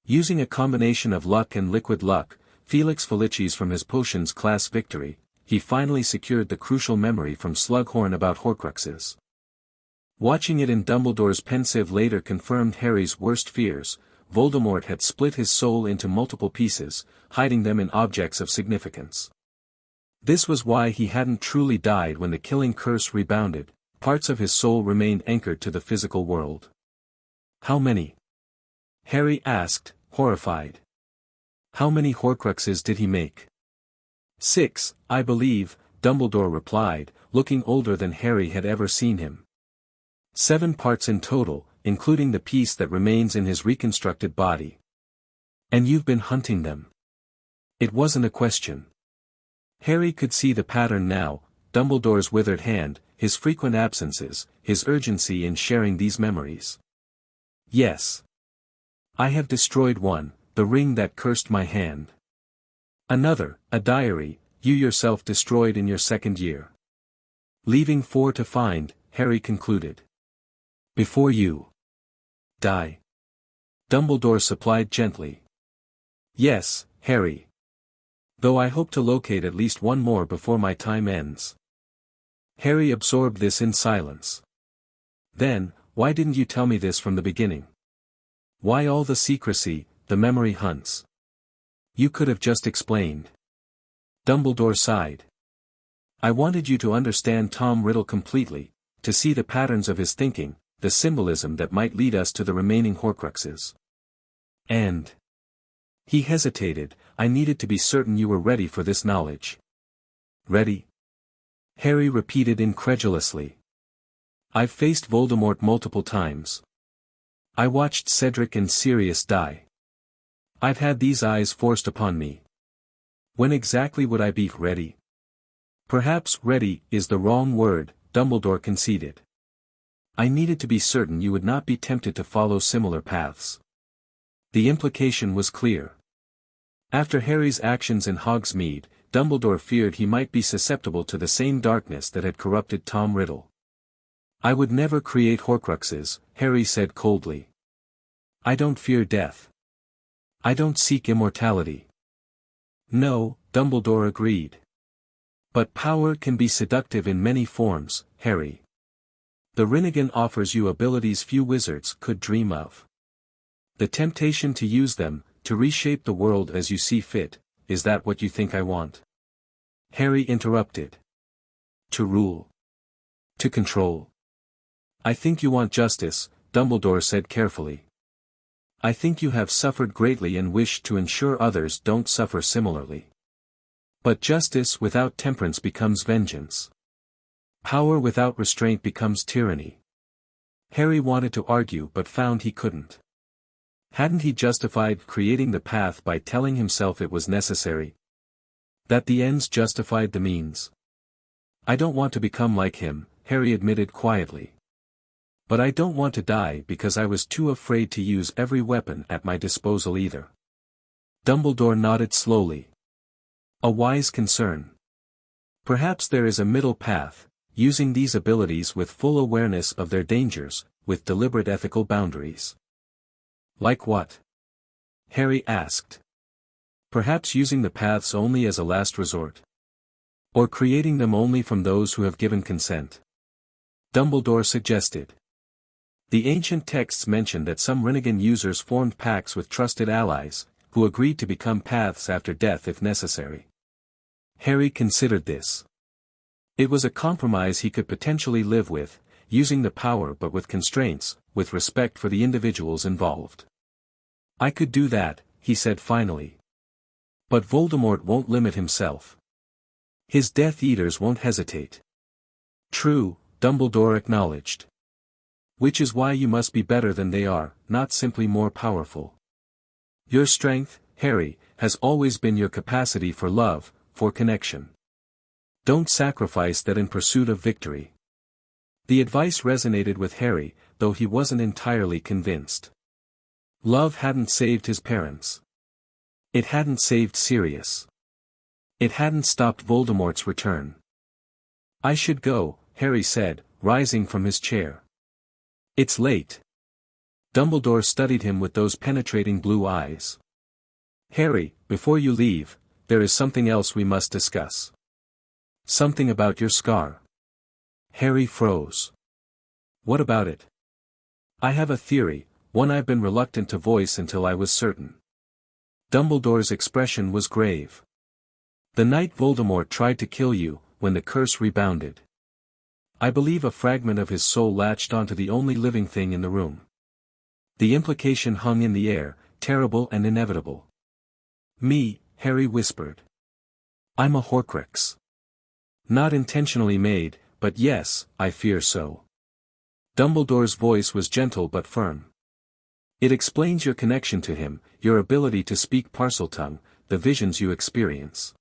Using a combination of luck and liquid luck, Felix Felicis from his potions class victory, he finally secured the crucial memory from Slughorn about Horcruxes. Watching it in Dumbledore's pensive later confirmed Harry's worst fears. Voldemort had split his soul into multiple pieces, hiding them in objects of significance. This was why he hadn't truly died when the killing curse rebounded, parts of his soul remained anchored to the physical world. How many? Harry asked, horrified. How many Horcruxes did he make? 6, I believe, Dumbledore replied, looking older than Harry had ever seen him. 7 parts in total, including the piece that remains in his reconstructed body. And you've been hunting them. It wasn't a question. Harry could see the pattern now, Dumbledore's withered hand, his frequent absences, his urgency in sharing these memories. Yes. I have destroyed one, the ring that cursed my hand. Another, a diary, you yourself destroyed in your 2nd year. Leaving 4 to find, Harry concluded. Before you die. Dumbledore supplied gently. Yes, Harry. Though I hope to locate at least one more before my time ends. Harry absorbed this in silence. Then, why didn't you tell me this from the beginning? Why all the secrecy, the memory hunts? You could have just explained. Dumbledore sighed. I wanted you to understand Tom Riddle completely, to see the patterns of his thinking, the symbolism that might lead us to the remaining Horcruxes. And he hesitated. I needed to be certain you were ready for this knowledge. Ready? Harry repeated incredulously. I've faced Voldemort multiple times. I watched Cedric and Sirius die. I've had these eyes forced upon me. When exactly would I be ready? Perhaps ready is the wrong word, Dumbledore conceded. I needed to be certain you would not be tempted to follow similar paths. The implication was clear. After Harry's actions in Hogsmeade, Dumbledore feared he might be susceptible to the same darkness that had corrupted Tom Riddle. I would never create Horcruxes, Harry said coldly. I don't fear death. I don't seek immortality. No, Dumbledore agreed. But power can be seductive in many forms, Harry. The Rinnegan offers you abilities few wizards could dream of. The temptation to use them, to reshape the world as you see fit, is that what you think I want? Harry interrupted. To rule. To control. I think you want justice, Dumbledore said carefully. I think you have suffered greatly and wish to ensure others don't suffer similarly. But justice without temperance becomes vengeance. Power without restraint becomes tyranny. Harry wanted to argue but found he couldn't. Hadn't he justified creating the path by telling himself it was necessary? That the ends justified the means. I don't want to become like him, Harry admitted quietly. But I don't want to die because I was too afraid to use every weapon at my disposal either. Dumbledore nodded slowly. A wise concern. Perhaps there is a middle path, using these abilities with full awareness of their dangers, with deliberate ethical boundaries. Like what? Harry asked. Perhaps using the paths only as a last resort. Or creating them only from those who have given consent. Dumbledore suggested. The ancient texts mention that some Rinnegan users formed pacts with trusted allies, who agreed to become paths after death if necessary. Harry considered this. It was a compromise he could potentially live with, using the power but with constraints, with respect for the individuals involved. I could do that, he said finally. But Voldemort won't limit himself. His Death Eaters won't hesitate. True, Dumbledore acknowledged. Which is why you must be better than they are, not simply more powerful. Your strength, Harry, has always been your capacity for love, for connection. Don't sacrifice that in pursuit of victory. The advice resonated with Harry, though he wasn't entirely convinced. Love hadn't saved his parents. It hadn't saved Sirius. It hadn't stopped Voldemort's return. I should go, Harry said, rising from his chair. It's late. Dumbledore studied him with those penetrating blue eyes. Harry, before you leave, there is something else we must discuss. Something about your scar. Harry froze. What about it? I have a theory, one I've been reluctant to voice until I was certain. Dumbledore's expression was grave. The night Voldemort tried to kill you, when the curse rebounded. I believe a fragment of his soul latched onto the only living thing in the room. The implication hung in the air, terrible and inevitable. Me, Harry whispered. I'm a Horcrux. Not intentionally made, but yes, I fear so. Dumbledore's voice was gentle but firm. It explains your connection to him, your ability to speak Parseltongue, the visions you experience.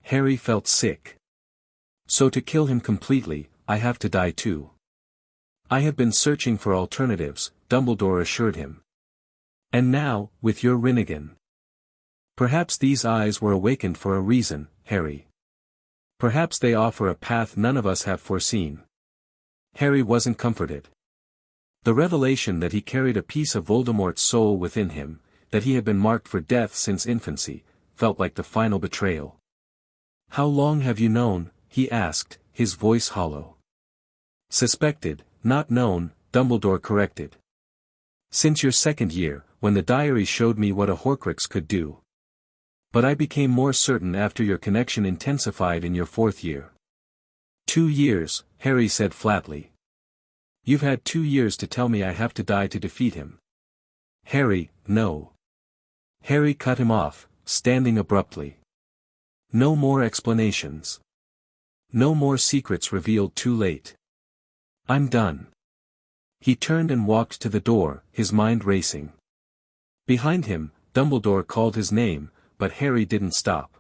Harry felt sick. So to kill him completely, I have to die too. I have been searching for alternatives, Dumbledore assured him. And now, with your Rinnegan. Perhaps these eyes were awakened for a reason, Harry. Perhaps they offer a path none of us have foreseen. Harry wasn't comforted. The revelation that he carried a piece of Voldemort's soul within him, that he had been marked for death since infancy, felt like the final betrayal. How long have you known? He asked, his voice hollow. Suspected, not known, Dumbledore corrected. Since your second year, when the diary showed me what a Horcrux could do. But I became more certain after your connection intensified in your fourth year. 2 years, Harry said flatly. You've had 2 years to tell me I have to die to defeat him. Harry, no. Harry cut him off, standing abruptly. No more explanations. No more secrets revealed too late. I'm done. He turned and walked to the door, his mind racing. Behind him, Dumbledore called his name, but Harry didn't stop.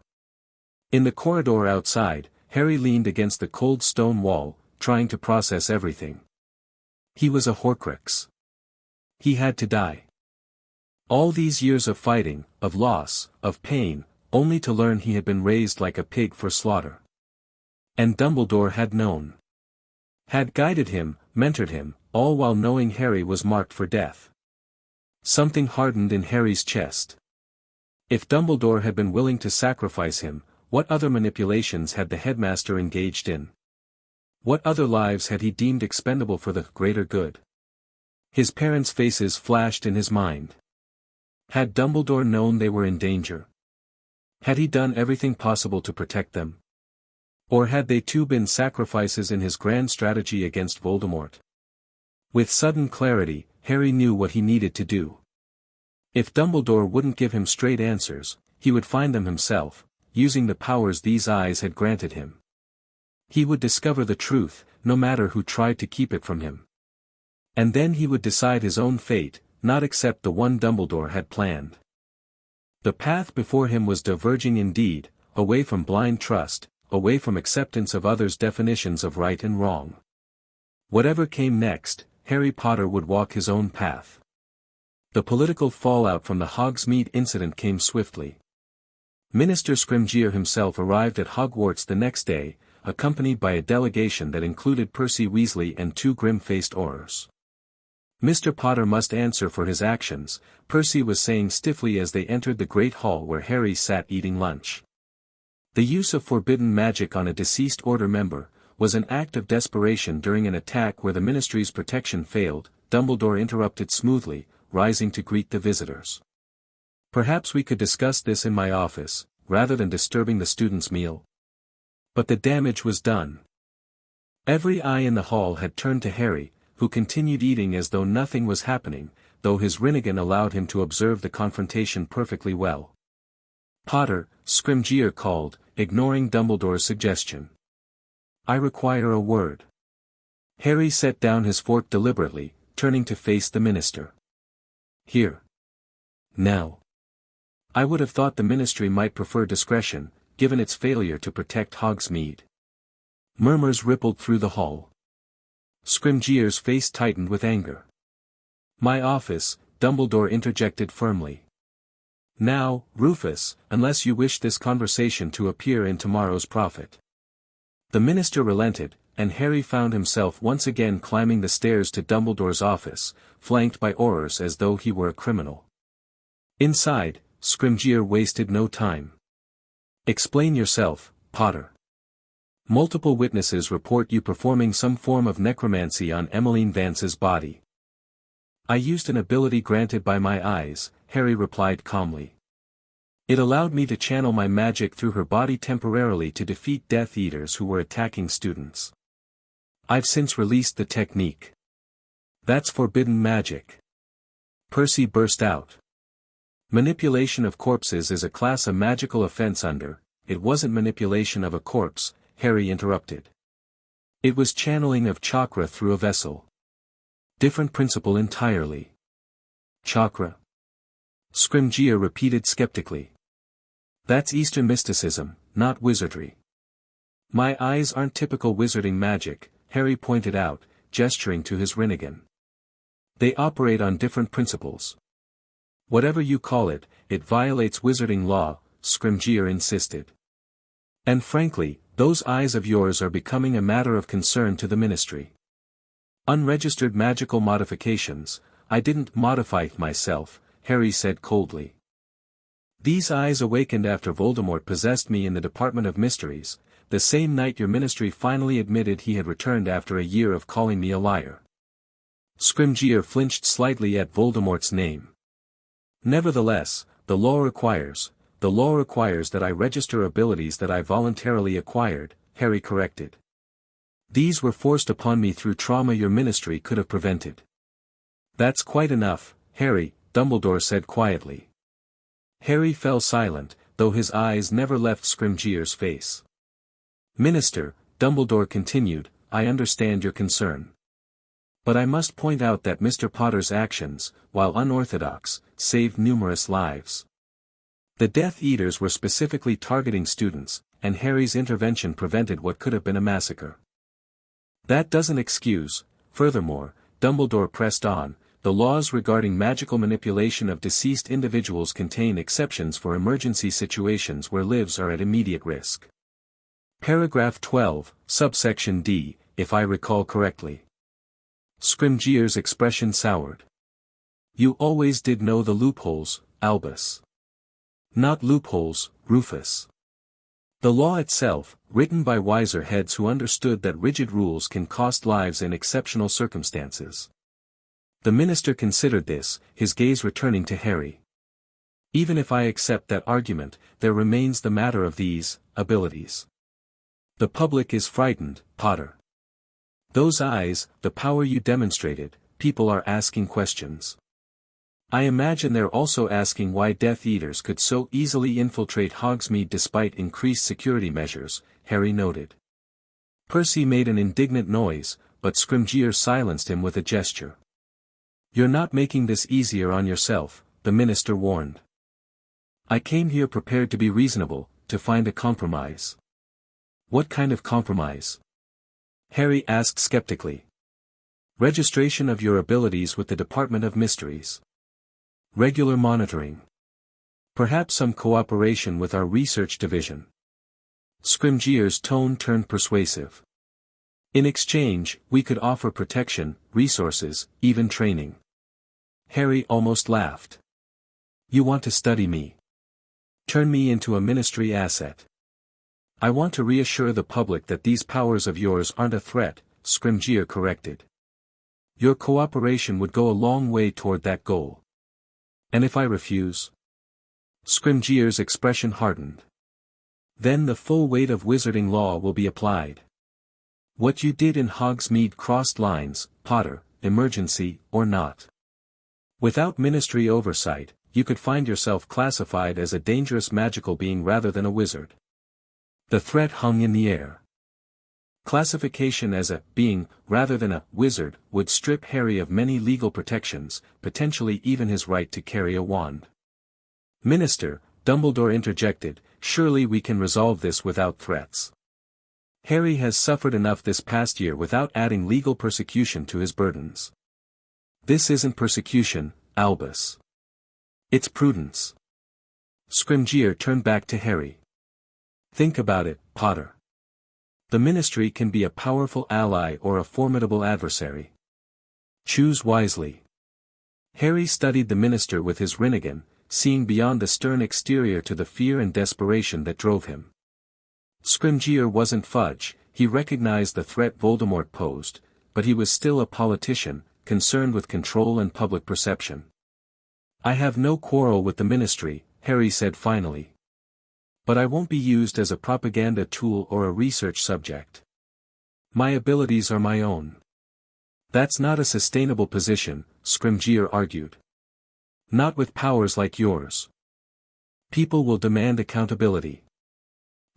In the corridor outside, Harry leaned against the cold stone wall, trying to process everything. He was a Horcrux. He had to die. All these years of fighting, of loss, of pain, only to learn he had been raised like a pig for slaughter. And Dumbledore had known. Had guided him, mentored him, all while knowing Harry was marked for death. Something hardened in Harry's chest. If Dumbledore had been willing to sacrifice him, what other manipulations had the headmaster engaged in? What other lives had he deemed expendable for the greater good? His parents' faces flashed in his mind. Had Dumbledore known they were in danger? Had he done everything possible to protect them? Or had they too been sacrifices in his grand strategy against Voldemort? With sudden clarity, Harry knew what he needed to do. If Dumbledore wouldn't give him straight answers, he would find them himself, using the powers these eyes had granted him. He would discover the truth, no matter who tried to keep it from him. And then he would decide his own fate, not accept the one Dumbledore had planned. The path before him was diverging indeed, away from blind trust, away from acceptance of others' definitions of right and wrong. Whatever came next, Harry Potter would walk his own path. The political fallout from the Hogsmeade incident came swiftly. Minister Scrimgeour himself arrived at Hogwarts the next day, accompanied by a delegation that included Percy Weasley and 2 grim-faced Aurors. Mr. Potter must answer for his actions, Percy was saying stiffly as they entered the great hall where Harry sat eating lunch. The use of forbidden magic on a deceased Order member was an act of desperation during an attack where the Ministry's protection failed. Dumbledore interrupted smoothly, rising to greet the visitors. Perhaps we could discuss this in my office, rather than disturbing the students' meal. But the damage was done. Every eye in the hall had turned to Harry, who continued eating as though nothing was happening, though his Rinnegan allowed him to observe the confrontation perfectly well. Potter, Scrimgeour called, ignoring Dumbledore's suggestion. I require a word. Harry set down his fork deliberately, turning to face the minister. Here. Now. I would have thought the Ministry might prefer discretion, given its failure to protect Hogsmeade. Murmurs rippled through the hall. Scrimgeour's face tightened with anger. My office, Dumbledore interjected firmly. Now, Rufus, unless you wish this conversation to appear in tomorrow's Prophet. The minister relented, and Harry found himself once again climbing the stairs to Dumbledore's office, flanked by Aurors as though he were a criminal. Inside, Scrimgeour wasted no time. Explain yourself, Potter. Multiple witnesses report you performing some form of necromancy on Emmeline Vance's body. I used an ability granted by my eyes, Harry replied calmly. It allowed me to channel my magic through her body temporarily to defeat Death Eaters who were attacking students. I've since released the technique. That's forbidden magic. Percy burst out. Manipulation of corpses is a class of magical offense under, it wasn't manipulation of a corpse, Harry interrupted. It was channeling of chakra through a vessel. Different principle entirely. Chakra? Scrimgeour repeated skeptically. That's Eastern mysticism, not wizardry. My eyes aren't typical wizarding magic, Harry pointed out, gesturing to his Rinnegan. They operate on different principles. Whatever you call it, it violates wizarding law, Scrimgeour insisted. And frankly, those eyes of yours are becoming a matter of concern to the Ministry. Unregistered magical modifications, I didn't modify myself, Harry said coldly. These eyes awakened after Voldemort possessed me in the Department of Mysteries, the same night your Ministry finally admitted he had returned after a year of calling me a liar. Scrimgeour flinched slightly at Voldemort's name. Nevertheless, the law requires that I register abilities that I voluntarily acquired, Harry corrected. These were forced upon me through trauma your Ministry could have prevented. That's quite enough, Harry, Dumbledore said quietly. Harry fell silent, though his eyes never left Scrimgeour's face. Minister, Dumbledore continued, I understand your concern. But I must point out that Mr. Potter's actions, while unorthodox, saved numerous lives. The Death Eaters were specifically targeting students, and Harry's intervention prevented what could have been a massacre. That doesn't excuse, furthermore, Dumbledore pressed on, the laws regarding magical manipulation of deceased individuals contain exceptions for emergency situations where lives are at immediate risk. Paragraph 12, subsection D, if I recall correctly. Scrimgeour's expression soured. You always did know the loopholes, Albus. Not loopholes, Rufus. The law itself, written by wiser heads who understood that rigid rules can cost lives in exceptional circumstances. The minister considered this, his gaze returning to Harry. Even if I accept that argument, there remains the matter of these abilities. The public is frightened, Potter. Those eyes, the power you demonstrated, people are asking questions. I imagine they're also asking why Death Eaters could so easily infiltrate Hogsmeade despite increased security measures, Harry noted. Percy made an indignant noise, but Scrimgeour silenced him with a gesture. You're not making this easier on yourself, the minister warned. I came here prepared to be reasonable, to find a compromise. What kind of compromise? Harry asked skeptically. Registration of your abilities with the Department of Mysteries. Regular monitoring. Perhaps some cooperation with our research division. Scrimgeour's tone turned persuasive. In exchange, we could offer protection, resources, even training. Harry almost laughed. You want to study me? Turn me into a Ministry asset. I want to reassure the public that these powers of yours aren't a threat, Scrimgeour corrected. Your cooperation would go a long way toward that goal. And if I refuse? Scrimgeour's expression hardened. Then the full weight of wizarding law will be applied. What you did in Hogsmeade crossed lines, Potter, emergency or not. Without Ministry oversight, you could find yourself classified as a dangerous magical being rather than a wizard. The threat hung in the air. Classification as a being, rather than a wizard, would strip Harry of many legal protections, potentially even his right to carry a wand. Minister, Dumbledore interjected, surely we can resolve this without threats. Harry has suffered enough this past year without adding legal persecution to his burdens. This isn't persecution, Albus. It's prudence. Scrimgeour turned back to Harry. Think about it, Potter. The Ministry can be a powerful ally or a formidable adversary. Choose wisely. Harry studied the minister with his Rinnegan, seeing beyond the stern exterior to the fear and desperation that drove him. Scrimgeour wasn't fudge, he recognized the threat Voldemort posed, but he was still a politician, concerned with control and public perception. I have no quarrel with the Ministry, Harry said finally. But I won't be used as a propaganda tool or a research subject. My abilities are my own. That's not a sustainable position, Scrimgeour argued. Not with powers like yours. People will demand accountability.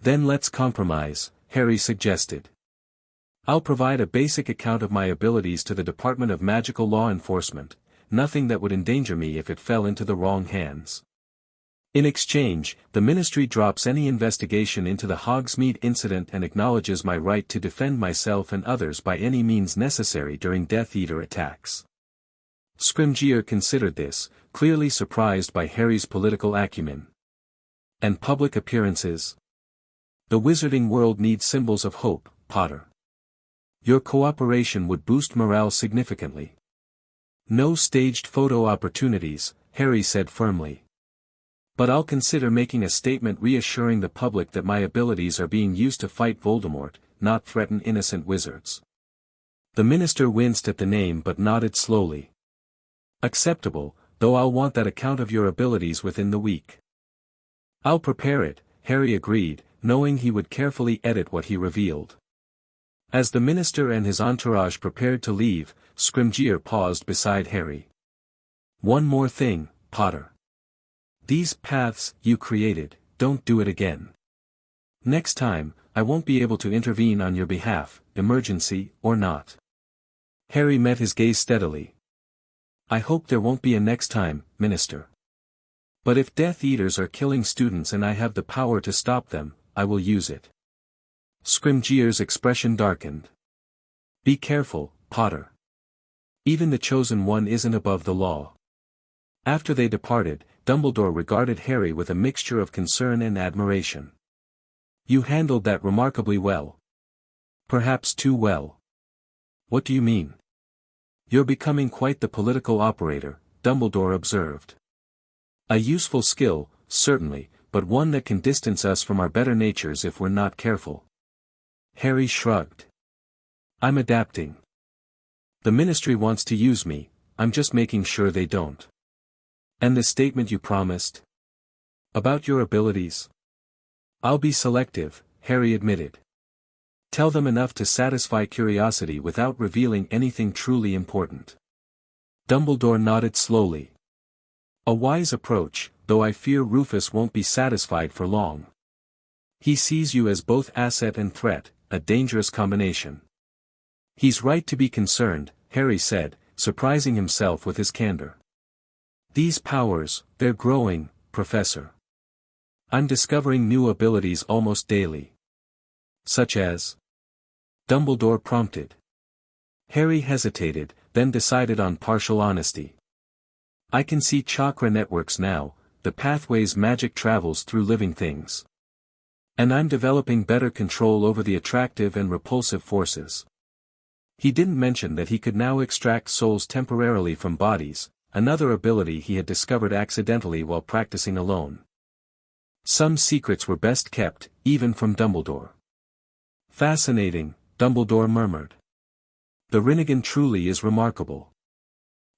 Then let's compromise, Harry suggested. I'll provide a basic account of my abilities to the Department of Magical Law Enforcement, nothing that would endanger me if it fell into the wrong hands. In exchange, the Ministry drops any investigation into the Hogsmeade incident and acknowledges my right to defend myself and others by any means necessary during Death Eater attacks. Scrimgeour considered this, clearly surprised by Harry's political acumen. And public appearances? The wizarding world needs symbols of hope, Potter. Your cooperation would boost morale significantly. No staged photo opportunities, Harry said firmly. But I'll consider making a statement reassuring the public that my abilities are being used to fight Voldemort, not threaten innocent wizards. The minister winced at the name but nodded slowly. Acceptable, though I'll want that account of your abilities within the week. I'll prepare it, Harry agreed, knowing he would carefully edit what he revealed. As the minister and his entourage prepared to leave, Scrimgeour paused beside Harry. One more thing, Potter. These paths you created, don't do it again. Next time, I won't be able to intervene on your behalf, emergency or not. Harry met his gaze steadily. I hope there won't be a next time, Minister. But if Death Eaters are killing students and I have the power to stop them, I will use it. Scrimgeour's expression darkened. Be careful, Potter. Even the Chosen One isn't above the law. After they departed, Dumbledore regarded Harry with a mixture of concern and admiration. You handled that remarkably well. Perhaps too well. What do you mean? You're becoming quite the political operator, Dumbledore observed. A useful skill, certainly, but one that can distance us from our better natures if we're not careful. Harry shrugged. I'm adapting. The Ministry wants to use me, I'm just making sure they don't. And the statement you promised? About your abilities? I'll be selective, Harry admitted. Tell them enough to satisfy curiosity without revealing anything truly important. Dumbledore nodded slowly. A wise approach, though I fear Rufus won't be satisfied for long. He sees you as both asset and threat, a dangerous combination. He's right to be concerned, Harry said, surprising himself with his candor. These powers, they're growing, Professor. I'm discovering new abilities almost daily. Such as? Dumbledore prompted. Harry hesitated, then decided on partial honesty. I can see chakra networks now, the pathways magic travels through living things. And I'm developing better control over the attractive and repulsive forces. He didn't mention that he could now extract souls temporarily from bodies, another ability he had discovered accidentally while practicing alone. Some secrets were best kept, even from Dumbledore. Fascinating, Dumbledore murmured. The Rinnegan truly is remarkable.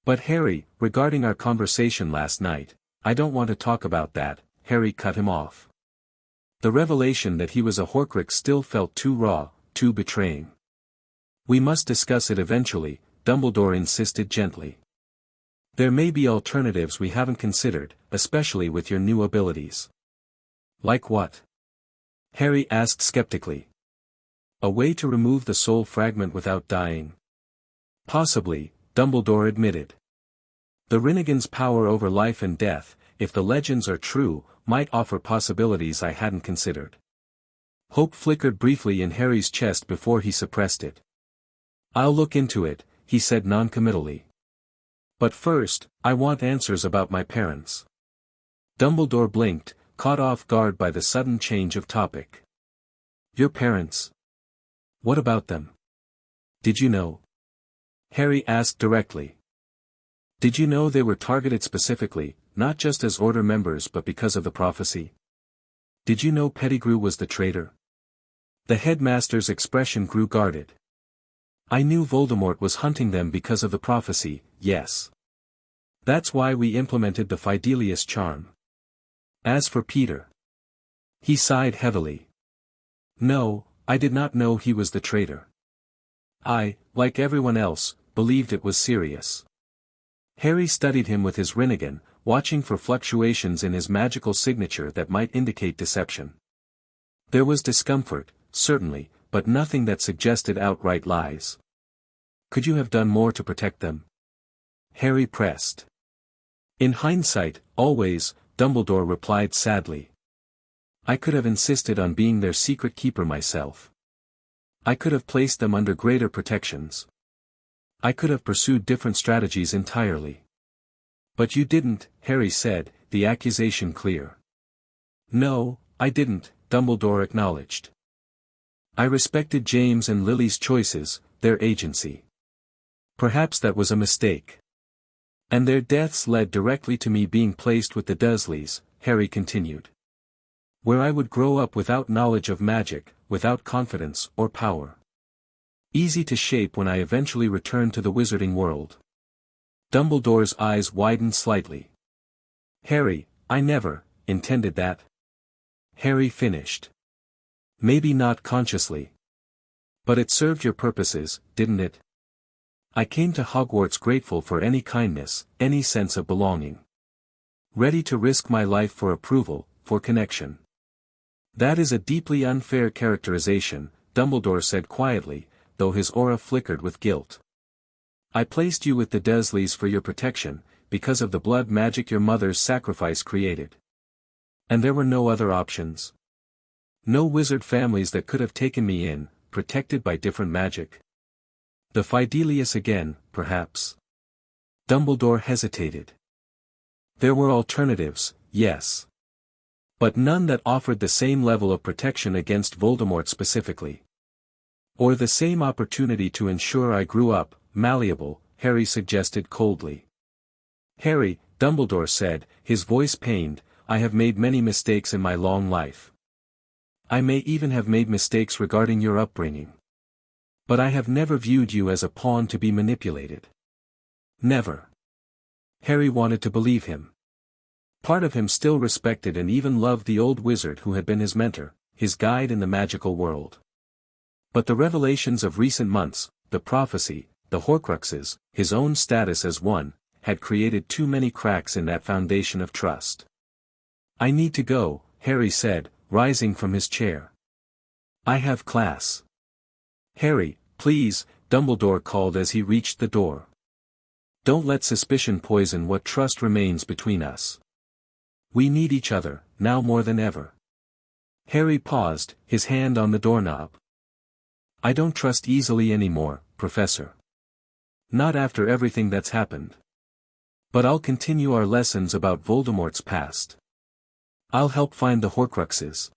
But Harry, regarding our conversation last night, I don't want to talk about that, Harry cut him off. The revelation that he was a Horcrux still felt too raw, too betraying. We must discuss it eventually, Dumbledore insisted gently. There may be alternatives we haven't considered, especially with your new abilities. Like what? Harry asked skeptically. A way to remove the soul fragment without dying? Possibly, Dumbledore admitted. The Rinnegan's power over life and death, if the legends are true, might offer possibilities I hadn't considered. Hope flickered briefly in Harry's chest before he suppressed it. I'll look into it, he said noncommittally. But first, I want answers about my parents. Dumbledore blinked, caught off guard by the sudden change of topic. Your parents? What about them? Did you know? Harry asked directly. Did you know they were targeted specifically, not just as Order members but because of the prophecy? Did you know Pettigrew was the traitor? The headmaster's expression grew guarded. I knew Voldemort was hunting them because of the prophecy, yes. That's why we implemented the Fidelius charm. As for Peter. He sighed heavily. No, I did not know he was the traitor. I, like everyone else, believed it was Sirius. Harry studied him with his Rinnegan, watching for fluctuations in his magical signature that might indicate deception. There was discomfort, certainly, but nothing that suggested outright lies. Could you have done more to protect them? Harry pressed. In hindsight, always, Dumbledore replied sadly. I could have insisted on being their secret keeper myself. I could have placed them under greater protections. I could have pursued different strategies entirely. But you didn't, Harry said, the accusation clear. No, I didn't, Dumbledore acknowledged. I respected James and Lily's choices, their agency. Perhaps that was a mistake. And their deaths led directly to me being placed with the Dursleys, Harry continued. Where I would grow up without knowledge of magic, without confidence or power. Easy to shape when I eventually returned to the wizarding world. Dumbledore's eyes widened slightly. Harry, I never intended that. Harry finished. Maybe not consciously. But it served your purposes, didn't it? I came to Hogwarts grateful for any kindness, any sense of belonging. Ready to risk my life for approval, for connection. That is a deeply unfair characterization, Dumbledore said quietly, though his aura flickered with guilt. I placed you with the Dursleys for your protection, because of the blood magic your mother's sacrifice created. And there were no other options. No wizard families that could have taken me in, protected by different magic. The Fidelius again, perhaps. Dumbledore hesitated. There were alternatives, yes. But none that offered the same level of protection against Voldemort specifically. Or the same opportunity to ensure I grew up, malleable, Harry suggested coldly. Harry, Dumbledore said, his voice pained, I have made many mistakes in my long life. I may even have made mistakes regarding your upbringing. But I have never viewed you as a pawn to be manipulated. Never. Harry wanted to believe him. Part of him still respected and even loved the old wizard who had been his mentor, his guide in the magical world. But the revelations of recent months, the prophecy, the Horcruxes, his own status as one, had created too many cracks in that foundation of trust. I need to go, Harry said, rising from his chair. I have class. Harry, please, Dumbledore called as he reached the door. Don't let suspicion poison what trust remains between us. We need each other, now more than ever. Harry paused, his hand on the doorknob. I don't trust easily anymore, Professor. Not after everything that's happened. But I'll continue our lessons about Voldemort's past. I'll help find the Horcruxes.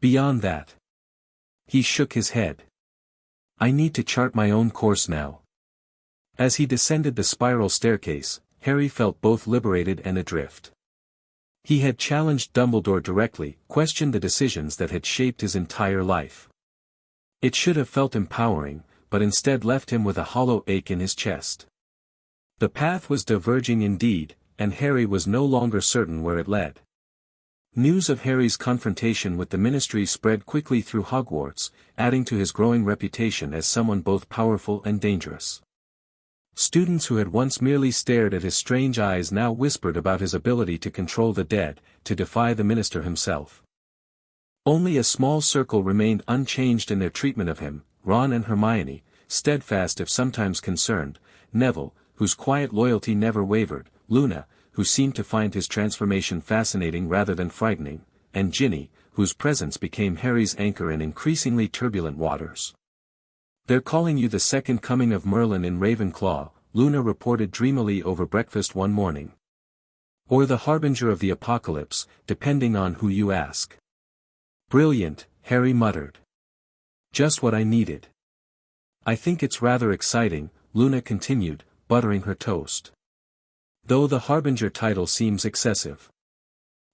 Beyond that. He shook his head. I need to chart my own course now. As he descended the spiral staircase, Harry felt both liberated and adrift. He had challenged Dumbledore directly, questioned the decisions that had shaped his entire life. It should have felt empowering, but instead left him with a hollow ache in his chest. The path was diverging indeed, and Harry was no longer certain where it led. News of Harry's confrontation with the Ministry spread quickly through Hogwarts, adding to his growing reputation as someone both powerful and dangerous. Students who had once merely stared at his strange eyes now whispered about his ability to control the dead, to defy the minister himself. Only a small circle remained unchanged in their treatment of him, Ron and Hermione, steadfast if sometimes concerned, Neville, whose quiet loyalty never wavered, Luna, who seemed to find his transformation fascinating rather than frightening, and Ginny, whose presence became Harry's anchor in increasingly turbulent waters. They're calling you the second coming of Merlin in Ravenclaw, Luna reported dreamily over breakfast one morning. Or the harbinger of the apocalypse, depending on who you ask. Brilliant, Harry muttered. Just what I needed. I think it's rather exciting, Luna continued, buttering her toast. Though the harbinger title seems excessive.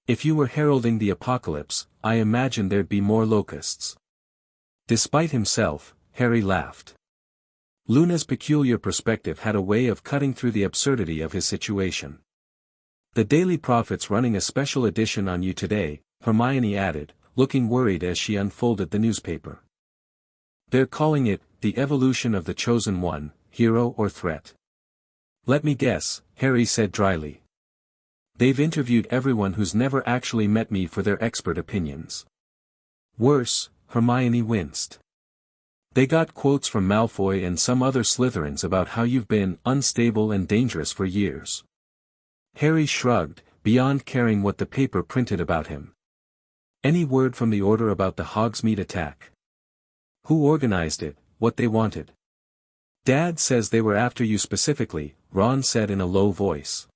If you were heralding the apocalypse, I imagine there'd be more locusts. Despite himself, Harry laughed. Luna's peculiar perspective had a way of cutting through the absurdity of his situation. The Daily Prophet's running a special edition on you today, Hermione added, looking worried as she unfolded the newspaper. They're calling it, The Evolution of the Chosen One, Hero or Threat. Let me guess, Harry said dryly. They've interviewed everyone who's never actually met me for their expert opinions. Worse, Hermione winced. They got quotes from Malfoy and some other Slytherins about how you've been unstable and dangerous for years. Harry shrugged, beyond caring what the paper printed about him. Any word from the Order about the Hogsmeade attack? Who organized it, what they wanted? Dad says they were after you specifically, Ron said in a low voice.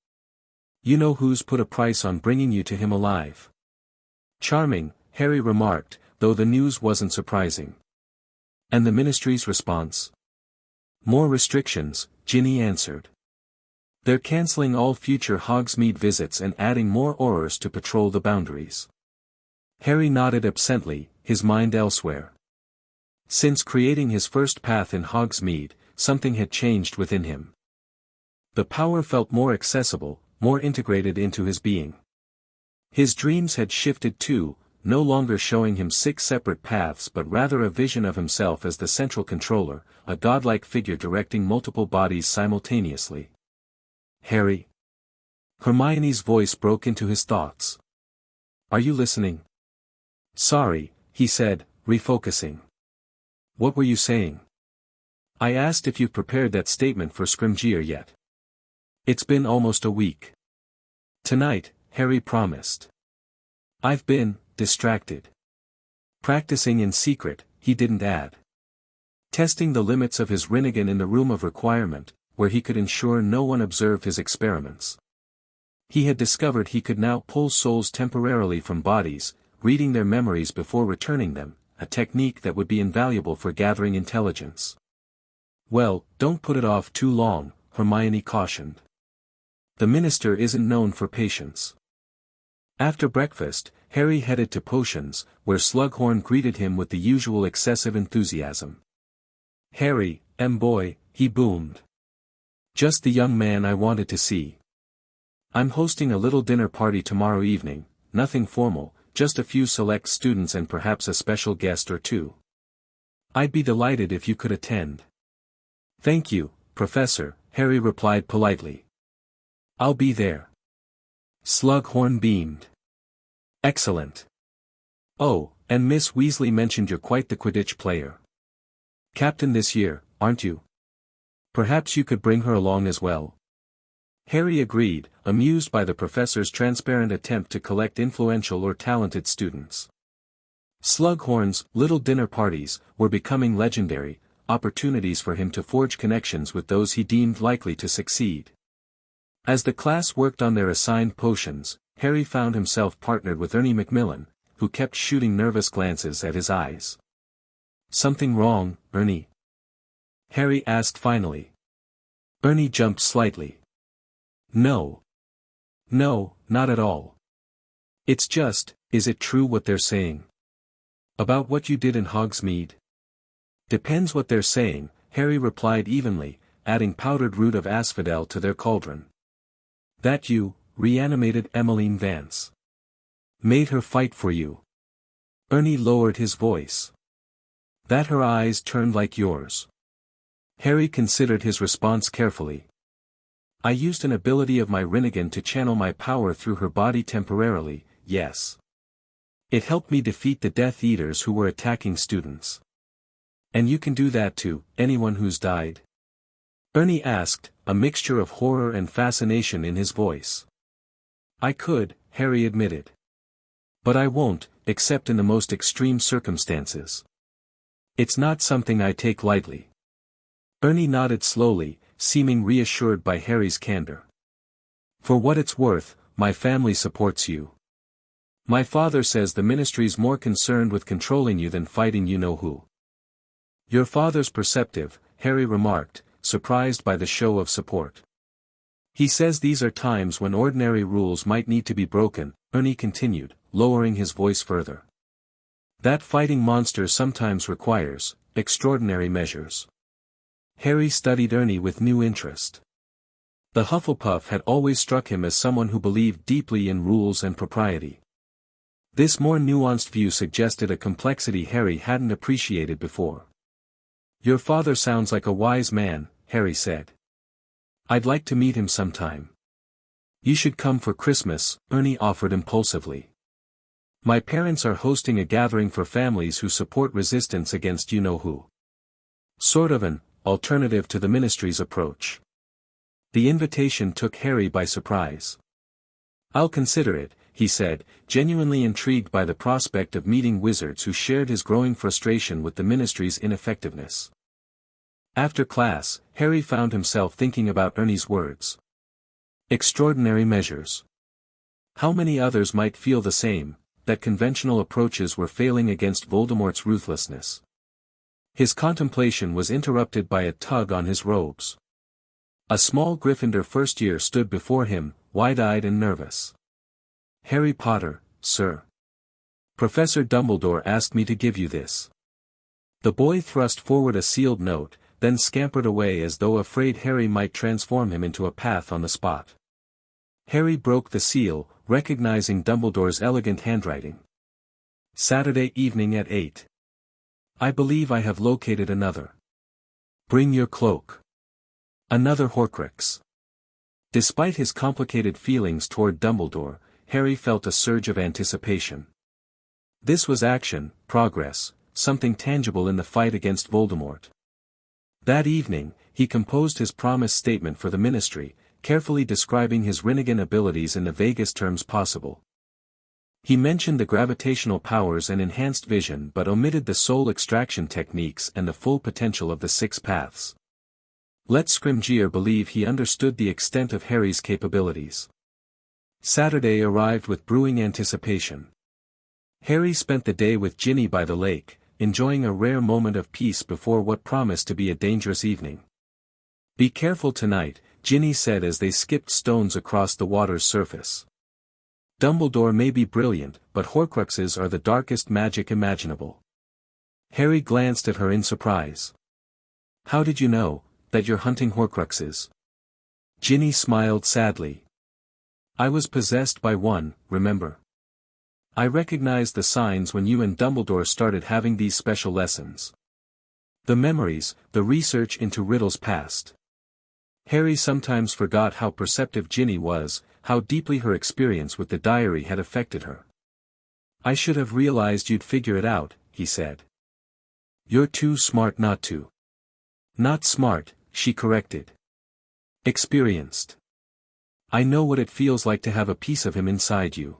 You know who's put a price on bringing you to him alive. Charming, Harry remarked, though the news wasn't surprising. And the Ministry's response? More restrictions, Ginny answered. They're cancelling all future Hogsmeade visits and adding more Aurors to patrol the boundaries. Harry nodded absently, his mind elsewhere. Since creating his first path in Hogsmeade, something had changed within him. The power felt more accessible, more integrated into his being. His dreams had shifted too, no longer showing him 6 separate paths but rather a vision of himself as the central controller, a godlike figure directing multiple bodies simultaneously. Harry. Hermione's voice broke into his thoughts. Are you listening? Sorry, he said, refocusing. What were you saying? I asked if you've prepared that statement for Scrimgeour yet. It's been almost a week. Tonight, Harry promised. I've been distracted. Practicing in secret, he didn't add. Testing the limits of his Rinnegan in the room of requirement, where he could ensure no one observed his experiments. He had discovered he could now pull souls temporarily from bodies, reading their memories before returning them, a technique that would be invaluable for gathering intelligence. Well, don't put it off too long, Hermione cautioned. The minister isn't known for patience. After breakfast, Harry headed to Potions, where Slughorn greeted him with the usual excessive enthusiasm. Harry, boy, he boomed. Just the young man I wanted to see. I'm hosting a little dinner party tomorrow evening, nothing formal, just a few select students and perhaps a special guest or two. I'd be delighted if you could attend. Thank you, Professor, Harry replied politely. I'll be there. Slughorn beamed. Excellent. Oh, and Miss Weasley mentioned you're quite the Quidditch player. Captain this year, aren't you? Perhaps you could bring her along as well. Harry agreed, amused by the professor's transparent attempt to collect influential or talented students. Slughorn's little dinner parties were becoming legendary, opportunities for him to forge connections with those he deemed likely to succeed. As the class worked on their assigned potions, Harry found himself partnered with Ernie Macmillan, who kept shooting nervous glances at his eyes. Something wrong, Ernie? Harry asked finally. Ernie jumped slightly. No. No, not at all. It's just, is it true what they're saying? About what you did in Hogsmeade? Depends what they're saying, Harry replied evenly, adding powdered root of asphodel to their cauldron. That you reanimated Emmeline Vance. Made her fight for you. Ernie lowered his voice. That her eyes turned like yours. Harry considered his response carefully. I used an ability of my Rinnegan to channel my power through her body temporarily, yes. It helped me defeat the Death Eaters who were attacking students. And you can do that to anyone who's died? Ernie asked, a mixture of horror and fascination in his voice. I could, Harry admitted. But I won't, except in the most extreme circumstances. It's not something I take lightly. Ernie nodded slowly, seeming reassured by Harry's candor. For what it's worth, my family supports you. My father says the ministry's more concerned with controlling you than fighting you-know-who. Your father's perceptive, Harry remarked, surprised by the show of support. He says these are times when ordinary rules might need to be broken, Ernie continued, lowering his voice further. That fighting monsters sometimes requires extraordinary measures. Harry studied Ernie with new interest. The Hufflepuff had always struck him as someone who believed deeply in rules and propriety. This more nuanced view suggested a complexity Harry hadn't appreciated before. Your father sounds like a wise man, Harry said. I'd like to meet him sometime. You should come for Christmas, Ernie offered impulsively. My parents are hosting a gathering for families who support resistance against you-know-who. Sort of an alternative to the ministry's approach. The invitation took Harry by surprise. I'll consider it, he said, genuinely intrigued by the prospect of meeting wizards who shared his growing frustration with the ministry's ineffectiveness. After class, Harry found himself thinking about Ernie's words. Extraordinary measures. How many others might feel the same, that conventional approaches were failing against Voldemort's ruthlessness. His contemplation was interrupted by a tug on his robes. A small Gryffindor first year stood before him, wide-eyed and nervous. Harry Potter, sir. Professor Dumbledore asked me to give you this. The boy thrust forward a sealed note, then scampered away as though afraid Harry might transform him into a path on the spot. Harry broke the seal, recognizing Dumbledore's elegant handwriting. Saturday evening at 8. I believe I have located another. Bring your cloak. Another Horcrux. Despite his complicated feelings toward Dumbledore, Harry felt a surge of anticipation. This was action, progress, something tangible in the fight against Voldemort. That evening, he composed his promise statement for the ministry, carefully describing his Rinnegan abilities in the vaguest terms possible. He mentioned the gravitational powers and enhanced vision but omitted the soul extraction techniques and the full potential of the 6 paths. Let Scrimgeour believe he understood the extent of Harry's capabilities. Saturday arrived with brewing anticipation. Harry spent the day with Ginny by the lake, enjoying a rare moment of peace before what promised to be a dangerous evening. Be careful tonight, Ginny said as they skipped stones across the water's surface. Dumbledore may be brilliant, but Horcruxes are the darkest magic imaginable. Harry glanced at her in surprise. How did you know that you're hunting Horcruxes? Ginny smiled sadly. I was possessed by one, remember? I recognized the signs when you and Dumbledore started having these special lessons. The memories, the research into riddles past. Harry sometimes forgot how perceptive Ginny was, how deeply her experience with the diary had affected her. I should have realized you'd figure it out, he said. You're too smart not to. Not smart, she corrected. Experienced. I know what it feels like to have a piece of him inside you.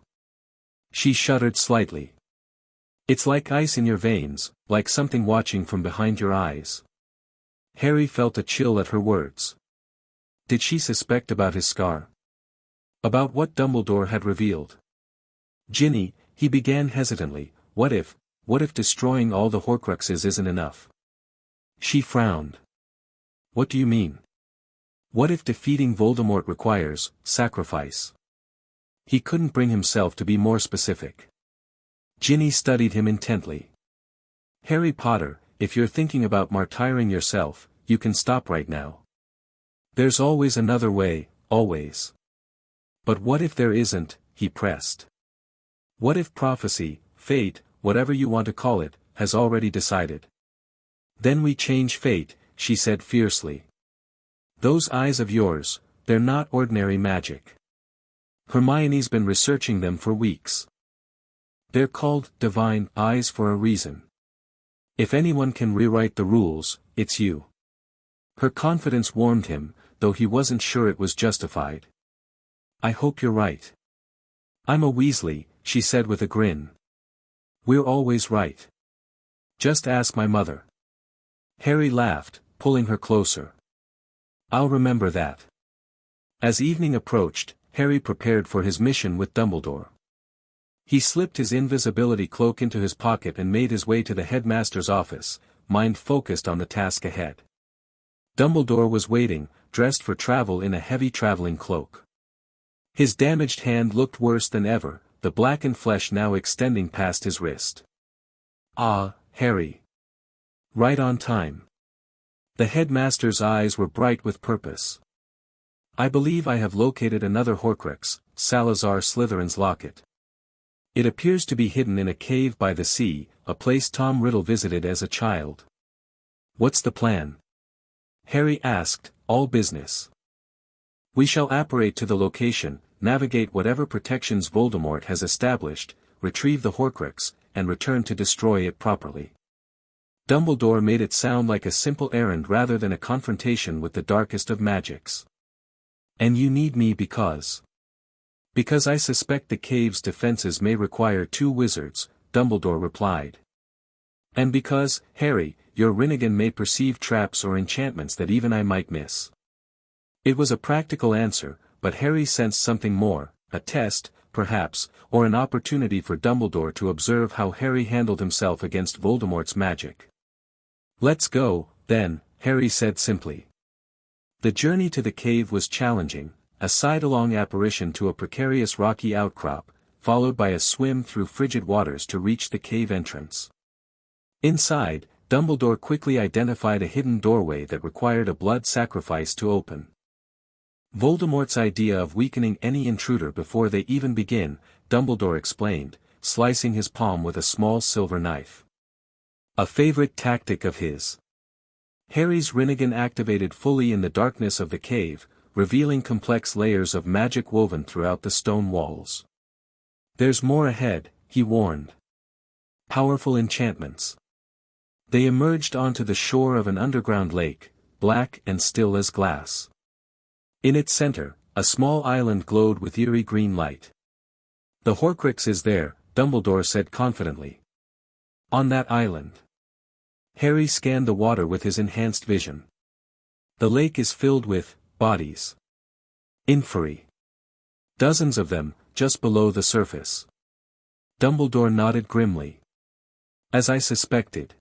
She shuddered slightly. It's like ice in your veins, like something watching from behind your eyes. Harry felt a chill at her words. Did she suspect about his scar? About what Dumbledore had revealed? Ginny, he began hesitantly, what if destroying all the Horcruxes isn't enough? She frowned. What do you mean? What if defeating Voldemort requires sacrifice? He couldn't bring himself to be more specific. Ginny studied him intently. Harry Potter, if you're thinking about martyring yourself, you can stop right now. There's always another way, always. But what if there isn't, he pressed. What if prophecy, fate, whatever you want to call it, has already decided? Then we change fate, she said fiercely. Those eyes of yours, they're not ordinary magic. Hermione's been researching them for weeks. They're called divine eyes for a reason. If anyone can rewrite the rules, it's you. Her confidence warmed him, though he wasn't sure it was justified. I hope you're right. I'm a Weasley, she said with a grin. We're always right. Just ask my mother. Harry laughed, pulling her closer. I'll remember that. As evening approached, Harry prepared for his mission with Dumbledore. He slipped his invisibility cloak into his pocket and made his way to the headmaster's office, mind focused on the task ahead. Dumbledore was waiting, dressed for travel in a heavy traveling cloak. His damaged hand looked worse than ever, the blackened flesh now extending past his wrist. Ah, Harry. Right on time. The headmaster's eyes were bright with purpose. I believe I have located another Horcrux, Salazar Slytherin's locket. It appears to be hidden in a cave by the sea, a place Tom Riddle visited as a child. What's the plan? Harry asked, all business. We shall apparate to the location, navigate whatever protections Voldemort has established, retrieve the Horcrux, and return to destroy it properly. Dumbledore made it sound like a simple errand rather than a confrontation with the darkest of magics. And you need me because I suspect the cave's defenses may require 2 wizards, Dumbledore replied. And because, Harry, your Rinnegan may perceive traps or enchantments that even I might miss. It was a practical answer, but Harry sensed something more, a test, perhaps, or an opportunity for Dumbledore to observe how Harry handled himself against Voldemort's magic. Let's go, then, Harry said simply. The journey to the cave was challenging, a side-along apparition to a precarious rocky outcrop, followed by a swim through frigid waters to reach the cave entrance. Inside, Dumbledore quickly identified a hidden doorway that required a blood sacrifice to open. Voldemort's idea of weakening any intruder before they even begin, Dumbledore explained, slicing his palm with a small silver knife. A favorite tactic of his. Harry's Rinnegan activated fully in the darkness of the cave, revealing complex layers of magic woven throughout the stone walls. There's more ahead, he warned. Powerful enchantments. They emerged onto the shore of an underground lake, black and still as glass. In its center, a small island glowed with eerie green light. The Horcrux is there, Dumbledore said confidently. On that island. Harry scanned the water with his enhanced vision. The lake is filled with bodies. Inferi. Dozens of them, just below the surface. Dumbledore nodded grimly. As I suspected.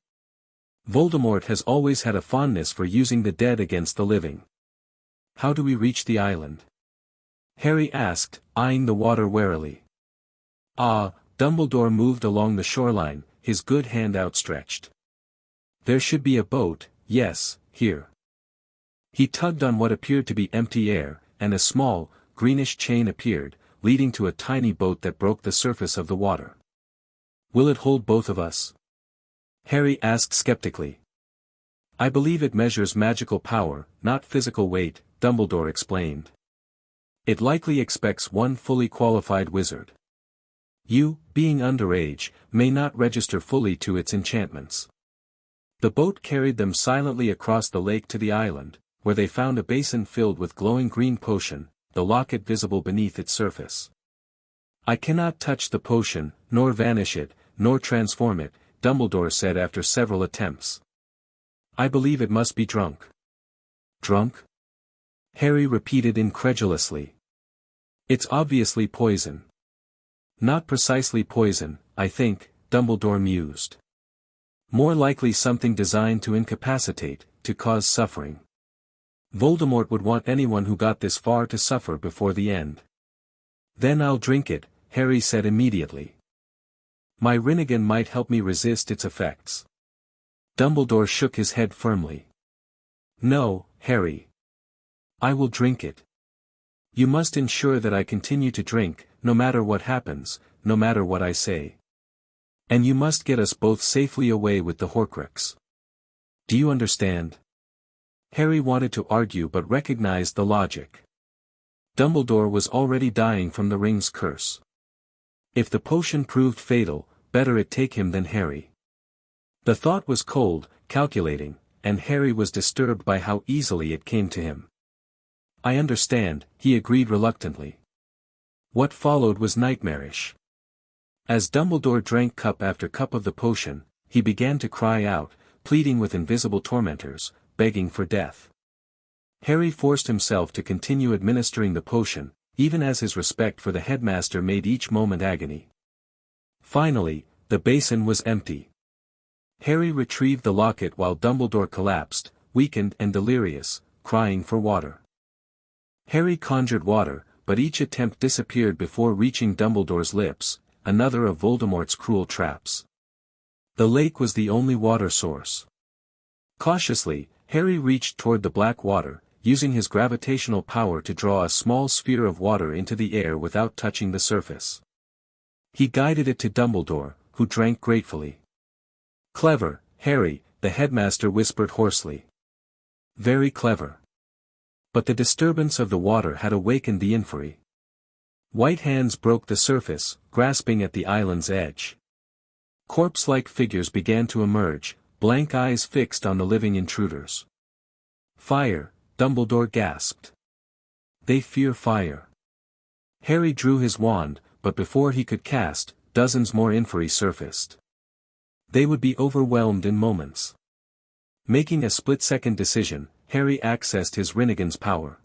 Voldemort has always had a fondness for using the dead against the living. How do we reach the island? Harry asked, eyeing the water warily. Dumbledore moved along the shoreline, his good hand outstretched. There should be a boat, yes, here. He tugged on what appeared to be empty air, and a small, greenish chain appeared, leading to a tiny boat that broke the surface of the water. Will it hold both of us? Harry asked skeptically. I believe it measures magical power, not physical weight, Dumbledore explained. It likely expects one fully qualified wizard. You, being underage, may not register fully to its enchantments. The boat carried them silently across the lake to the island, where they found a basin filled with glowing green potion, the locket visible beneath its surface. I cannot touch the potion, nor vanish it, nor transform it, Dumbledore said after several attempts. I believe it must be drunk. Drunk? Harry repeated incredulously. It's obviously poison. Not precisely poison, I think, Dumbledore mused. More likely something designed to incapacitate, to cause suffering. Voldemort would want anyone who got this far to suffer before the end. Then I'll drink it, Harry said immediately. My Rinnegan might help me resist its effects. Dumbledore shook his head firmly. No, Harry. I will drink it. You must ensure that I continue to drink, no matter what happens, no matter what I say. And you must get us both safely away with the Horcrux. Do you understand? Harry wanted to argue but recognized the logic. Dumbledore was already dying from the ring's curse. If the potion proved fatal, better it take him than Harry. The thought was cold, calculating, and Harry was disturbed by how easily it came to him. I understand, he agreed reluctantly. What followed was nightmarish. As Dumbledore drank cup after cup of the potion, he began to cry out, pleading with invisible tormentors, begging for death. Harry forced himself to continue administering the potion, even as his respect for the headmaster made each moment agony. Finally, the basin was empty. Harry retrieved the locket while Dumbledore collapsed, weakened and delirious, crying for water. Harry conjured water, but each attempt disappeared before reaching Dumbledore's lips, another of Voldemort's cruel traps. The lake was the only water source. Cautiously, Harry reached toward the black water, using his gravitational power to draw a small sphere of water into the air without touching the surface. He guided it to Dumbledore, who drank gratefully. Clever, Harry, the headmaster whispered hoarsely. Very clever. But the disturbance of the water had awakened the inferi. White hands broke the surface, grasping at the island's edge. Corpse-like figures began to emerge, blank eyes fixed on the living intruders. "Fire," Dumbledore gasped. "They fear fire." Harry drew his wand, but before he could cast, dozens more inferi surfaced. They would be overwhelmed in moments. Making a split-second decision, Harry accessed his Rinnegan's power.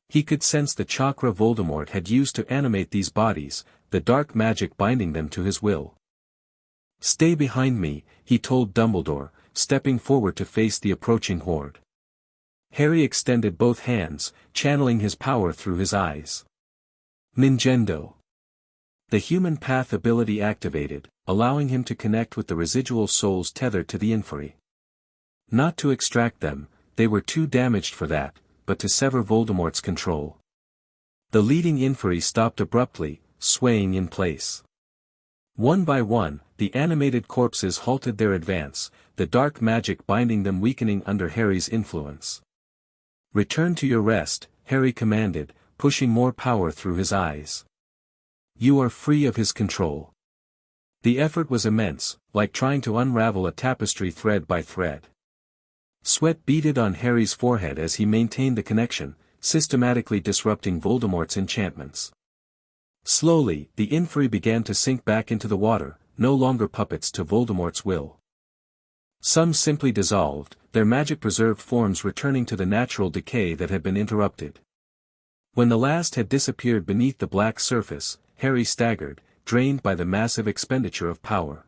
He could sense the chakra Voldemort had used to animate these bodies, the dark magic binding them to his will. "Stay behind me," he told Dumbledore, stepping forward to face the approaching horde. Harry extended both hands, channeling his power through his eyes. Ningendo. The human path ability activated, allowing him to connect with the residual souls tethered to the inferi. Not to extract them, they were too damaged for that, but to sever Voldemort's control. The leading inferi stopped abruptly, swaying in place. One by one, the animated corpses halted their advance, the dark magic binding them weakening under Harry's influence. "Return to your rest," Harry commanded, pushing more power through his eyes. "You are free of his control." The effort was immense, like trying to unravel a tapestry thread by thread. Sweat beaded on Harry's forehead as he maintained the connection, systematically disrupting Voldemort's enchantments. Slowly, the inferi began to sink back into the water, no longer puppets to Voldemort's will. Some simply dissolved, their magic-preserved forms returning to the natural decay that had been interrupted. When the last had disappeared beneath the black surface, Harry staggered, drained by the massive expenditure of power.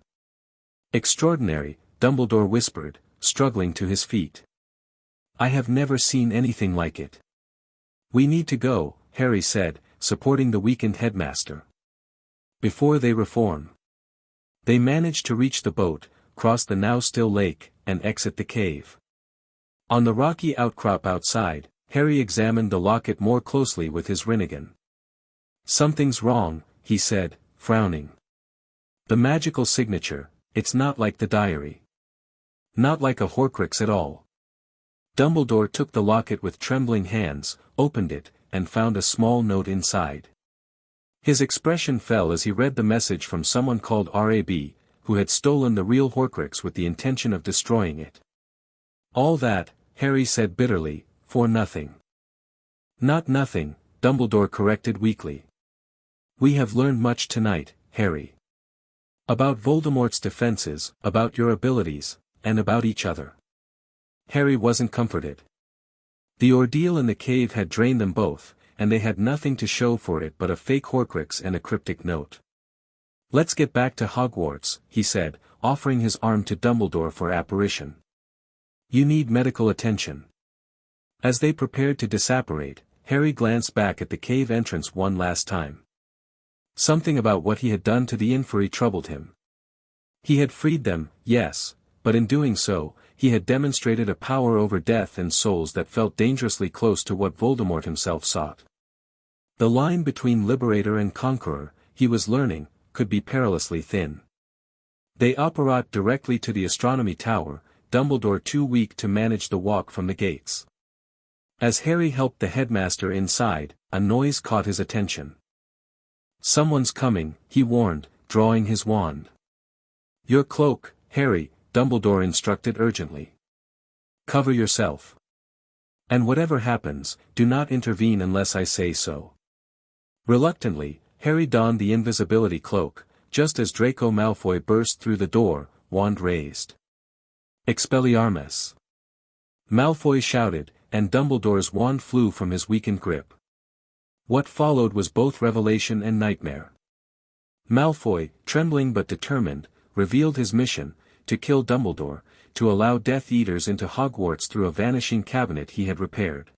"Extraordinary," Dumbledore whispered, struggling to his feet. "I have never seen anything like it." "We need to go," Harry said, supporting the weakened headmaster. "Before they reform." They managed to reach the boat, cross the now still lake, and exit the cave. On the rocky outcrop outside, Harry examined the locket more closely with his Rinnegan. "Something's wrong," he said, frowning. "The magical signature, it's not like the diary. Not like a Horcrux at all." Dumbledore took the locket with trembling hands, opened it, and found a small note inside. His expression fell as he read the message from someone called Rab, who had stolen the real Horcrux with the intention of destroying it. "All that," Harry said bitterly, "for nothing." "Not nothing," Dumbledore corrected weakly. "We have learned much tonight, Harry. About Voldemort's defenses, about your abilities, and about each other." Harry wasn't comforted. The ordeal in the cave had drained them both, and they had nothing to show for it but a fake Horcrux and a cryptic note. "Let's get back to Hogwarts," he said, offering his arm to Dumbledore for apparition. "You need medical attention." As they prepared to disapparate, Harry glanced back at the cave entrance one last time. Something about what he had done to the inferi troubled him. He had freed them, yes, but in doing so, he had demonstrated a power over death and souls that felt dangerously close to what Voldemort himself sought. The line between liberator and conqueror, he was learning, could be perilously thin. They apparat directly to the astronomy tower, Dumbledore too weak to manage the walk from the gates. As Harry helped the headmaster inside, a noise caught his attention. "Someone's coming," he warned, drawing his wand. "Your cloak, Harry," Dumbledore instructed urgently. "Cover yourself. And whatever happens, do not intervene unless I say so." Reluctantly, Harry donned the invisibility cloak, just as Draco Malfoy burst through the door, wand raised. "Expelliarmus!" Malfoy shouted, and Dumbledore's wand flew from his weakened grip. What followed was both revelation and nightmare. Malfoy, trembling but determined, revealed his mission, to kill Dumbledore, to allow Death Eaters into Hogwarts through a vanishing cabinet he had repaired.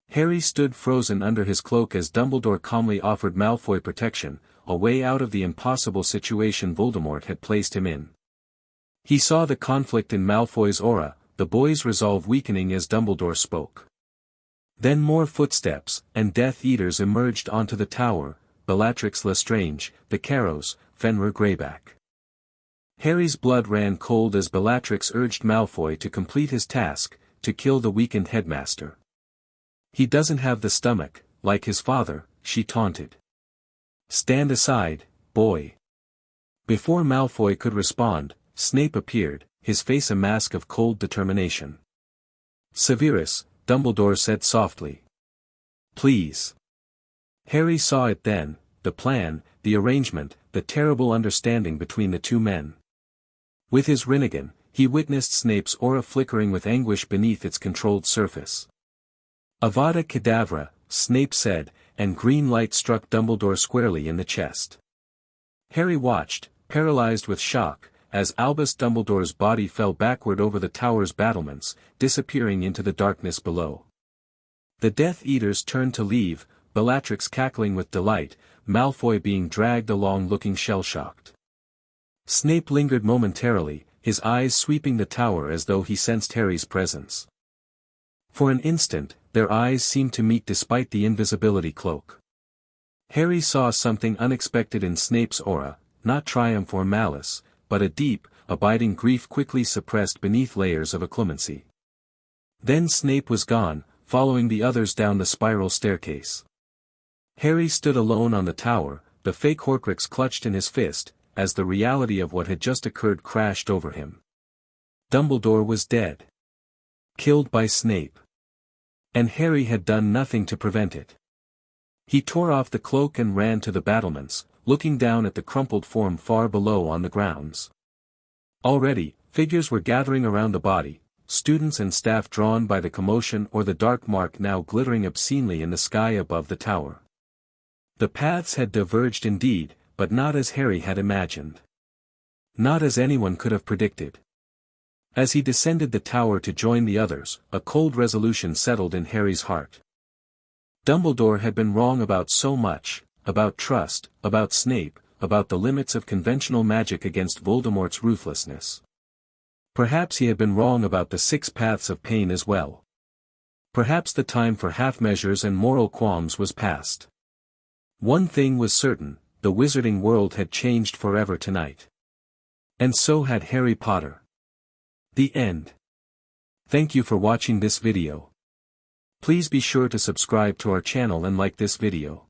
Harry stood frozen under his cloak as Dumbledore calmly offered Malfoy protection, a way out of the impossible situation Voldemort had placed him in. He saw the conflict in Malfoy's aura, the boy's resolve weakening as Dumbledore spoke. Then more footsteps, and Death Eaters emerged onto the tower, Bellatrix Lestrange, the Carrows, Fenrir Greyback. Harry's blood ran cold as Bellatrix urged Malfoy to complete his task, to kill the weakened headmaster. "He doesn't have the stomach, like his father," she taunted. Stand aside, boy. Before Malfoy could respond, Snape appeared, his face a mask of cold determination. Severus, Dumbledore said softly. Please. Harry saw it then, the plan, the arrangement, the terrible understanding between the two men. With his Rinnegan, he witnessed Snape's aura flickering with anguish beneath its controlled surface. Avada Kedavra, Snape said, and green light struck Dumbledore squarely in the chest. Harry watched, paralyzed with shock, as Albus Dumbledore's body fell backward over the tower's battlements, disappearing into the darkness below. The Death Eaters turned to leave, Bellatrix cackling with delight, Malfoy being dragged along looking shell-shocked. Snape lingered momentarily, his eyes sweeping the tower as though he sensed Harry's presence. For an instant, their eyes seemed to meet despite the invisibility cloak. Harry saw something unexpected in Snape's aura, not triumph or malice, but a deep, abiding grief quickly suppressed beneath layers of acclimacy. Then Snape was gone, following the others down the spiral staircase. Harry stood alone on the tower, the fake Horcrux clutched in his fist, as the reality of what had just occurred crashed over him. Dumbledore was dead. Killed by Snape. And Harry had done nothing to prevent it. He tore off the cloak and ran to the battlements, looking down at the crumpled form far below on the grounds. Already, figures were gathering around the body, students and staff drawn by the commotion or the dark mark now glittering obscenely in the sky above the tower. The paths had diverged indeed, but not as Harry had imagined. Not as anyone could have predicted. As he descended the tower to join the others, a cold resolution settled in Harry's heart. Dumbledore had been wrong about so much, about trust, about Snape, about the limits of conventional magic against Voldemort's ruthlessness. Perhaps he had been wrong about the 6 paths of pain as well. Perhaps the time for half-measures and moral qualms was past. One thing was certain, the wizarding world had changed forever tonight. And so had Harry Potter. The end. Thank you for watching this video. Please be sure to subscribe to our channel and like this video.